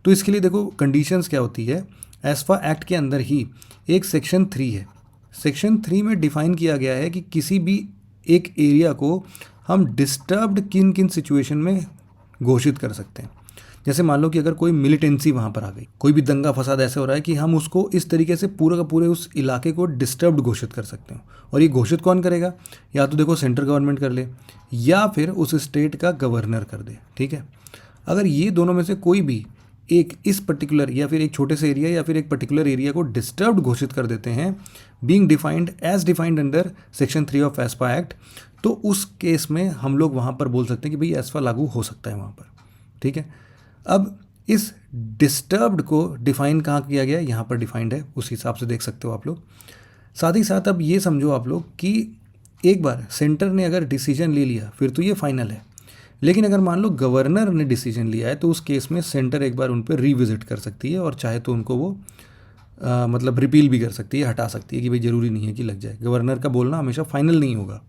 तो इसके लिए देखो कंडीशंस क्या होती है। एस्फा एक्ट के अंदर ही एक सेक्शन 3 है। सेक्शन 3 में डिफाइन किया गया है कि किसी भी एक एरिया को हम डिस्टर्ब्ड किन किन सिचुएशन में घोषित कर सकते हैं। जैसे मान लो कि अगर कोई मिलिटेंसी वहाँ पर आ गई, कोई भी दंगा फसाद ऐसे हो रहा है कि हम उसको इस तरीके से पूरा का पूरे उस इलाके को डिस्टर्ब्ड घोषित कर सकते हो। और ये घोषित कौन करेगा? या तो देखो सेंट्रल गवर्नमेंट कर ले, या फिर उस स्टेट का गवर्नर कर दे। ठीक है, अगर ये दोनों में से कोई भी एक इस पर्टिकुलर या फिर एक छोटे से एरिया या फिर एक पर्टिकुलर एरिया को डिस्टर्ब्ड घोषित कर देते हैं, being defined under section 3 of AFSPA act, तो उस केस में हम लोग वहाँ पर बोल सकते हैं कि भाई एस्फा लागू हो सकता है वहाँ पर। ठीक है, अब इस डिस्टर्ब्ड को डिफाइन कहाँ किया गया है, यहाँ पर डिफाइंड है, उस हिसाब से देख सकते हो आप लोग। साथ ही साथ अब ये समझो आप लोग कि एक बार सेंटर ने अगर डिसीजन ले लिया फिर तो ये फाइनल है, लेकिन अगर मान लो गवर्नर ने डिसीजन लिया है तो उस केस में सेंटर एक बार उन पर रिविजिट कर सकती है और चाहे तो उनको वो मतलब रिपील भी कर सकती है, हटा सकती है कि भाई ज़रूरी नहीं है कि लग जाए। गवर्नर का बोलना हमेशा फाइनल नहीं होगा।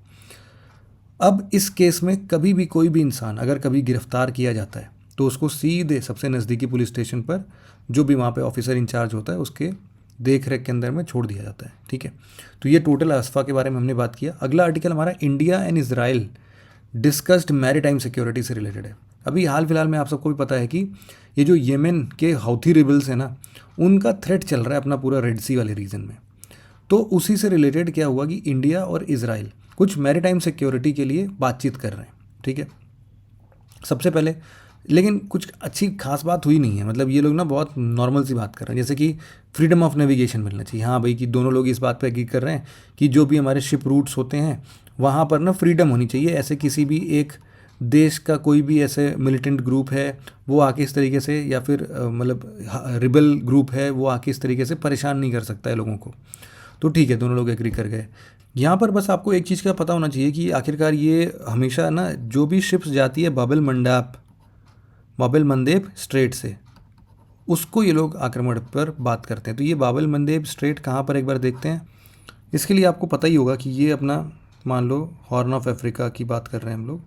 अब इस केस में कभी भी कोई भी इंसान अगर कभी गिरफ्तार किया जाता है तो उसको सीधे सबसे नज़दीकी पुलिस स्टेशन पर जो भी वहाँ पे ऑफिसर इंचार्ज होता है उसके देख रेख के अंदर में छोड़ दिया जाता है। ठीक है, तो ये टोटल एस्फा के बारे में हमने बात किया। अगला आर्टिकल हमारा India and Israel discussed maritime security से रिलेटेड है। अभी हाल फिलहाल में आप सबको भी पता है कि ये जो येमेन के हौथी रिबल्स हैं ना, उनका थ्रेट चल रहा है अपना पूरा रेड सी वाले रीजन में। तो उसी से रिलेटेड क्या हुआ कि इंडिया और इजराइल कुछ मैरीटाइम सिक्योरिटी के लिए बातचीत कर रहे हैं। ठीक है, सबसे पहले लेकिन कुछ अच्छी खास बात हुई नहीं है, मतलब ये लोग ना बहुत नॉर्मल सी बात कर रहे हैं, जैसे कि फ्रीडम ऑफ नेविगेशन मिलना चाहिए। हाँ भाई, कि दोनों लोग इस बात पर एग्री कर रहे हैं कि जो भी हमारे शिप रूट्स होते हैं वहाँ पर ना फ्रीडम होनी चाहिए। ऐसे किसी भी एक देश का कोई भी ऐसे मिलिटेंट ग्रुप है वो आके इस तरीके से, या फिर मतलब रिबल ग्रुप है वो आके इस तरीके से परेशान नहीं कर सकता है लोगों को। तो ठीक है, दोनों लोग एग्री कर गए। यहाँ पर बस आपको एक चीज़ का पता होना चाहिए कि आखिरकार ये हमेशा ना जो भी शिप्स जाती है बाबेल मंदेब स्ट्रेट से, उसको ये लोग आक्रमण पर बात करते हैं। तो ये बाबेल मंदेब स्ट्रेट कहाँ पर, एक बार देखते हैं। इसके लिए आपको पता ही होगा कि ये अपना मान लो हॉर्न ऑफ अफ्रीका की बात कर रहे हैं हम लोग,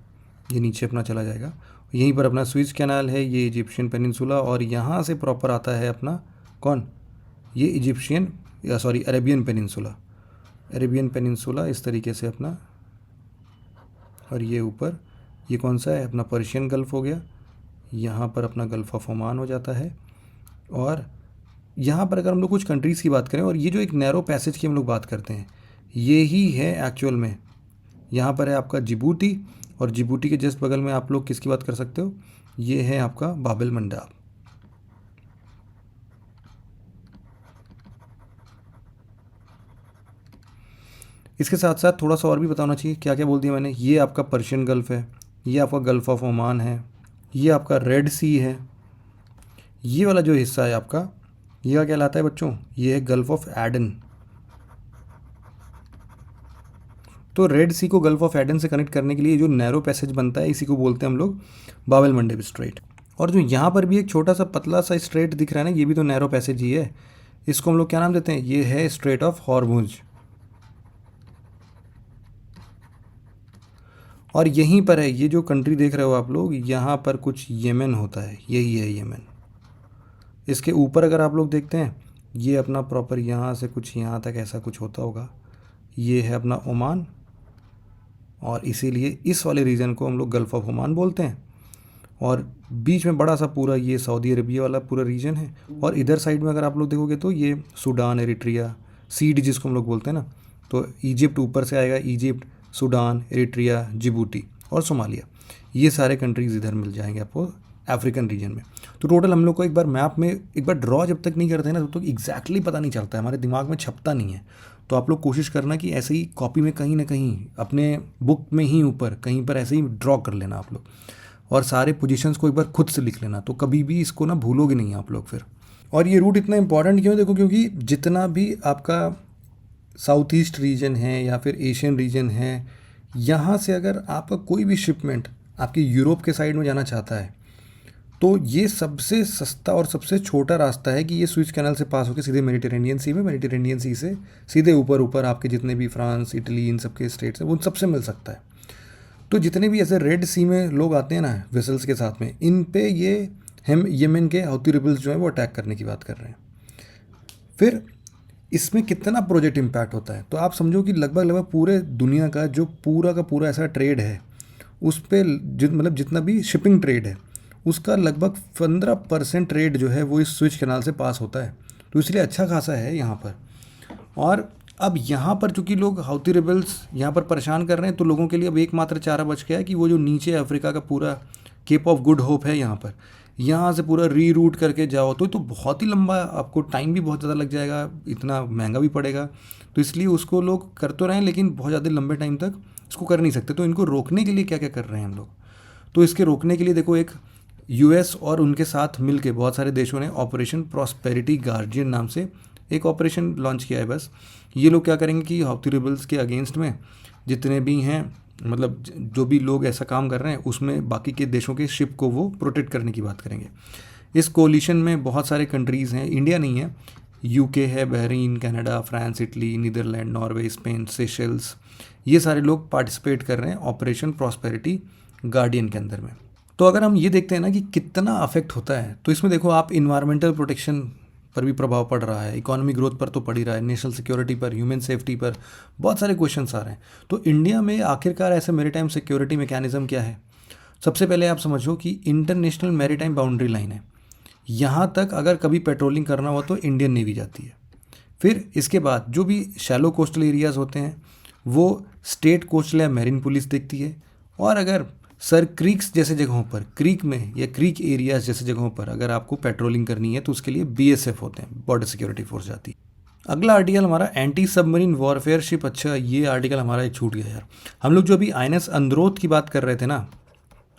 ये नीचे अपना चला जाएगा, यहीं पर अपना स्विज कैनाल है, ये इजिप्शियन पेनिनसुला, और यहाँ से प्रॉपर आता है अपना कौन, ये इजिप्शियन या सॉरी अरेबियन पेनिनसुला इस तरीके से अपना, और ये ऊपर ये कौन सा है अपना पर्शियन गल्फ़ हो गया, यहाँ पर अपना गल्फ़ ऑफ ओमान हो जाता है। और यहाँ पर अगर हम लोग कुछ कंट्रीज़ की बात करें, और ये जो एक नैरो पैसेज की हम लोग बात करते हैं, ये ही है एक्चुअल में, यहाँ पर है आपका जिबूटी, और जिबूटी के जस्ट बगल में आप लोग किसकी बात कर सकते हो, ये है आपका बाबेल मंडाब। इसके साथ साथ थोड़ा सा और भी बताना चाहिए, क्या क्या बोल दिया मैंने। ये आपका पर्शियन गल्फ़ है, ये आपका गल्फ़ ऑफ ओमान है, ये आपका रेड सी है, ये वाला जो हिस्सा है आपका, ये क्या कहलाता है बच्चों, ये है गल्फ़ ऑफ एडन। तो रेड सी को गल्फ़ ऑफ एडन से कनेक्ट करने के लिए जो नैरो पैसेज बनता है, इसी को बोलते हैं हम लोग बाब एल मंडेब स्ट्रेट। और जो यहाँ पर भी एक छोटा सा पतला सा स्ट्रेट दिख रहा है ना, ये भी तो नैरो पैसेज ही है। इसको हम लोग क्या नाम देते हैं, ये है स्ट्रेट ऑफ हॉर्मुज। और यहीं पर है, ये जो कंट्री देख रहे हो आप लोग, यहाँ पर कुछ येमेन होता है, यही है येमेन। इसके ऊपर अगर आप लोग देखते हैं, ये अपना प्रॉपर यहाँ से कुछ यहाँ तक ऐसा कुछ होता होगा, ये है अपना ओमान। और इसीलिए इस वाले रीजन को हम लोग गल्फ़ ऑफ ओमान बोलते हैं। और बीच में बड़ा सा पूरा ये सऊदी अरबिया वाला पूरा रीजन है। और इधर साइड में अगर आप लोग देखोगे तो ये सूडान, एरिट्रिया, सीड जिसको हम लोग बोलते हैं ना, तो इजिप्ट ऊपर से आएगा, इजिप्ट, सूडान, एरिट्रिया, जिबूटी और सोमालिया, ये सारे कंट्रीज़ इधर मिल जाएंगे आपको अफ्रीकन रीजन में। तो टोटल हम लोग को एक बार मैप में एक बार ड्रॉ जब तक नहीं करते हैं ना, तब तक एग्जैक्टली पता नहीं चलता है, हमारे दिमाग में छपता नहीं है। तो आप लोग कोशिश करना कि ऐसे ही कॉपी में कहीं ना कहीं अपने बुक में ही ऊपर कहीं पर ऐसे ही ड्रॉ कर लेना आप लोग, और सारे पोजीशंस को एक बार खुद से लिख लेना, तो कभी भी इसको ना भूलोगे नहीं आप लोग फिर। और ये रूट इतना इंपॉर्टेंट क्यों है, देखो, क्योंकि जितना भी आपका साउथ ईस्ट रीजन है या फिर एशियन रीजन है, यहाँ से अगर आपका कोई भी शिपमेंट आपकी यूरोप के साइड में जाना चाहता है, तो ये सबसे सस्ता और सबसे छोटा रास्ता है कि ये स्विच कैनल से पास होकर सीधे मेडिटेरेनियन सी में, मेडिटेरेनियन सी से सीधे ऊपर ऊपर आपके जितने भी फ्रांस, इटली, इन सब के स्टेट्स हैं, उन सबसे मिल सकता है। तो जितने भी ऐसे रेड सी में लोग आते हैं ना वेसल्स के साथ में, इन पे ये हम येमेन के हौती रिबल्स जो हैं वो अटैक करने की बात कर रहे हैं। फिर इसमें कितना प्रोजेक्ट इम्पैक्ट होता है, तो आप समझो कि लगभग लगभग पूरे दुनिया का जो पूरा का पूरा ऐसा ट्रेड है, उस पर मतलब जितना भी शिपिंग ट्रेड है, उसका लगभग 15% ट्रेड जो है वो इस स्विच कैनाल से पास होता है। तो इसलिए अच्छा खासा है यहाँ पर। और अब यहाँ पर चूँकि लोग हौती रिबल्स यहाँ पर परेशान कर रहे हैं, तो लोगों के लिए अब एकमात्र चारा बच गया है कि वो जो नीचे अफ्रीका का पूरा केप ऑफ गुड होप है, यहाँ से पूरा रीरूट करके जाओ, तो बहुत ही लंबा, आपको टाइम भी बहुत ज़्यादा लग जाएगा, इतना महंगा भी पड़ेगा। तो इसलिए उसको लोग कर तो रहे हैं, लेकिन बहुत ज़्यादा लंबे टाइम तक इसको कर नहीं सकते। तो इनको रोकने के लिए क्या क्या कर रहे हैं हम लोग, तो इसके रोकने के लिए देखो, एक यूएस और उनके साथ मिल के बहुत सारे देशों ने ऑपरेशन प्रॉस्पेरिटी गार्जियन नाम से एक ऑपरेशन लॉन्च किया है। बस ये लोग क्या करेंगे कि हौती रिबल्स के अगेंस्ट में जितने भी हैं, मतलब जो भी लोग ऐसा काम कर रहे हैं, उसमें बाकी के देशों के शिप को वो प्रोटेक्ट करने की बात करेंगे। इस कोलिशन में बहुत सारे कंट्रीज़ हैं, इंडिया नहीं है, यूके है, Bahrain, Canada, France, Italy, Netherlands, Norway, Spain, Seychelles, ये सारे लोग पार्टिसिपेट कर रहे हैं ऑपरेशन प्रॉस्पेरिटी गार्डियन के अंदर में। तो अगर हम ये देखते हैं ना कि कितना अफेक्ट होता है, तो इसमें देखो आप इन्वायरमेंटल प्रोटेक्शन पर भी प्रभाव पड़ रहा है, इकोनॉमी ग्रोथ पर तो पड़ ही रहा है, नेशनल सिक्योरिटी पर, ह्यूमन सेफ्टी पर बहुत सारे क्वेश्चंस आ रहे हैं। तो इंडिया में आखिरकार ऐसे मैरीटाइम सिक्योरिटी मैकेनिज्म क्या है। सबसे पहले आप समझो कि इंटरनेशनल मैरीटाइम बाउंड्री लाइन है, यहाँ तक अगर कभी पेट्रोलिंग करना हो तो इंडियन नेवी जाती है। फिर इसके बाद जो भी शैलो कोस्टल एरियाज़ होते हैं वो स्टेट कोस्टल या मैरीन पुलिस देखती है। और अगर सर क्रीक्स जैसे जगहों पर, क्रीक में या क्रीक एरियाज जैसे जगहों पर अगर आपको पेट्रोलिंग करनी है, तो उसके लिए बीएसएफ होते हैं, बॉर्डर सिक्योरिटी फोर्स जाती है। अगला आर्टिकल हमारा एंटी सबमरीन वॉरफेयर शिप। अच्छा, ये आर्टिकल हमारा एक छूट गया यार। हम लोग जो अभी आईएनएस अंद्रोथ की बात कर रहे थे ना,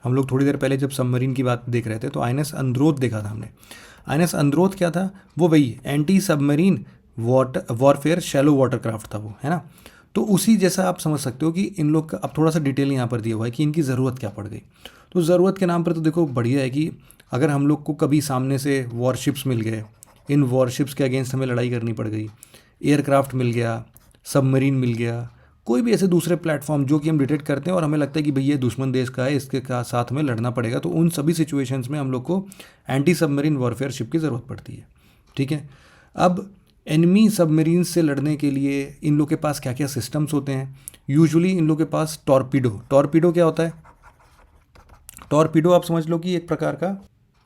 हम लोग थोड़ी देर पहले जब सबमरीन की बात देख रहे थे, तो आईएनएस अंद्रोथ देखा था हमने। आईएनएस अंद्रोथ क्या था, वो वही anti submarine warfare shallow water craft था वो, है ना। तो उसी जैसा आप समझ सकते हो कि इन लोग का अब थोड़ा सा डिटेल यहाँ पर दिया हुआ है कि इनकी ज़रूरत क्या पड़ गई। तो ज़रूरत के नाम पर तो देखो बढ़िया है कि अगर हम लोग को कभी सामने से वॉरशिप्स मिल गए, इन वॉरशिप्स के अगेंस्ट हमें लड़ाई करनी पड़ गई, एयरक्राफ्ट मिल गया, सबमरीन मिल गया, कोई भी ऐसे दूसरे प्लेटफॉर्म जो कि हम डिटेक्ट करते हैं और हमें लगता है कि भैया दुश्मन देश का है, इसके साथ में लड़ना पड़ेगा, तो उन सभी सिचुएशंस में हम लोग को एंटी सबमरीन वॉरफेयर शिप की ज़रूरत पड़ती है। ठीक है, अब एनिमी सबमरीन से लड़ने के लिए इन लोग के पास क्या क्या सिस्टम्स होते हैं। यूजुअली इन लोग के पास टॉर्पीडो क्या होता है, टॉर्पीडो आप समझ लो कि एक प्रकार का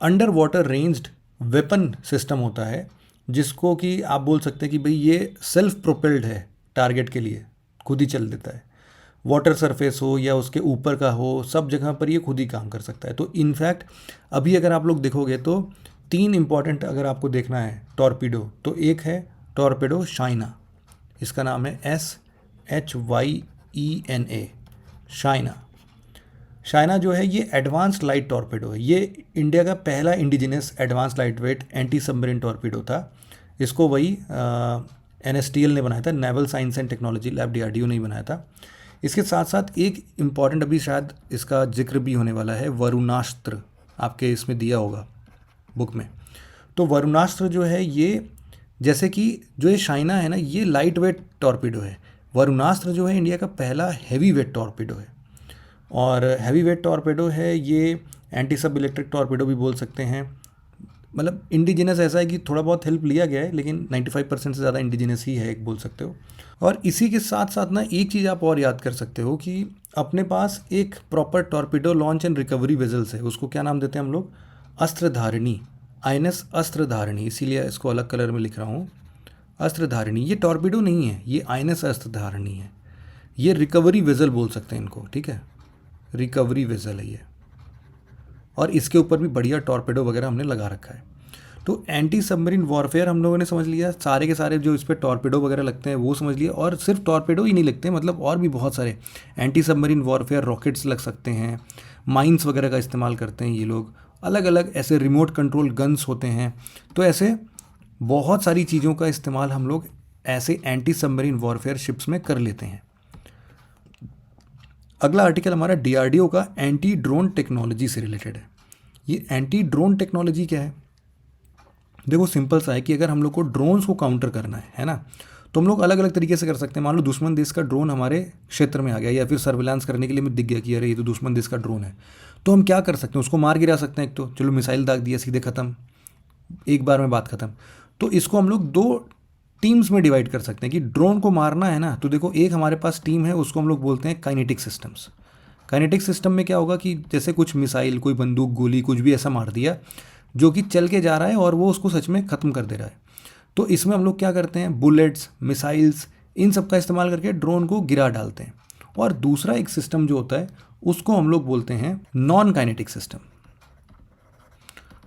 under water ranged weapon system होता है, जिसको कि आप बोल सकते हैं कि भाई ये सेल्फ प्रोपेल्ड है, टारगेट के लिए खुद ही चल देता है, वाटर सरफेस हो या उसके ऊपर का हो, सब जगह पर ये खुद ही काम कर सकता है। तो इनफैक्ट अभी अगर आप लोग देखोगे तो 3 इंपॉर्टेंट अगर आपको देखना है टॉर्पीडो, तो एक है टॉर्पेडो शाइना, इसका नाम है HYENA, शाइना। शाइना जो है ये एडवांस लाइट टॉर्पेडो है। ये इंडिया का पहला indigenous advance light weight anti submarine torpedo था। इसको वही NSTL ने बनाया था, naval science and technology lab, DRDO ने ही बनाया था। इसके साथ साथ एक इम्पॉर्टेंट, अभी शायद इसका जिक्र भी होने वाला है, वरुणास्त्र, आपके इसमें दिया होगा बुक में। तो वरुणास्त्र जो है ये, जैसे कि जो ये शाइना है ना, ये लाइट वेट टॉर्पीडो है। वरुणास्त्र जो है इंडिया का पहला हैवी वेट टॉर्पीडो है। और हैवी वेट टॉर्पीडो है ये, एंटी सब इलेक्ट्रिक टॉर्पीडो भी बोल सकते हैं। मतलब इंडिजिनस ऐसा है कि थोड़ा बहुत हेल्प लिया गया है, लेकिन 95% से ज़्यादा इंडिजिनस ही है, एक बोल सकते हो। और इसी के साथ साथ ना एक चीज़ आप और याद कर सकते हो कि अपने पास एक proper torpedo launch and recovery vessels है। उसको क्या नाम देते हैं हम लोग? अस्त्रधारिणी, INS अस्त्रधारिणी, इसीलिए इसको अलग कलर में लिख रहा हूँ, अस्त्रधारिणी। ये टॉर्पीडो नहीं है, ये INS अस्त्रधारिणी है। ये रिकवरी वेजल बोल सकते हैं इनको, ठीक है, रिकवरी वेजल है ये। और इसके ऊपर भी बढ़िया टॉर्पेडो वगैरह हमने लगा रखा है। तो एंटी सबमरीन वॉरफेयर हम लोगों ने समझ लिया, सारे के सारे जो इस पर टॉर्पेडो वगैरह लगते हैं वो समझ लिया। और सिर्फ टॉर्पेडो ही नहीं लगते, मतलब और भी बहुत सारे एंटी सबमरीन वॉरफेयर रॉकेट्स लग सकते हैं, माइंस वगैरह का इस्तेमाल करते हैं ये लोग, अलग अलग ऐसे रिमोट कंट्रोल गन्स होते हैं। तो ऐसे बहुत सारी चीज़ों का इस्तेमाल हम लोग ऐसे एंटी सबमरीन वॉरफेयर शिप्स में कर लेते हैं। अगला आर्टिकल हमारा DRDO का एंटी ड्रोन टेक्नोलॉजी से रिलेटेड है। ये एंटी ड्रोन टेक्नोलॉजी क्या है? देखो सिंपल सा है कि अगर हम लोग को ड्रोन्स को काउंटर करना है ना, तो हम लोग अलग अलग तरीके से कर सकते हैं। मान लो दुश्मन देश का ड्रोन हमारे क्षेत्र में आ गया, या फिर सर्विलांस करने के लिए हमें दिख गया कि अरे ये तो दुश्मन देश का ड्रोन है, तो हम क्या कर सकते हैं? उसको मार गिरा सकते हैं। एक तो चलो मिसाइल दाग दिया, सीधे ख़त्म, एक बार में बात ख़त्म। तो इसको हम लोग 2 टीम्स में डिवाइड कर सकते हैं कि ड्रोन को मारना है ना, तो देखो एक हमारे पास टीम है, उसको हम लोग बोलते हैं काइनेटिक सिस्टम्स। काइनेटिक सिस्टम में क्या होगा कि जैसे कुछ मिसाइल, कोई बंदूक, गोली, कुछ भी ऐसा मार दिया जो कि चल के जा रहा है और वो उसको सच में ख़त्म कर दे रहा है। तो इसमें हम लोग क्या करते हैं? बुलेट्स, मिसाइल्स, इन सब का इस्तेमाल करके ड्रोन को गिरा डालते हैं। और दूसरा एक सिस्टम जो होता है उसको हम लोग बोलते हैं non kinetic system.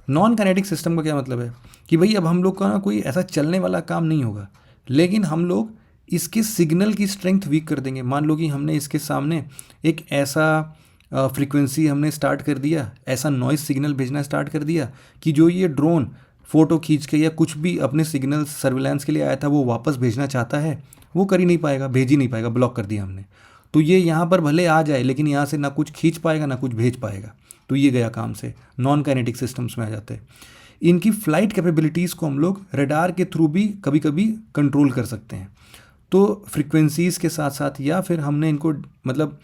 Non kinetic system का क्या मतलब है कि भाई अब हम लोग का ना कोई ऐसा चलने वाला काम नहीं होगा, लेकिन हम लोग इसके सिग्नल की स्ट्रेंथ वीक कर देंगे। मान लो कि हमने इसके सामने एक ऐसा फ्रीक्वेंसी हमने स्टार्ट कर दिया, ऐसा नॉइस सिग्नल भेजना स्टार्ट कर दिया कि जो ये ड्रोन फ़ोटो खींच के या कुछ भी अपने सिग्नल सर्विलांस के लिए आया था वो वापस भेजना चाहता है, वो कर ही नहीं पाएगा, भेज ही नहीं पाएगा, ब्लॉक कर दिया हमने। तो ये यहाँ पर भले आ जाए, लेकिन यहाँ से ना कुछ खींच पाएगा ना कुछ भेज पाएगा, तो ये गया काम से, नॉन काइनेटिक सिस्टम्स में आ जाते हैं। इनकी फ़्लाइट कैपेबिलिटीज़ को हम लोग रडार के थ्रू भी कभी कभी कंट्रोल कर सकते हैं। तो फ्रीक्वेंसीज़ के साथ साथ, या फिर हमने इनको मतलब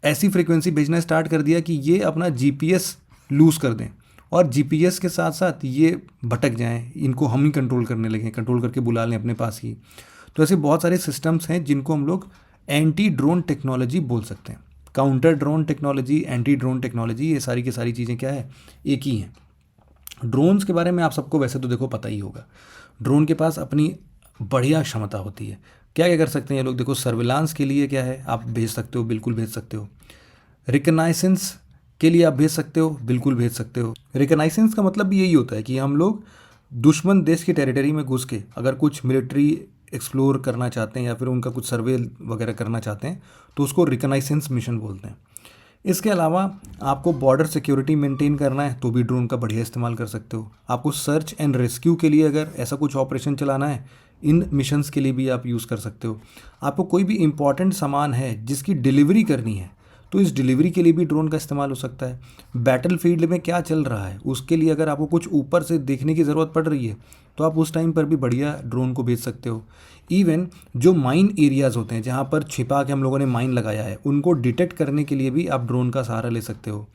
ऐसी फ्रीक्वेंसी भेजना स्टार्ट कर दिया कि ये अपना GPS लूज़ कर दें, और GPS के साथ साथ ये भटक जाएं, इनको हम ही कंट्रोल करने लगें, कंट्रोल करके बुला लें अपने पास ही। तो ऐसे बहुत सारे सिस्टम्स हैं जिनको हम लोग एंटी ड्रोन टेक्नोलॉजी बोल सकते हैं। Counter drone technology, anti drone technology, ये सारी की सारी चीज़ें क्या है? एक ही हैं। ड्रोन्स के बारे में आप सबको वैसे तो देखो पता ही होगा, ड्रोन के पास अपनी बढ़िया क्षमता होती है। क्या क्या कर सकते हैं ये लोग? देखो सर्विलांस के लिए क्या है, आप भेज सकते हो, बिल्कुल भेज सकते हो। रिकनाइसेंस के लिए आप भेज सकते हो, बिल्कुल भेज सकते हो। रिकनाइसेंस का मतलब भी यही होता है कि हम लोग दुश्मन देश की टेरिटरी में घुस के अगर कुछ मिलिट्री एक्सप्लोर करना चाहते हैं या फिर उनका कुछ सर्वे वगैरह करना चाहते हैं, तो उसको रिकनाइसेंस मिशन बोलते हैं। इसके अलावा आपको बॉर्डर सिक्योरिटी मेंटेन करना है तो भी ड्रोन का बढ़िया इस्तेमाल कर सकते हो। आपको सर्च एंड रेस्क्यू के लिए अगर ऐसा कुछ ऑपरेशन चलाना है, इन मिशंस के लिए भी आप यूज़ कर सकते हो। आपको कोई भी इंपॉर्टेंट सामान है जिसकी डिलीवरी करनी है, तो इस डिलीवरी के लिए भी ड्रोन का इस्तेमाल हो सकता है। बैटल फील्ड में क्या चल रहा है उसके लिए अगर आपको कुछ ऊपर से देखने की ज़रूरत पड़ रही है, तो आप उस टाइम पर भी बढ़िया ड्रोन को भेज सकते हो। इवन जो माइन एरियाज़ होते हैं जहाँ पर छिपा के हम लोगों ने माइन लगाया है, उनको डिटेक्ट करने के लिए भी आप ड्रोन का सहारा ले सकते हो।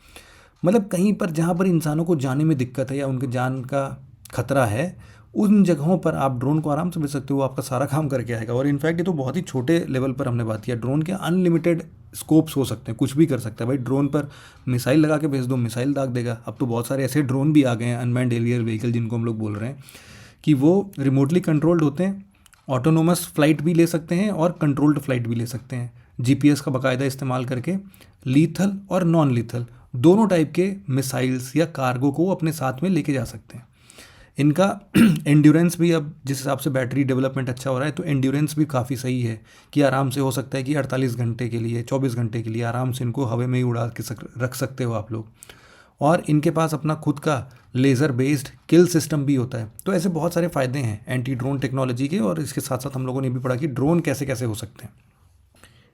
मतलब कहीं पर जहाँ पर इंसानों को जाने में दिक्कत है या उनके जान का खतरा है, उन जगहों पर आप ड्रोन को आराम से भेज सकते हो, आपका सारा काम करके आएगा। और इनफैक्ट ये तो बहुत ही छोटे लेवल पर हमने बात किया, ड्रोन के अनलिमिटेड स्कोप्स हो सकते हैं, कुछ भी कर सकता है भाई। ड्रोन पर मिसाइल लगा के भेज दो, मिसाइल दाग देगा। अब तो बहुत सारे ऐसे ड्रोन भी आ गए हैं, अनमैन्ड एरियल व्हीकल जिनको हम लोग बोल रहे हैं, कि वो रिमोटली कंट्रोल्ड होते हैं, ऑटोनोमस फ्लाइट भी ले सकते हैं और कंट्रोल्ड फ्लाइट भी ले सकते हैं, GPS का बाकायदा इस्तेमाल करके लीथल और नॉन लीथल दोनों टाइप के मिसाइल्स या कार्गो को अपने साथ में लेके जा सकते हैं। इनका एंड्योरेंस भी, अब जिस हिसाब से बैटरी डेवलपमेंट अच्छा हो रहा है तो एंड्योरेंस भी काफ़ी सही है कि आराम से हो सकता है कि 48 घंटे के लिए, 24 घंटे के लिए आराम से इनको हवा में ही उड़ा के रख सकते हो आप लोग। और इनके पास अपना खुद का लेज़र बेस्ड किल सिस्टम भी होता है। तो ऐसे बहुत सारे फ़ायदे हैं एंटी ड्रोन टेक्नोलॉजी के। और इसके साथ साथ हम लोगों ने भी पढ़ा कि ड्रोन कैसे कैसे हो सकते हैं।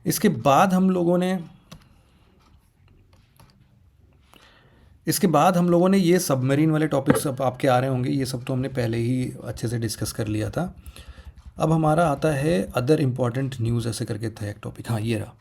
इसके बाद हम लोगों ने ये सबमरीन वाले टॉपिक्स अब आपके आ रहे होंगे, ये सब तो हमने पहले ही अच्छे से डिस्कस कर लिया था। अब हमारा आता है अदर इम्पॉर्टेंट न्यूज़, ऐसे करके था एक टॉपिक, हाँ ये रहा।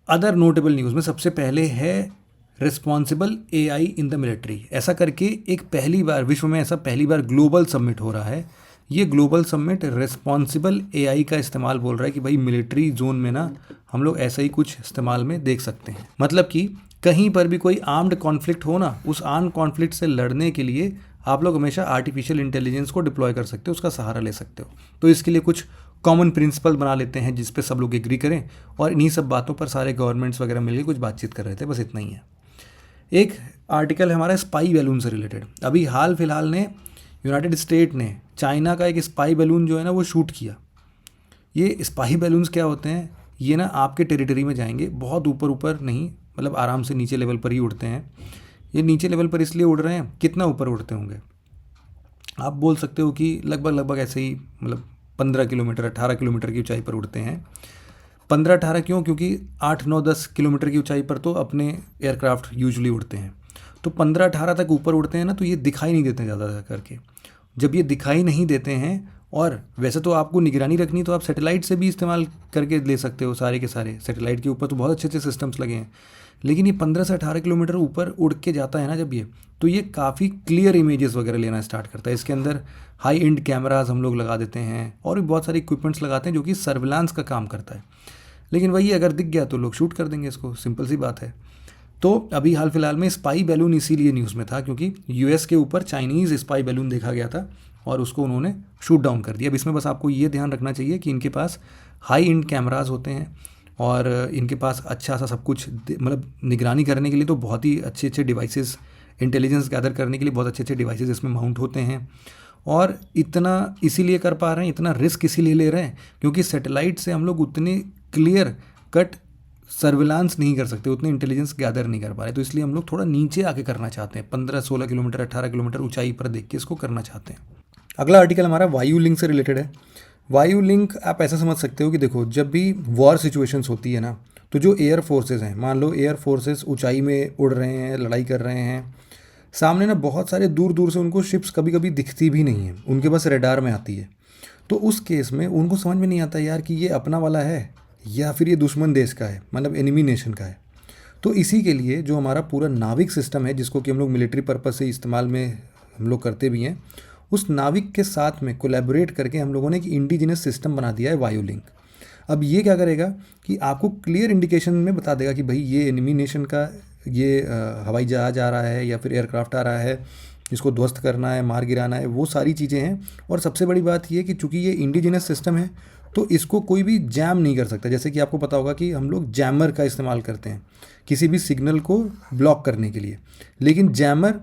अदर नोटेबल न्यूज़ में सबसे पहले है responsible AI in the military. ऐसा करके एक पहली बार विश्व में ऐसा पहली बार ग्लोबल समिट हो रहा है। ये ग्लोबल समिट रिस्पॉन्सिबल एआई का इस्तेमाल बोल रहा है कि भाई मिलिट्री जोन में ना हम लोग ऐसा ही कुछ इस्तेमाल में देख सकते हैं। मतलब कि कहीं पर भी कोई आर्म्ड कॉन्फ्लिक्ट हो ना, उस आर्म्ड कॉन्फ्लिक्ट से लड़ने के लिए आप लोग हमेशा आर्टिफिशियल इंटेलिजेंस को डिप्लॉय कर सकते हो, उसका सहारा ले सकते हो। तो इसके लिए कुछ कॉमन प्रिंसिपल बना लेते हैं जिस पे सब लोग एग्री करें, और इन्हीं सब बातों पर सारे गवर्नमेंट्स वगैरह मिलकर कुछ बातचीत कर रहे थे, बस इतना ही है। एक आर्टिकल है हमारा स्पाई बैलून से रिलेटेड। अभी हाल फिलहाल ने यूनाइटेड स्टेट ने चाइना का एक स्पाई बैलून जो है ना वो शूट किया। ये स्पाई बैलून्स क्या होते हैं, ये ना आपके टेरिटरी में जाएंगे, बहुत ऊपर ऊपर नहीं, मतलब आराम से नीचे लेवल पर ही उड़ते हैं। ये नीचे लेवल पर इसलिए उड़ रहे हैं, कितना ऊपर उड़ते होंगे आप बोल सकते हो कि लगभग ऐसे ही, मतलब 15 किलोमीटर 18 किलोमीटर की ऊंचाई पर उड़ते हैं। 15-18 क्यों, क्योंकि 8-9-10 किलोमीटर की ऊंचाई पर तो अपने एयरक्राफ्ट यूजुअली उड़ते हैं। तो 15-18 तक ऊपर उड़ते हैं ना, तो ये दिखाई नहीं देते ज़्यादा करके। जब ये दिखाई नहीं देते हैं, और वैसे तो आपको निगरानी रखनी तो आप सैटेलाइट से भी इस्तेमाल करके ले सकते हो, सारे के सारे सैटेलाइट के ऊपर तो बहुत अच्छे अच्छे सिस्टम्स लगे हैं। लेकिन ये 15 से 18 किलोमीटर ऊपर उड़ के जाता है ना जब ये, तो ये काफ़ी क्लियर इमेजेस वगैरह लेना स्टार्ट करता है। इसके अंदर हाई एंड कैमराज हम लोग लगा देते हैं और भी बहुत सारे इक्विपमेंट्स लगाते हैं जो कि सर्विलांस का काम करता है। लेकिन वही अगर दिख गया तो लोग शूट कर देंगे इसको, सिंपल सी बात है। तो अभी हाल फिलहाल में स्पाई बैलून इसीलिए न्यूज़ में था क्योंकि यूएस के ऊपर चाइनीज़ स्पाई बैलून देखा गया था और उसको उन्होंने शूट डाउन कर दिया। अब इसमें बस आपको ये ध्यान रखना चाहिए कि इनके पास हाई एंड कैमराज होते हैं और इनके पास अच्छा सा सब कुछ, मतलब निगरानी करने के लिए तो बहुत ही अच्छे अच्छे डिवाइसेस, इंटेलिजेंस गैदर करने के लिए बहुत अच्छे अच्छे डिवाइसेस इसमें माउंट होते हैं। और इतना इसीलिए कर पा रहे हैं, इतना रिस्क इसीलिए ले रहे हैं क्योंकि सैटेलाइट से हम लोग उतने क्लियर कट सर्विलांस नहीं कर सकते, उतने इंटेलिजेंस गैदर नहीं कर पा रहे। तो इसलिए हम लोग थोड़ा नीचे आके करना चाहते हैं, 15-16 किलोमीटर 18 किलोमीटर ऊंचाई पर देख के इसको करना चाहते हैं। अगला आर्टिकल हमारा वायु लिंक से रिलेटेड है। वायु लिंक आप ऐसा समझ सकते हो कि देखो, जब भी वॉर सिचुएशंस होती है ना, तो जो एयर फोर्सेस हैं, मान लो एयर फोर्सेस ऊंचाई में उड़ रहे हैं, लड़ाई कर रहे हैं, सामने ना बहुत सारे दूर दूर से उनको शिप्स कभी कभी दिखती भी नहीं है, उनके पास रडार में आती है। तो उस केस में उनको समझ में नहीं आता यार कि ये अपना वाला है या फिर ये दुश्मन देश का है, मतलब एनिमी नेशन का है। तो इसी के लिए जो हमारा पूरा नाविक सिस्टम है, जिसको कि हम लोग मिलिट्री पर्पज़ से इस्तेमाल में हम लोग करते भी हैं, उस नाविक के साथ में कोलैबोरेट करके हम लोगों ने एक इंडिजिनस सिस्टम बना दिया है, वायु लिंक। अब ये क्या करेगा कि आपको क्लियर इंडिकेशन में बता देगा कि भाई ये एनिमी नेशन का ये हवाई जहाज आ रहा है या फिर एयरक्राफ्ट आ रहा है, इसको ध्वस्त करना है, मार गिराना है, वो सारी चीज़ें हैं। और सबसे बड़ी बात ये कि चूंकि ये इंडिजिनस सिस्टम है तो इसको कोई भी जैम नहीं कर सकता। जैसे कि आपको पता होगा कि हम लोग जैमर का इस्तेमाल करते हैं किसी भी सिग्नल को ब्लॉक करने के लिए, लेकिन जैमर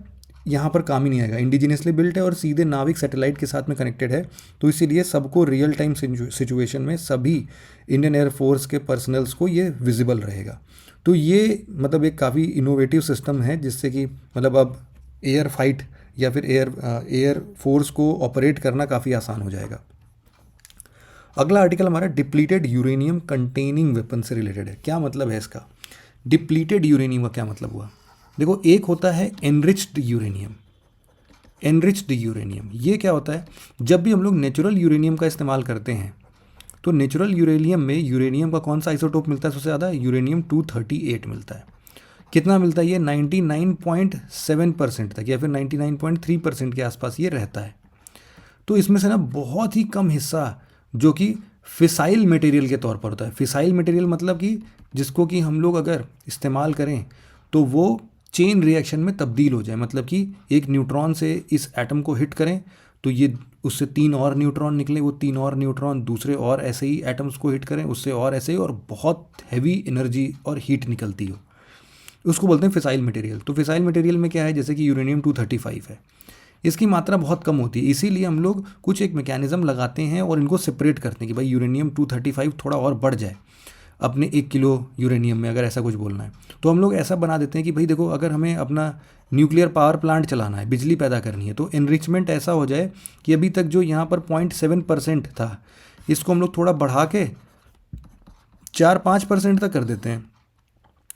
यहाँ पर काम ही नहीं आएगा। इंडिजिनियसली बिल्ट है और सीधे नाविक सैटेलाइट के साथ में कनेक्टेड है, तो इसीलिए सबको रियल टाइम सिचुएशन में सभी इंडियन एयरफोर्स के पर्सनल्स को ये विजिबल रहेगा। तो ये मतलब एक काफ़ी इनोवेटिव सिस्टम है जिससे कि मतलब अब एयर फाइट या फिर एयर फोर्स को ऑपरेट करना काफ़ी आसान हो जाएगा। अगला आर्टिकल हमारा डिप्लीटेड यूरेनियम कंटेनिंग वेपन से रिलेटेड है। क्या मतलब है इसका? डिप्लीटेड यूरेनियम का क्या मतलब हुआ? देखो, एक होता है एनरिच्ड यूरेनियम। एनरिच्ड यूरेनियम ये क्या होता है? जब भी हम लोग नेचुरल यूरेनियम का इस्तेमाल करते हैं तो नेचुरल यूरेनियम में यूरेनियम का कौन सा आइसोटोप मिलता है सबसे ज़्यादा? यूरेनियम 238 मिलता है। कितना मिलता है? ये 99.7% तक या फिर 99.3% के आसपास ये रहता है। तो इसमें से ना बहुत ही कम हिस्सा जो कि फिसाइल मटेरियल के तौर पर होता है। फिसाइल मटेरियल मतलब कि जिसको कि हम लोग अगर इस्तेमाल करें तो वो चेन रिएक्शन में तब्दील हो जाए, मतलब कि एक न्यूट्रॉन से इस एटम को हिट करें तो ये उससे 3 और न्यूट्रॉन निकले, वो 3 और न्यूट्रॉन दूसरे और ऐसे ही एटम्स को हिट करें, उससे और ऐसे ही, और बहुत हैवी एनर्जी और हीट निकलती हो, उसको बोलते हैं फिसाइल मटेरियल। तो फिसाइल मटेरियल में क्या है? जैसे कि यूरेनियम 235 है, इसकी मात्रा बहुत कम होती है, इसीलिए हम लोग कुछ एक मैकेनिज़्म लगाते हैं और इनको सेपरेट करते हैं कि भाई यूरेनियम 235 थोड़ा और बढ़ जाए अपने 1 किलो यूरेनियम में, अगर ऐसा कुछ बोलना है तो हम लोग ऐसा बना देते हैं कि भाई देखो, अगर हमें अपना न्यूक्लियर पावर प्लांट चलाना है, बिजली पैदा करनी है, तो एनरिचमेंट ऐसा हो जाए कि अभी तक जो यहाँ पर 0.7% था, इसको हम लोग थोड़ा बढ़ा के 4-5% तक कर देते हैं।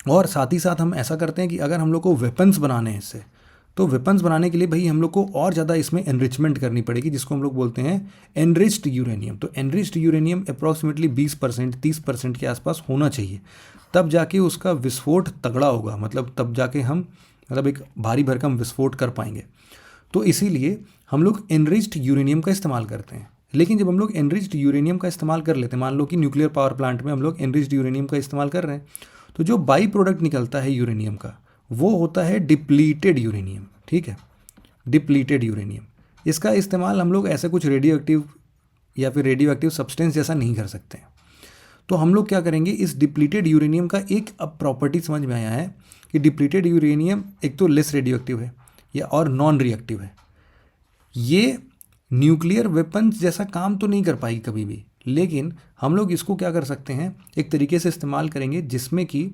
और साथ ही साथ हम ऐसा करते हैं कि अगर हम लोग को वेपन्स बनाने हैं इससे, तो वेपन्स बनाने के लिए भाई हम लोग को और ज़्यादा इसमें एनरिचमेंट करनी पड़ेगी, जिसको हम लोग बोलते हैं एनरिच्ड यूरेनियम। तो एनरिच्ड यूरेनियम अप्रॉक्सीमेटली 20% 30% के आसपास होना चाहिए, तब जाके उसका विस्फोट तगड़ा होगा, मतलब तब जाके हम एक भारी भरकम विस्फोट कर पाएंगे। तो इसीलिए हम लोग एनरिच्ड यूरेनियम का इस्तेमाल करते हैं। लेकिन जब हम लोग एनरिच्ड यूरेनियम का इस्तेमाल कर लेते हैं, मान लो कि न्यूक्लियर पावर प्लांट में हम लोग एनरिच्ड यूरेनियम का इस्तेमाल कर रहे हैं, तो जो बाई प्रोडक्ट निकलता है यूरेनियम का, वो होता है डिप्लीटेड यूरेनियम। ठीक है, डिप्लीटेड यूरेनियम। इसका इस्तेमाल हम लोग ऐसे कुछ रेडियो एक्टिव या फिर रेडियो एक्टिव सब्सटेंस जैसा नहीं कर सकते हैं। तो हम लोग क्या करेंगे, इस डिप्लीटेड यूरेनियम का एक अब प्रॉपर्टी समझ में आया है कि डिप्लीटेड यूरेनियम एक तो लेस रेडियो एक्टिव है या और नॉन रिएक्टिव है। ये न्यूक्लियर वेपन्स जैसा काम तो नहीं कर पाएगी कभी भी, लेकिन हम लोग इसको क्या कर सकते हैं, एक तरीके से इस्तेमाल करेंगे जिसमें कि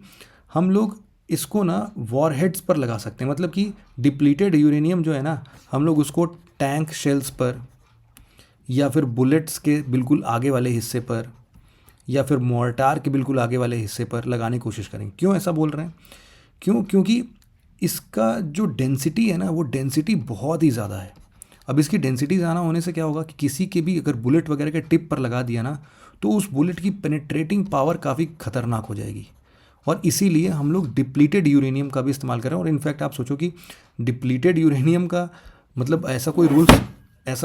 हम लोग इसको ना वॉरहेड्स पर लगा सकते हैं। मतलब कि डिप्लीटेड यूरेनियम जो है ना, हम लोग उसको टैंक शेल्स पर या फिर बुलेट्स के बिल्कुल आगे वाले हिस्से पर या फिर मोर्टार के बिल्कुल आगे वाले हिस्से पर लगाने की कोशिश करेंगे। क्यों ऐसा बोल रहे हैं? क्योंकि इसका जो डेंसिटी है ना, वो डेंसिटी बहुत ही ज़्यादा है। अब इसकी डेंसिटी ज़्यादा होने से क्या होगा कि किसी के भी अगर बुलेट वगैरह के टिप पर लगा दिया ना, तो उस बुलेट की पेनिट्रेटिंग पावर काफ़ी खतरनाक हो जाएगी। और इसीलिए हम लोग डिप्लीटेड यूरेनियम का भी इस्तेमाल कर रहे हैं। और इनफैक्ट आप सोचो कि डिप्लीटेड यूरेनियम का मतलब ऐसा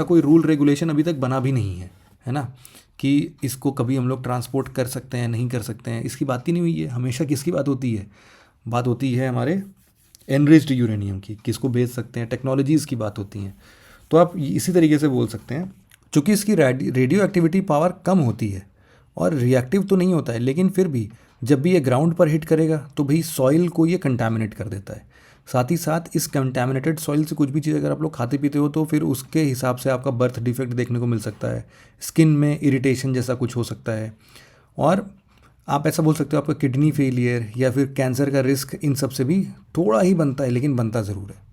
कोई रूल रेगुलेशन अभी तक बना भी नहीं है ना, कि इसको कभी हम लोग ट्रांसपोर्ट कर सकते हैं नहीं कर सकते हैं, इसकी बात ही नहीं हुई है। हमेशा किसकी बात होती है? बात होती है हमारे एनरिच्ड यूरेनियम की, किसको बेच सकते हैं, टेक्नोलॉजीज़ की बात होती है। तो आप इसी तरीके से बोल सकते हैं, चूँकि इसकी रेडियो एक्टिविटी पावर कम होती है और रिएक्टिव तो नहीं होता है, लेकिन फिर भी जब भी ये ग्राउंड पर हिट करेगा तो भाई सॉइल को ये कंटामिनेट कर देता है। साथ ही साथ इस कंटामिनेटेड सॉइल से कुछ भी चीज़ अगर आप लोग खाते पीते हो, तो फिर उसके हिसाब से आपका बर्थ डिफेक्ट देखने को मिल सकता है, स्किन में इरिटेशन जैसा कुछ हो सकता है, और आप ऐसा बोल सकते हो आपका किडनी फेलियर या फिर कैंसर का रिस्क इन सब से भी थोड़ा ही बनता है, लेकिन बनता ज़रूर है।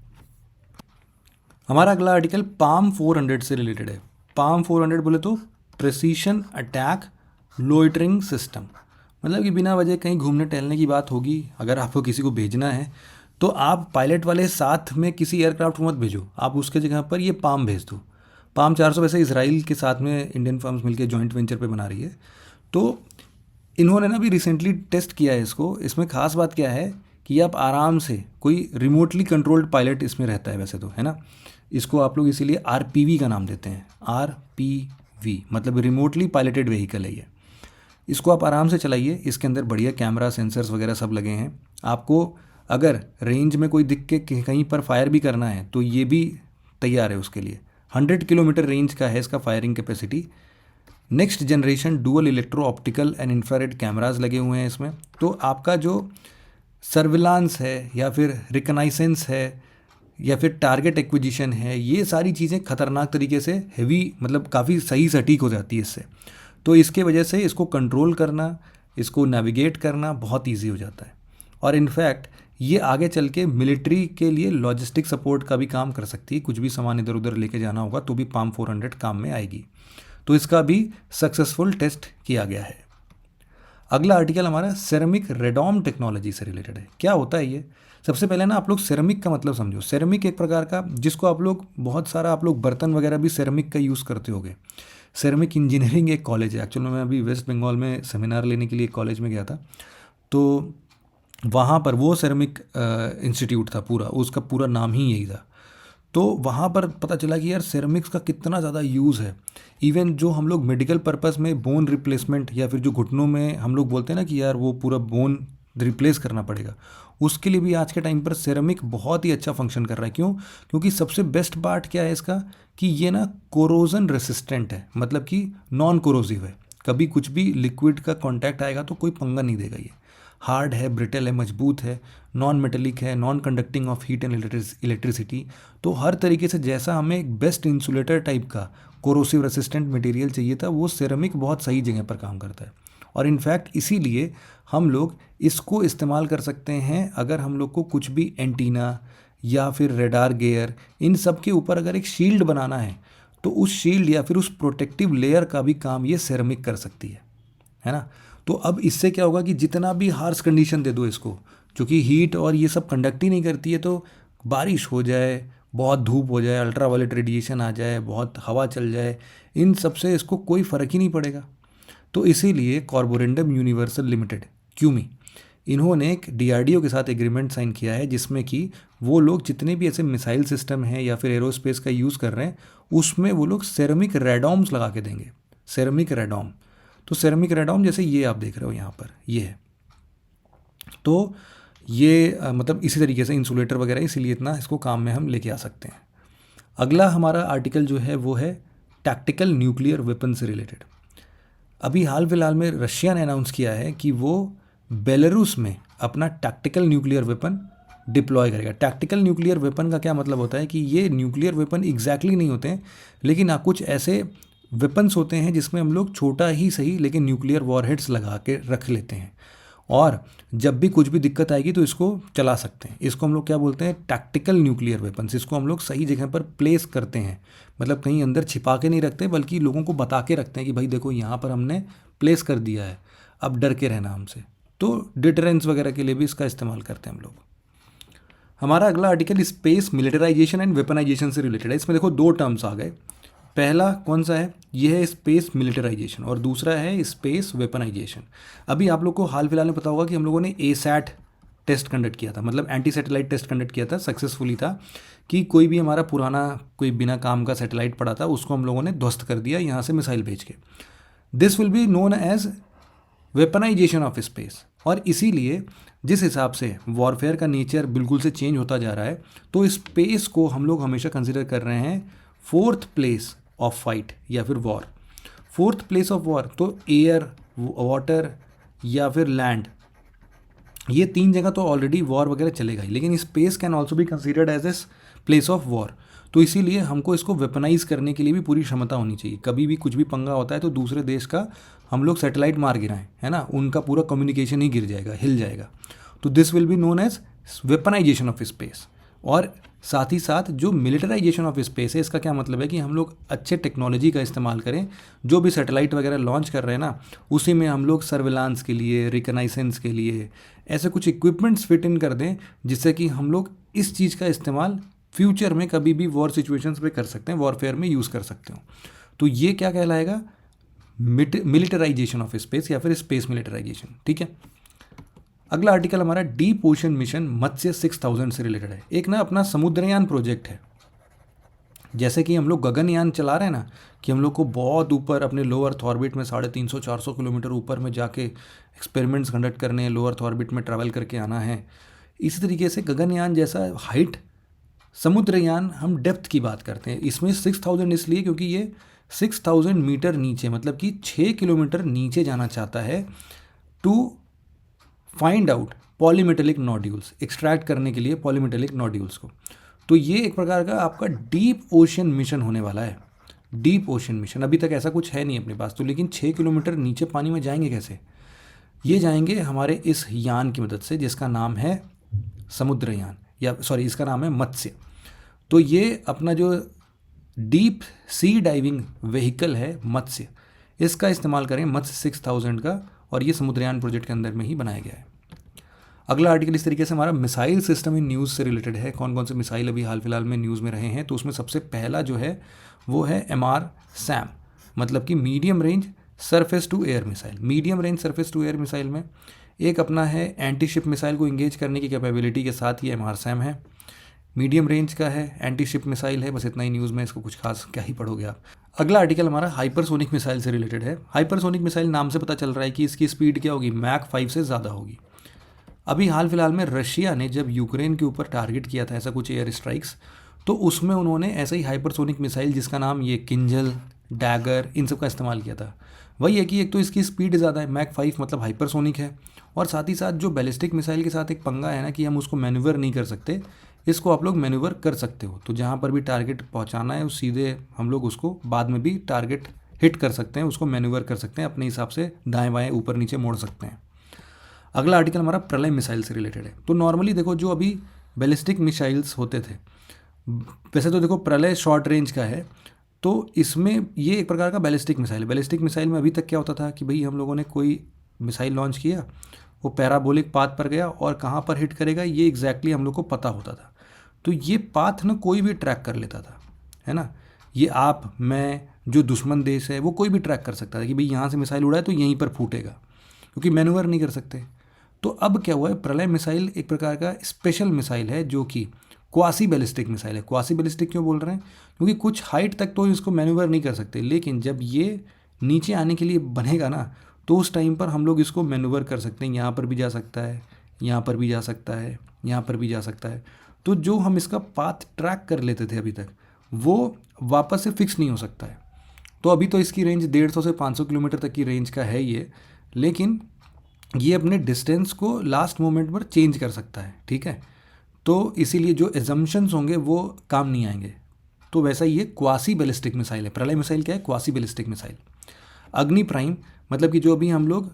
हमारा अगला आर्टिकल पाम 400 से रिलेटेड है। पाम 400 बोले तो प्रेसिशन अटैक लोइटरिंग सिस्टम, मतलब कि बिना वजह कहीं घूमने टहलने की बात होगी। अगर आपको किसी को भेजना है तो आप पायलट वाले साथ में किसी एयरक्राफ्ट को मत भेजो, आप उसके जगह पर ये पाम भेज दो। पाम 400 वैसे इसराइल के साथ में इंडियन फर्म्स मिलकर जॉइंट वेंचर पे बना रही है। तो इन्होंने ना भी रिसेंटली टेस्ट किया है इसको। इसमें खास बात क्या है कि आप आराम से, कोई रिमोटली कंट्रोल्ड पायलट इसमें रहता है वैसे तो, है ना। इसको आप लोग इसीलिए RPV का नाम देते हैं, RPV मतलब रिमोटली पायलटेड व्हीकल है ये। इसको आप आराम से चलाइए, इसके अंदर बढ़िया कैमरा सेंसर्स वगैरह सब लगे हैं। आपको अगर रेंज में कोई दिख के कहीं पर फायर भी करना है तो ये भी तैयार है उसके लिए। 100 किलोमीटर रेंज का है इसका firing capacity. Next generation dual electro optical and infrared cameras लगे हुए हैं इसमें। तो आपका जो सर्विलांस है या फिर रिकनाइसेंस है या फिर टारगेट एक्विजिशन है, ये सारी चीज़ें खतरनाक तरीके से हेवी, मतलब काफ़ी सही सटीक हो जाती है इससे। तो इसके वजह से इसको कंट्रोल करना, इसको नेविगेट करना बहुत इजी हो जाता है। और इनफैक्ट ये आगे चल के मिलिट्री के लिए लॉजिस्टिक सपोर्ट का भी काम कर सकती है। कुछ भी सामान इधर उधर लेके जाना होगा तो भी पाम 400 काम में आएगी। तो इसका भी सक्सेसफुल टेस्ट किया गया है। अगला आर्टिकल हमारा सेरेमिक रेडॉम टेक्नोलॉजी से रिलेटेड है। क्या होता है ये? सबसे पहले ना आप लोग सेरेमिक का मतलब समझो। सेरेमिक एक प्रकार का, जिसको आप लोग बहुत सारा आप लोग बर्तन वगैरह भी सेरेमिक का यूज़ करते होगे। सेरेमिक इंजीनियरिंग एक कॉलेज है। एक्चुअली मैं अभी वेस्ट बंगाल में सेमिनार लेने के लिए कॉलेज में गया था, तो वहाँ पर वो सेरेमिक इंस्टीट्यूट था पूरा, उसका पूरा नाम ही यही था। तो वहाँ पर पता चला कि यार सेरेमिक्स का कितना ज़्यादा यूज़ है। इवन जो हम लोग मेडिकल पर्पस में बोन रिप्लेसमेंट या फिर जो घुटनों में हम लोग बोलते हैं ना कि यार वो पूरा बोन रिप्लेस करना पड़ेगा, उसके लिए भी आज के टाइम पर सेरेमिक बहुत ही अच्छा फंक्शन कर रहा है। क्यों? क्योंकि सबसे बेस्ट पार्ट क्या है इसका कि ये ना कोरोजन रेसिस्टेंट है, मतलब कि नॉन कोरोसिव है। कभी कुछ भी लिक्विड का कांटेक्ट आएगा तो कोई पंगा नहीं देगा ये। हार्ड है, ब्रिटल है, मजबूत है, नॉन मेटेलिक है, non conducting of heat and electricity. तो हर तरीके से जैसा हमें एक बेस्ट इंसुलेटर टाइप का कोरोसिव रेसिस्टेंट मटेरियल चाहिए था, वो सेरेमिक बहुत सही जगह पर काम करता है। और इनफैक्ट इसीलिए हम लोग इसको इस्तेमाल कर सकते हैं अगर हम लोग को कुछ भी एंटीना या फिर रेडार गियर इन सब के ऊपर अगर एक शील्ड बनाना है, तो उस शील्ड या फिर उस प्रोटेक्टिव लेयर का भी काम ये सेरेमिक कर सकती है ना। तो अब इससे क्या होगा कि जितना भी हार्श कंडीशन दे दो इसको, क्योंकि हीट और ये सब कंडक्ट ही नहीं करती है, तो बारिश हो जाए, बहुत धूप हो जाए, अल्ट्रावायलेट रेडिएशन आ जाए, बहुत हवा चल जाए, इन सब से इसको कोई फ़र्क ही नहीं पड़ेगा। तो इसीलिए कार्बोरेंडम यूनिवर्सल लिमिटेड क्यूमी, इन्होंने एक डीआरडीओ के साथ एग्रीमेंट साइन किया है, जिसमें कि वो लोग जितने भी ऐसे मिसाइल सिस्टम हैं या फिर एरोस्पेस का यूज़ कर रहे हैं, उसमें वो लोग सेरेमिक रेडॉम्स लगा के देंगे। सेरेमिक रेडॉम, तो सेरेमिक रेडॉम जैसे ये आप देख रहे हो यहाँ पर, ये है। तो ये मतलब इसी तरीके से इंसुलेटर वगैरह, इसीलिए इतना इसको काम में हम लेके आ सकते हैं। अगला हमारा आर्टिकल जो है वो है टैक्टिकल न्यूक्लियर वेपन से रिलेटेड। अभी हाल फिलहाल में रशिया ने अनाउंस किया है कि वो बेलारूस में अपना टैक्टिकल न्यूक्लियर वेपन डिप्लॉय करेगा। टैक्टिकल न्यूक्लियर वेपन का क्या मतलब होता है कि ये न्यूक्लियर वेपन एग्जैक्टली नहीं होते हैं, लेकिन कुछ ऐसे वेपन्स होते हैं जिसमें हम लोग छोटा ही सही लेकिन न्यूक्लियर वॉरहेड्स लगा के रख लेते हैं, और जब भी कुछ भी दिक्कत आएगी तो इसको चला सकते हैं। इसको हम लोग क्या बोलते हैं, टैक्टिकल न्यूक्लियर वेपन्स। इसको हम लोग सही जगह पर प्लेस करते हैं, मतलब कहीं अंदर छिपा के नहीं रखते, बल्कि लोगों को बता के रखते हैं कि भाई देखो यहाँ पर हमने प्लेस कर दिया है, अब डर के रहना हमसे। तो डिटरेंस वगैरह के लिए भी इसका इस्तेमाल करते हैं हम लोग। हमारा अगला article space militarisation and weaponisation से रिलेटेड है। इसमें देखो दो टर्म्स आ गए। पहला कौन सा है, ये है स्पेस मिलिटराइजेशन, और दूसरा है स्पेस वेपनाइजेशन। अभी आप लोग को हाल फिलहाल में पता होगा कि हम लोगों ने एसैट टेस्ट कंडक्ट किया था, मतलब एंटी सैटेलाइट टेस्ट कंडक्ट किया था, सक्सेसफुली था, कि कोई भी हमारा पुराना कोई बिना काम का सैटेलाइट पड़ा था उसको हम लोगों ने ध्वस्त कर दिया यहाँ से मिसाइल भेज के। This will be known as weaponization of space. और इसीलिए जिस हिसाब से वॉरफेयर का नेचर बिल्कुल से चेंज होता जा रहा है, तो स्पेस को हम लोग हमेशा कंसिडर कर रहे हैं फोर्थ प्लेस ऑफ फाइट या फिर war. Fourth place of war, तो एयर, वाटर या फिर लैंड, ये तीन जगह तो ऑलरेडी वॉर वगैरह चलेगा ही, लेकिन space can also be considered as a place of war. तो इसीलिए हमको इसको वेपनाइज करने के लिए भी पूरी क्षमता होनी चाहिए। कभी भी कुछ भी पंगा होता है तो दूसरे देश का हम लोग सैटेलाइट मार गिराएं, है ना, उनका पूरा कम्युनिकेशन ही गिर जाएगा, हिल जाएगा। तो this will be known as weaponization of space. और साथ ही साथ जो मिलिटराइजेशन ऑफ स्पेस है, इसका क्या मतलब है कि हम लोग अच्छे टेक्नोलॉजी का इस्तेमाल करें। जो भी सैटेलाइट वगैरह लॉन्च कर रहे हैं ना, उसी में हम लोग सर्विलांस के लिए, रिकनाइसेंस के लिए ऐसे कुछ इक्विपमेंट्स फिट इन कर दें, जिससे कि हम लोग इस चीज़ का इस्तेमाल फ्यूचर में कभी भी वॉर सिचुएशंस में कर सकते हैं, वॉरफेयर में यूज़ कर सकते हो। तो ये क्या कहलाएगा, मिलिटराइजेशन ऑफ स्पेस या फिर स्पेस मिलिटराइजेशन। ठीक है। अगला आर्टिकल हमारा डीप ओशन मिशन मत्स्य 6000 से रिलेटेड है। एक ना अपना समुद्रयान प्रोजेक्ट है। जैसे कि हम लोग गगनयान चला रहे हैं ना, कि हम लोग को बहुत ऊपर अपने लो अर्थ ऑर्बिट में 350-400 किलोमीटर ऊपर में जाके एक्सपेरिमेंट्स कंडक्ट करने हैं, लो अर्थ ऑर्बिट में ट्रैवल करके आना है। इसी तरीके से गगनयान जैसा हाइट, समुद्रयान हम डेप्थ की बात करते हैं। इसमें 6000 इसलिए क्योंकि ये 6000 मीटर नीचे, मतलब कि 6 किलोमीटर नीचे जाना चाहता है, to find out polymetallic nodules, extract करने के लिए पॉलीमेटेलिक नोड्यूल्स को। तो ये एक प्रकार का आपका डीप ओशन मिशन होने वाला है। डीप ओशन मिशन, अभी तक ऐसा कुछ है नहीं अपने पास, तो लेकिन 6 किलोमीटर नीचे पानी में जाएंगे कैसे? ये जाएंगे हमारे इस यान की मदद से, जिसका नाम है समुद्रयान, या सॉरी इसका नाम है मत्स्य। तो ये अपना जो डीप सी डाइविंग व्हीकल है मत्स्य, इसका इस्तेमाल करें, मत्स्य 6000 का, और ये समुद्रयान प्रोजेक्ट के अंदर में ही बनाया गया है। अगला आर्टिकल इस तरीके से हमारा मिसाइल सिस्टम इन न्यूज़ से रिलेटेड है। कौन कौन से मिसाइल अभी हाल फिलहाल में न्यूज़ में रहे हैं, तो उसमें सबसे पहला जो है वो है MR-SAM, मतलब कि medium range surface to air missile. Medium range surface to air missile में एक अपना है एंटी शिप मिसाइल को इंगेज करने की कैपेबिलिटी के साथ ये MR-SAM है। मीडियम रेंज का है, एंटी शिप मिसाइल है, बस इतना ही न्यूज़ में, इसको कुछ खास क्या ही पढ़ोगे आप। अगला आर्टिकल हमारा हाइपरसोनिक मिसाइल से रिलेटेड है। हाइपरसोनिक मिसाइल नाम से पता चल रहा है कि इसकी स्पीड क्या होगी, मैक 5 से ज़्यादा होगी। अभी हाल फिलहाल में रशिया ने जब यूक्रेन के ऊपर टारगेट किया था ऐसा कुछ एयर स्ट्राइक्स, तो उसमें उन्होंने ऐसे ही हाइपरसोनिक मिसाइल, जिसका नाम ये किंजल डैगर, इन सब का इस्तेमाल किया था। वही है कि एक तो इसकी स्पीड ज़्यादा है, मैक 5 मतलब हाइपरसोनिक है, और साथ ही साथ जो बैलिस्टिक मिसाइल के साथ एक पंगा है ना कि हम उसको मैन्यूवर नहीं कर सकते, इसको आप लोग मैन्यूवर कर सकते हो। तो जहाँ पर भी टारगेट पहुँचाना है उस सीधे हम लोग उसको बाद में भी टारगेट हिट कर सकते हैं, उसको मैन्यूवर कर सकते हैं, अपने हिसाब से दाएँ बाएँ ऊपर नीचे मोड़ सकते हैं। अगला आर्टिकल हमारा प्रलय मिसाइल से रिलेटेड है। तो नॉर्मली देखो जो अभी बैलिस्टिक मिसाइल्स होते थे, वैसे तो देखो प्रलय शॉर्ट रेंज का है, तो इसमें ये एक प्रकार का बैलिस्टिक मिसाइल है। बैलिस्टिक मिसाइल में अभी तक क्या होता था कि भाई हम लोगों ने कोई मिसाइल लॉन्च किया, वो पैराबोलिक पाथ पर गया और कहाँ पर हिट करेगा ये एग्जैक्टली हम लोग को पता होता था। तो ये पाथ ना कोई भी ट्रैक कर लेता था, है ना। ये आप, मैं, जो दुश्मन देश है वो कोई भी ट्रैक कर सकता था कि भाई यहाँ से मिसाइल उड़ा है तो यहीं पर फूटेगा, क्योंकि मैन्यूवर नहीं कर सकते। तो अब क्या हुआ है, प्रलय मिसाइल एक प्रकार का स्पेशल मिसाइल है जो कि क्वासी बैलिस्टिक मिसाइल है। क्वासी बैलिस्टिक क्यों बोल रहे हैं, क्योंकि कुछ हाइट तक तो इसको मैन्यूवर नहीं कर सकते, लेकिन जब ये नीचे आने के लिए बनेगा ना तो उस टाइम पर हम लोग इसको मैन्यूवर कर सकते हैं। यहाँ पर भी जा सकता है, यहाँ पर भी जा सकता है, यहाँ पर भी जा सकता है। तो जो हम इसका पाथ ट्रैक कर लेते थे अभी तक, वो वापस से फिक्स नहीं हो सकता है। तो अभी तो इसकी रेंज 150 से 500 किलोमीटर तक की रेंज का है ये, लेकिन ये अपने डिस्टेंस को लास्ट मोमेंट पर चेंज कर सकता है, ठीक है। तो इसीलिए जो एजम्पशंस होंगे वो काम नहीं आएंगे। तो वैसा ही ये क्वासी बैलिस्टिक मिसाइल है। प्रलय मिसाइल क्या है, क्वासी बैलिस्टिक मिसाइल। अग्नि प्राइम मतलब कि जो अभी हम लोग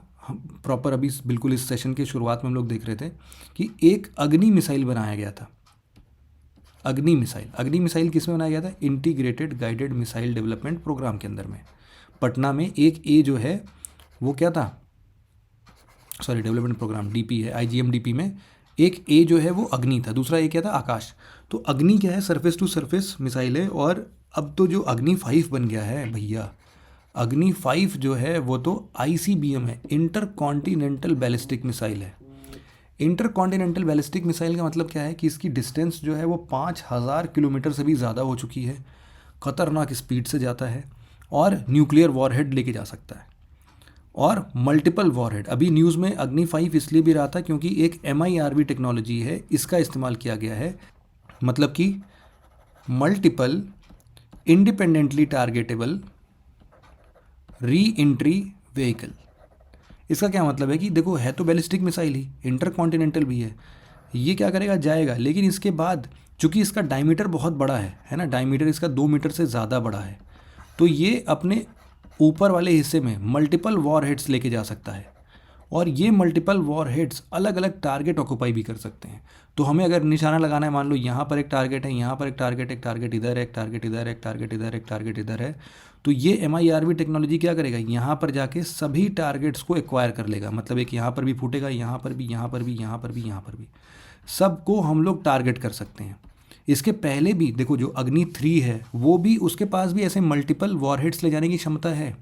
प्रॉपर अभी बिल्कुल इस सेशन के शुरुआत में हम लोग देख रहे थे कि एक अग्नि मिसाइल बनाया गया था। अग्नि मिसाइल किस में बनाया गया था, integrated guided missile development program के अंदर में। पटना में एक ए जो है वो क्या था, सॉरी डेवलपमेंट प्रोग्राम डीपी है, IGMDP में एक ए जो है वो अग्नि था, दूसरा ए क्या था, आकाश। तो अग्नि क्या है, सरफेस टू सरफेस मिसाइल है। और अब तो जो अग्नि 5 बन गया है भैया, अग्नि 5 जो है वो तो ICBM है, इंटर कॉन्टिनेंटल बैलिस्टिक मिसाइल है। इंटर कॉन्टिनेंटल बैलिस्टिक मिसाइल का मतलब क्या है कि इसकी डिस्टेंस जो है वो 5000 किलोमीटर से भी ज़्यादा हो चुकी है, ख़तरनाक स्पीड से जाता है और न्यूक्लियर वॉरहेड लेके जा सकता है, और मल्टीपल वॉरहेड। अभी न्यूज़ में अग्नि 5 इसलिए भी रहा था क्योंकि एक MIRV टेक्नोलॉजी है, इसका इस्तेमाल किया गया है, मतलब कि multiple independently targetable re entry vehicle. इसका क्या मतलब है कि देखो है तो बैलिस्टिक मिसाइल ही, इंटर कॉन्टिनेंटल भी है, ये क्या करेगा, जाएगा, लेकिन इसके बाद चूंकि इसका डायमीटर बहुत बड़ा है ना, डायमीटर इसका 2 मीटर से ज़्यादा बड़ा है, तो ये अपने ऊपर वाले हिस्से में मल्टीपल वॉरहेड्स लेके जा सकता है, और ये मल्टीपल वॉरहेड्स अलग अलग टारगेट ऑक्यूपाई भी कर सकते हैं। तो हमें अगर निशाना लगाना है, मान लो यहाँ पर एक टारगेट है, यहाँ पर एक टारगेट इधर है, एक टारगेट इधर है, एक टारगेट इधर है, एक टारगेट इधर है, तो ये MIRV टेक्नोलॉजी क्या करेगा, यहाँ पर जाके सभी टारगेट्स को एक्वायर कर लेगा। मतलब एक यहाँ पर भी फूटेगा, यहाँ पर भी, यहाँ पर भी, यहाँ पर भी, यहाँ पर भी, सबको हम लोग टारगेट कर सकते हैं। इसके पहले भी देखो जो अग्नि 3 है वो भी, उसके पास भी ऐसे मल्टीपल वॉरहेड्स ले जाने की क्षमता है,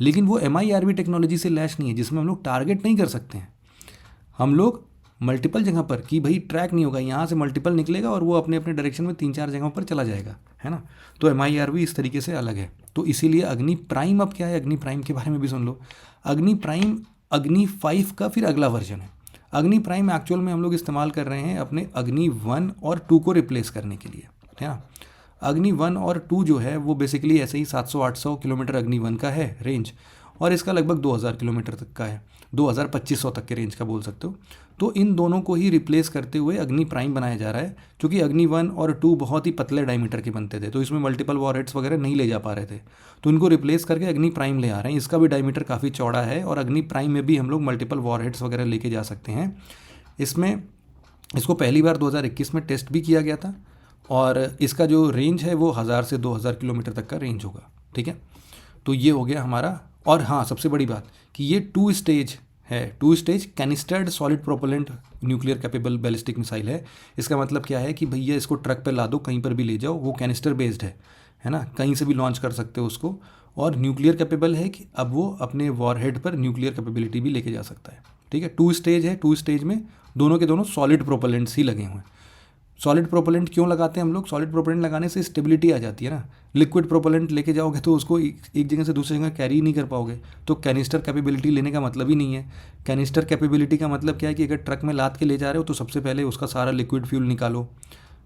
लेकिन वो MIRV टेक्नोलॉजी से लैस नहीं है, जिसमें हम लोग टारगेट नहीं कर सकते हैं। हम लोग मल्टीपल जगह पर कि भाई ट्रैक नहीं होगा, यहाँ से मल्टीपल निकलेगा और वो अपने अपने डायरेक्शन में 3-4 जगहों पर चला जाएगा, है ना। तो MIRV इस तरीके से अलग है। तो इसीलिए अग्नि प्राइम अब क्या है, अग्नि प्राइम के बारे में भी सुन लो। अग्नि प्राइम अग्नि 5 का फिर अगला वर्जन है। अग्नि प्राइम एक्चुअल में हम लोग इस्तेमाल कर रहे हैं अपने अग्नि 1 और 2 को रिप्लेस करने के लिए, है ना। अग्नि 1 और 2 जो है वो बेसिकली ऐसे ही 700-800 किलोमीटर अग्नि 1 का है रेंज, और इसका लगभग 2000 किलोमीटर तक का है, 2000-2500 तक के रेंज का बोल सकते हो। तो इन दोनों को ही रिप्लेस करते हुए अग्नि प्राइम बनाया जा रहा है, क्योंकि अग्नि 1 और 2 बहुत ही पतले डायमीटर के बनते थे, तो इसमें मल्टीपल वॉरहेड्स वगैरह नहीं ले जा पा रहे थे, तो इनको रिप्लेस करके अग्नि प्राइम ले आ रहे हैं। इसका भी डायमीटर काफ़ी चौड़ा है, और अग्नि प्राइम में भी हम लोग मल्टीपल वॉरहेड्स वगैरह लेके जा सकते हैं। इसमें इसको पहली बार 2021 में टेस्ट भी किया गया था, और इसका जो रेंज है वो 1000 से 2000 किलोमीटर तक का रेंज होगा, ठीक है। तो ये हो गया हमारा। और हाँ, सबसे बड़ी बात कि ये 2 स्टेज है, 2 stage canistered solid propellant nuclear capable ballistic missile है। इसका मतलब क्या है कि भैया इसको ट्रक पे ला दो, कहीं पर भी ले जाओ, वो कैनिस्टर बेस्ड है ना, कहीं से भी लॉन्च कर सकते हो उसको, और न्यूक्लियर कैपेबल है कि अब वो अपने वॉरहेड पर न्यूक्लियर कैपेबिलिटी भी लेके जा सकता है, ठीक है। 2 स्टेज है, 2 स्टेज में दोनों के दोनों सॉलिड प्रोपेलेंट्स ही लगे हुए हैं। सॉलिड प्रोपेलेंट क्यों लगाते हैं हम लोग, सॉलिड प्रोपेलेंट लगाने से स्टेबिलिटी आ जाती है ना। लिक्विड प्रोपेलेंट लेके जाओगे तो उसको एक जगह से दूसरी जगह कैरी नहीं कर पाओगे, तो कैनिस्टर कैपेबिलिटी लेने का मतलब ही नहीं है। कैनिस्टर कैपेबिलिटी का मतलब क्या है कि अगर ट्रक में लाद के ले जा रहे हो तो सबसे पहले उसका सारा लिक्विड फ्यूल निकालो,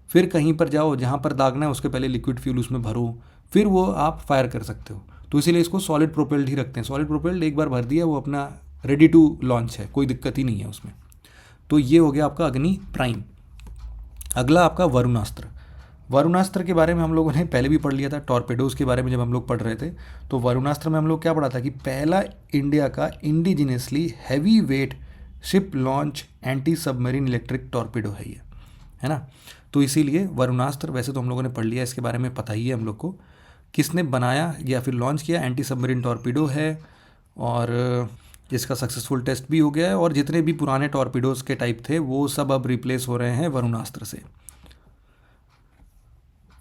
फिर कहीं पर जाओ जहाँ पर दागना है उसके पहले लिक्विड फ्यूल उसमें भरो, फिर वो आप फायर कर सकते हो। तो इसीलिए इसको सॉलिड प्रोपेल्ड ही रखते हैं। सॉलिड प्रोपेल्ड एक बार भर दिया वो अपना रेडी टू लॉन्च है, कोई दिक्कत ही नहीं है उसमें। तो ये हो गया आपका अग्नि प्राइम। अगला आपका वरुणास्त्र। वरुणास्त्र के बारे में हम लोगों ने पहले भी पढ़ लिया था, टॉर्पेडोज के बारे में जब हम लोग पढ़ रहे थे। तो वरुणास्त्र में हम लोग क्या पढ़ा था कि पहला इंडिया का indigenously heavy weight ship launch anti submarine electric torpedo है ये, है ना। तो इसीलिए वरुणास्त्र वैसे तो हम लोगों ने पढ़ लिया, इसके बारे में पता ही है हम लोग को किसने बनाया या फिर लॉन्च किया। एंटी सबमरीन टॉर्पेडो है और इसका सक्सेसफुल टेस्ट भी हो गया है, और जितने भी पुराने टॉर्पेडोज के टाइप थे वो सब अब रिप्लेस हो रहे हैं वरुणास्त्र से।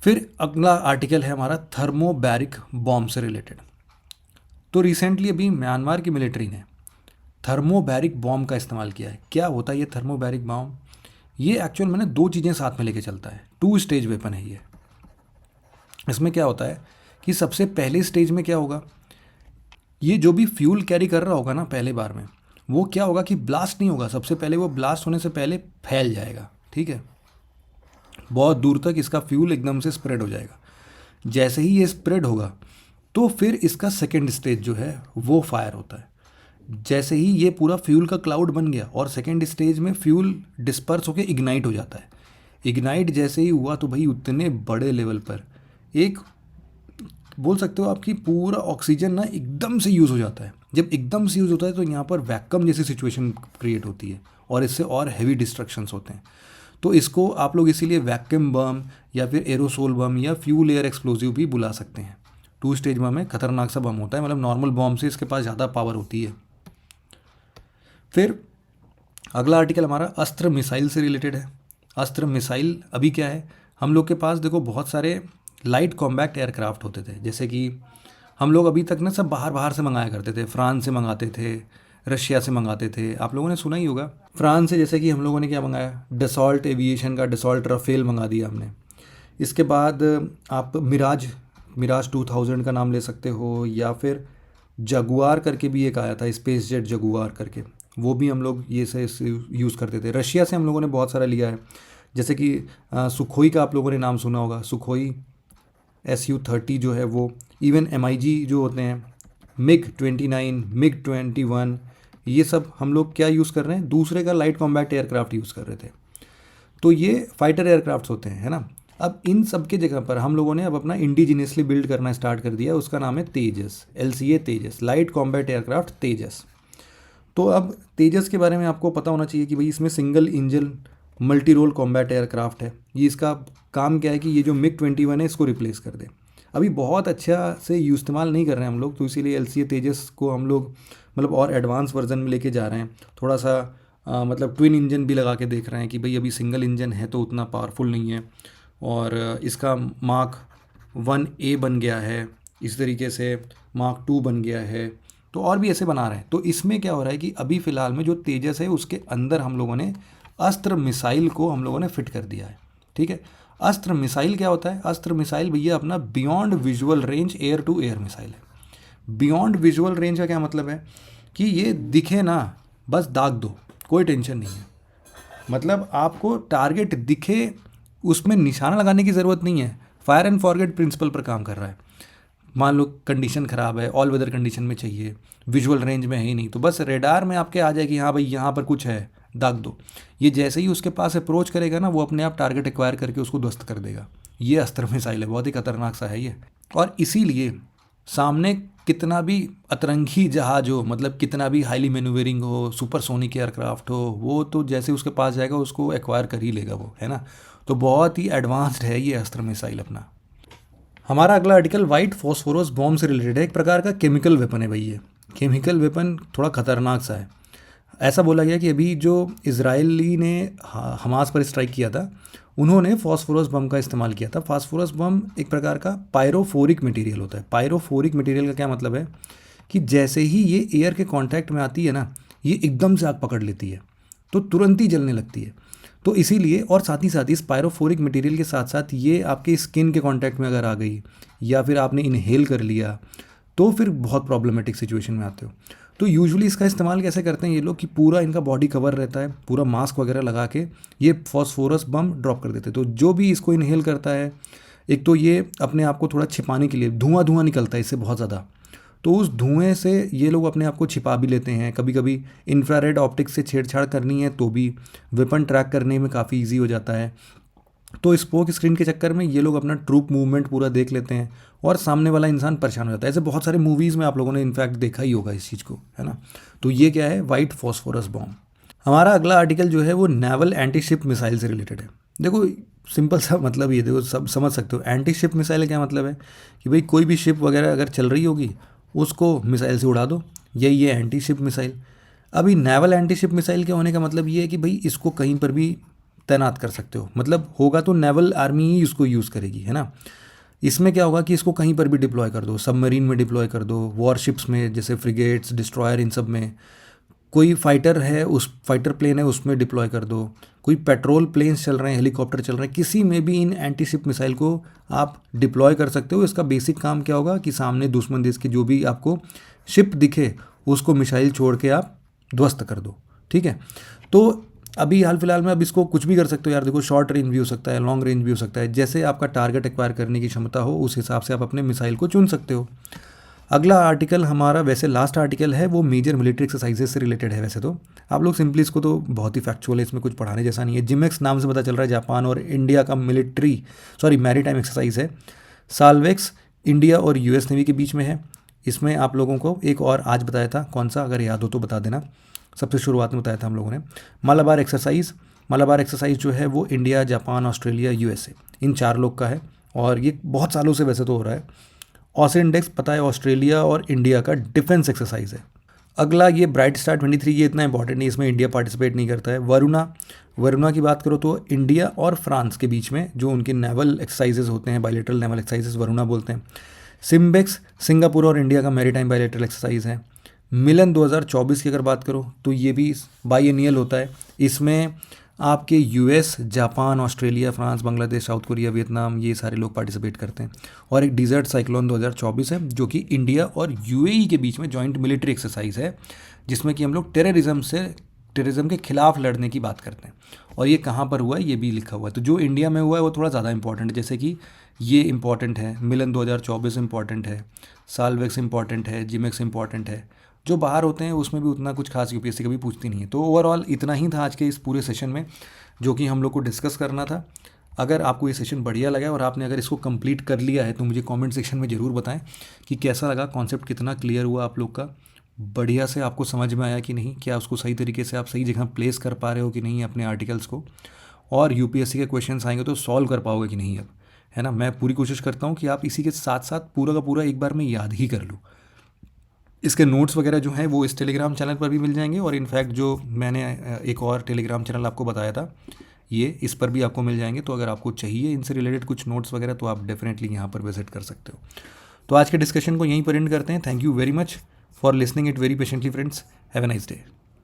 फिर अगला आर्टिकल है हमारा थर्मोबैरिक बॉम्ब से रिलेटेड। तो रिसेंटली अभी म्यांमार की मिलिट्री ने थर्मोबैरिक बॉम्ब का इस्तेमाल किया है। क्या होता है ये थर्मोबैरिक बॉम्ब? ये एक्चुअल में ना दो चीज़ें साथ में लेके चलता है, 2 स्टेज वेपन है ये। इसमें क्या होता है कि सबसे पहले स्टेज में क्या होगा, ये जो भी फ्यूल कैरी कर रहा होगा ना पहले बार में, वो क्या होगा कि ब्लास्ट नहीं होगा, सबसे पहले वो ब्लास्ट होने से पहले फैल जाएगा, ठीक है। बहुत दूर तक इसका फ्यूल एकदम से स्प्रेड हो जाएगा। जैसे ही ये स्प्रेड होगा तो फिर इसका सेकेंड स्टेज जो है वो फायर होता है। जैसे ही ये पूरा फ्यूल का क्लाउड बन गया और सेकेंड स्टेज में फ्यूल डिस्पर्स होकर इग्नाइट हो जाता है। इग्नाइट जैसे ही हुआ तो भाई उतने बड़े लेवल पर एक बोल सकते हो आपकी पूरा ऑक्सीजन ना एकदम से यूज़ हो जाता है। जब एकदम से यूज़ होता है तो यहाँ पर वैक्यूम जैसी सिचुएशन क्रिएट होती है और इससे और हैवी डिस्ट्रक्शंस होते हैं। तो इसको आप लोग इसीलिए वैक्यूम बम या फिर एरोसोल बम या फ्यूल एयर एक्सप्लोजिव भी बुला सकते हैं। 2 स्टेज बम है, खतरनाक सा बम होता है, मतलब नॉर्मल बम से इसके पास ज़्यादा पावर होती है। फिर अगला आर्टिकल हमारा अस्त्र मिसाइल से रिलेटेड है। अस्त्र मिसाइल अभी क्या है, हम लोग के पास देखो बहुत सारे लाइट कॉम्बैक्ट एयरक्राफ्ट होते थे, जैसे कि हम लोग अभी तक ना सब बाहर से मंगाया करते थे, फ्रांस से मंगाते थे, रशिया से मंगाते थे, आप लोगों ने सुना ही होगा। फ्रांस से जैसे कि हम लोगों ने क्या मंगाया, डसॉल्ट एविएशन का डसॉल्ट राफेल मंगा दिया हमने। इसके बाद आप मिराज 2000 का नाम ले सकते हो, या फिर जगुआर करके भी एक आया था, स्पेस जेट जगुआर करके, वो भी हम लोग ये से यूज़ करते थे। रशिया से हम लोगों ने बहुत सारा लिया है, जैसे कि सुखोई का आप लोगों ने नाम सुना होगा, सुखोई Su-30 जो है वो, इवन MiG जो होते हैं, MiG-29, MiG-21, ये सब हम लोग क्या यूज़ कर रहे हैं, दूसरे का लाइट कॉम्बैक्ट एयरक्राफ्ट यूज़ कर रहे थे। तो ये फाइटर एयरक्राफ्ट होते हैं, है ना। अब इन सब के जगह पर हम लोगों ने अब अपना इंडिजिनियसली बिल्ड करना स्टार्ट कर दिया, उसका नाम है तेजस, LCA तेजस, लाइट कॉम्बैट एयरक्राफ्ट तेजस। तो अब तेजस के बारे में आपको पता होना चाहिए कि भाई इसमें single engine multi role combat aircraft है। ये इसका काम क्या है कि ये जो MiG-21 है इसको रिप्लेस कर दे। अभी बहुत अच्छा से इस्तेमाल नहीं कर रहे हैं हम लोग, तो इसीलिए LCA तेजस को हम लोग मतलब और एडवांस वर्जन में लेके जा रहे हैं। थोड़ा सा मतलब ट्विन इंजन भी लगा के देख रहे हैं कि भाई अभी सिंगल इंजन है तो उतना पावरफुल नहीं है, और इसका मार्क 1A बन गया है, इस तरीके से मार्क 2 बन गया है, तो और भी ऐसे बना रहे हैं। तो इसमें क्या हो रहा है कि अभी फ़िलहाल में जो तेजस है उसके अंदर हम लोगों ने अस्त्र मिसाइल को हम लोगों ने फिट कर दिया है, ठीक है। अस्त्र मिसाइल क्या होता है, अस्त्र मिसाइल भैया अपना beyond visual range air to air missile है। बियॉन्ड विजुअल रेंज का क्या मतलब है कि ये दिखे ना बस दाग दो, कोई टेंशन नहीं है। मतलब आपको टारगेट दिखे, उसमें निशाना लगाने की ज़रूरत नहीं है, फायर एंड फॉरगेट प्रिंसिपल पर काम कर रहा है। मान लो कंडीशन ख़राब है, ऑल वेदर कंडीशन में चाहिए, विजुअल रेंज में है ही नहीं, तो बस रेडार में आपके आ जाए कि हाँ भाई यहाँ पर कुछ है, दाग दो। ये जैसे ही उसके पास अप्रोच करेगा ना, वो अपने आप टारगेट एक्वायर करके उसको ध्वस्त कर देगा। ये अस्त्र मिसाइल है, बहुत ही खतरनाक सा है ये। और इसीलिए सामने कितना भी अतरंगी जहाज हो, मतलब कितना भी हाईली मैन्यूवरिंग हो, सुपरसोनिक एयरक्राफ्ट हो, वो तो जैसे उसके पास जाएगा उसको एक्वायर कर ही लेगा वो, है ना। तो बहुत ही एडवांस्ड है ये अस्त्र मिसाइल अपना। हमारा अगला आर्टिकल वाइट फॉस्फोरस बॉम्ब से रिलेटेड है। एक प्रकार का केमिकल वेपन है भाई ये। केमिकल वेपन थोड़ा ख़तरनाक सा है। ऐसा बोला गया कि अभी जो इजरायली ने हमास पर स्ट्राइक किया था, उन्होंने फॉस्फोरस बम का इस्तेमाल किया था। फॉस्फोरस बम एक प्रकार का पायरोफोरिक मटेरियल होता है। पायरोफोरिक मटेरियल का क्या मतलब है कि जैसे ही ये एयर के कांटेक्ट में आती है ना, ये एकदम से आग पकड़ लेती है, तो तुरंत ही जलने लगती है। तो इसीलिए, और साथ ही इस पायरोफोरिक मटेरियल के साथ साथ ये आपके स्किन के कांटेक्ट में अगर आ गई या फिर आपने इनहेल कर लिया तो फिर बहुत प्रॉब्लमेटिक सिचुएशन में आते हो। तो यूजुअली इसका इस्तेमाल कैसे करते हैं ये लोग कि पूरा इनका बॉडी कवर रहता है, पूरा मास्क वगैरह लगा के ये फॉस्फोरस बम ड्रॉप कर देते हैं। तो जो भी इसको इनहेल करता है एक तो ये अपने आप को थोड़ा छिपाने के लिए धुआं निकलता है इससे बहुत ज़्यादा, तो उस धुएं से ये लोग अपने आप को छिपा भी लेते हैं। कभी कभी इंफ्रारेड ऑप्टिक्स से छेड़छाड़ करनी है तो भी वेपन ट्रैक करने में काफ़ी ईजी हो जाता है। तो स्पोक स्क्रीन के चक्कर में ये लोग अपना ट्रूप मूवमेंट पूरा देख लेते हैं और सामने वाला इंसान परेशान हो जाता है। ऐसे बहुत सारे मूवीज़ में आप लोगों ने इनफैक्ट देखा ही होगा इस चीज़ को, है ना। तो ये क्या है, वाइट फॉस्फोरस बॉम्ब। हमारा अगला आर्टिकल जो है वो नेवल एंटी शिप मिसाइल से रिलेटेड है। देखो सिंपल सा मतलब ये देखो, सब समझ सकते हो। एंटी शिप मिसाइल क्या मतलब है कि भाई कोई भी शिप वगैरह अगर चल रही होगी उसको मिसाइल से उड़ा दो, यही ये एंटी शिप मिसाइल। अभी नेवल एंटी शिप मिसाइल के होने का मतलब ये है कि भाई इसको कहीं पर भी तैनात कर सकते हो, मतलब होगा तो नेवल आर्मी ही इसको यूज़ करेगी, है ना। इसमें क्या होगा कि इसको कहीं पर भी डिप्लॉय कर दो, सबमरीन में डिप्लॉय कर दो, वॉरशिप्स में जैसे फ्रिगेट्स, डिस्ट्रॉयर, इन सब में। कोई फाइटर है, उस फाइटर प्लेन है उसमें डिप्लॉय कर दो, कोई पेट्रोल प्लेन्स चल रहे हैं, हेलीकॉप्टर चल रहे हैं, किसी में भी इन एंटी शिप मिसाइल को आप डिप्लॉय कर सकते हो। इसका बेसिक काम क्या होगा कि सामने दुश्मन देश की जो भी आपको शिप दिखे उसको मिसाइल छोड़ के आप ध्वस्त कर दो, ठीक है। तो अभी हाल फिलहाल में अब इसको कुछ भी कर सकते हो यार। देखो शॉर्ट रेंज भी हो सकता है, लॉन्ग रेंज भी हो सकता है, जैसे आपका टारगेट एक्वायर करने की क्षमता हो उस हिसाब से आप अपने मिसाइल को चुन सकते हो। अगला आर्टिकल हमारा वैसे लास्ट आर्टिकल है, वो मेजर मिलिट्री एक्सरसाइजेस से रिलेटेड है। वैसे तो आप लोग सिंपली इसको तो बहुत ही फैक्चुअल है, इसमें कुछ पढ़ाने जैसा नहीं है। जिमेक्स नाम से पता चल रहा है जापान और इंडिया का मैरीटाइम एक्सरसाइज है। साल्वेक्स इंडिया और यूएस नेवी के बीच में है। इसमें आप लोगों को एक और आज बताया था, कौन सा, अगर याद हो तो बता देना। सबसे शुरुआत में बताया था हम लोगों ने मालाबार एक्सरसाइज जो है वो इंडिया, जापान, ऑस्ट्रेलिया, यूएसए, इन 4 लोग का है और ये बहुत सालों से वैसे तो हो रहा है। ऑस इंडेक्स पता है ऑस्ट्रेलिया और इंडिया का डिफेंस एक्सरसाइज है। अगला ये ब्राइट स्टार 23, ये इतना इंपॉर्टेंट नहीं, इसमें इंडिया पार्टिसिपेट नहीं करता है। वरुणा की बात करो तो इंडिया और फ्रांस के बीच में जो उनके नेवल एक्सरसाइजेज होते हैं, बायलैटरल नेवल एक्सरसाइजेज वरुणा बोलते हैं। सिम्बेक्स सिंगापुर और इंडिया का मैरीटाइम बायलैटरल एक्सरसाइज है। मिलन 2024 की अगर बात करो तो ये भी बाईएनियल होता है। इसमें आपके US, Japan, Australia, France, Bangladesh, south Korea, Vietnam, ये सारे लोग पार्टिसिपेट करते हैं। और एक डिजर्ट साइक्लोन 2024 है जो कि इंडिया और यूएई के बीच में जॉइंट मिलिट्री एक्सरसाइज है, जिसमें कि हम लोग टेररिज्म के खिलाफ लड़ने की बात करते हैं। और ये कहाँ पर हुआ है ये भी लिखा हुआ है। तो जो इंडिया में हुआ है वो थोड़ा ज़्यादा इंपॉर्टेंट है, जैसे कि ये इंपॉर्टेंट है, मिलन 2024 इंपॉर्टेंट है, साल्वेक्स इंपॉर्टेंट है, जिमेक्स इंपॉर्टेंट है। जो बाहर होते हैं उसमें भी उतना कुछ खास यूपीएससी कभी पूछती नहीं है। तो ओवरऑल इतना ही था आज के इस पूरे सेशन में जो कि हम लोग को डिस्कस करना था। अगर आपको ये सेशन बढ़िया लगा और आपने अगर इसको कंप्लीट कर लिया है तो मुझे कमेंट सेक्शन में ज़रूर बताएं कि कैसा लगा, कॉन्सेप्ट कितना क्लियर हुआ आप लोग का, बढ़िया से आपको समझ में आया कि नहीं, क्या उसको सही तरीके से आप सही जगह प्लेस कर पा रहे हो कि नहीं अपने आर्टिकल्स को, और यूपीएससी के क्वेश्चंस आएंगे तो सॉल्व कर पाओगे कि नहीं अब, है ना। मैं पूरी कोशिश करता हूँ कि आप इसी के साथ साथ पूरा का पूरा एक बार में याद ही कर लो। इसके नोट्स वगैरह जो हैं वो इस टेलीग्राम चैनल पर भी मिल जाएंगे, और इनफैक्ट जो मैंने एक और टेलीग्राम चैनल आपको बताया था ये, इस पर भी आपको मिल जाएंगे। तो अगर आपको चाहिए इनसे रिलेटेड कुछ नोट्स वगैरह तो आप डेफिनेटली यहाँ पर विजिट कर सकते हो। तो आज के डिस्कशन को यहीं पर एंड करते हैं। Thank you very much for listening it very patiently friends. Have a nice day.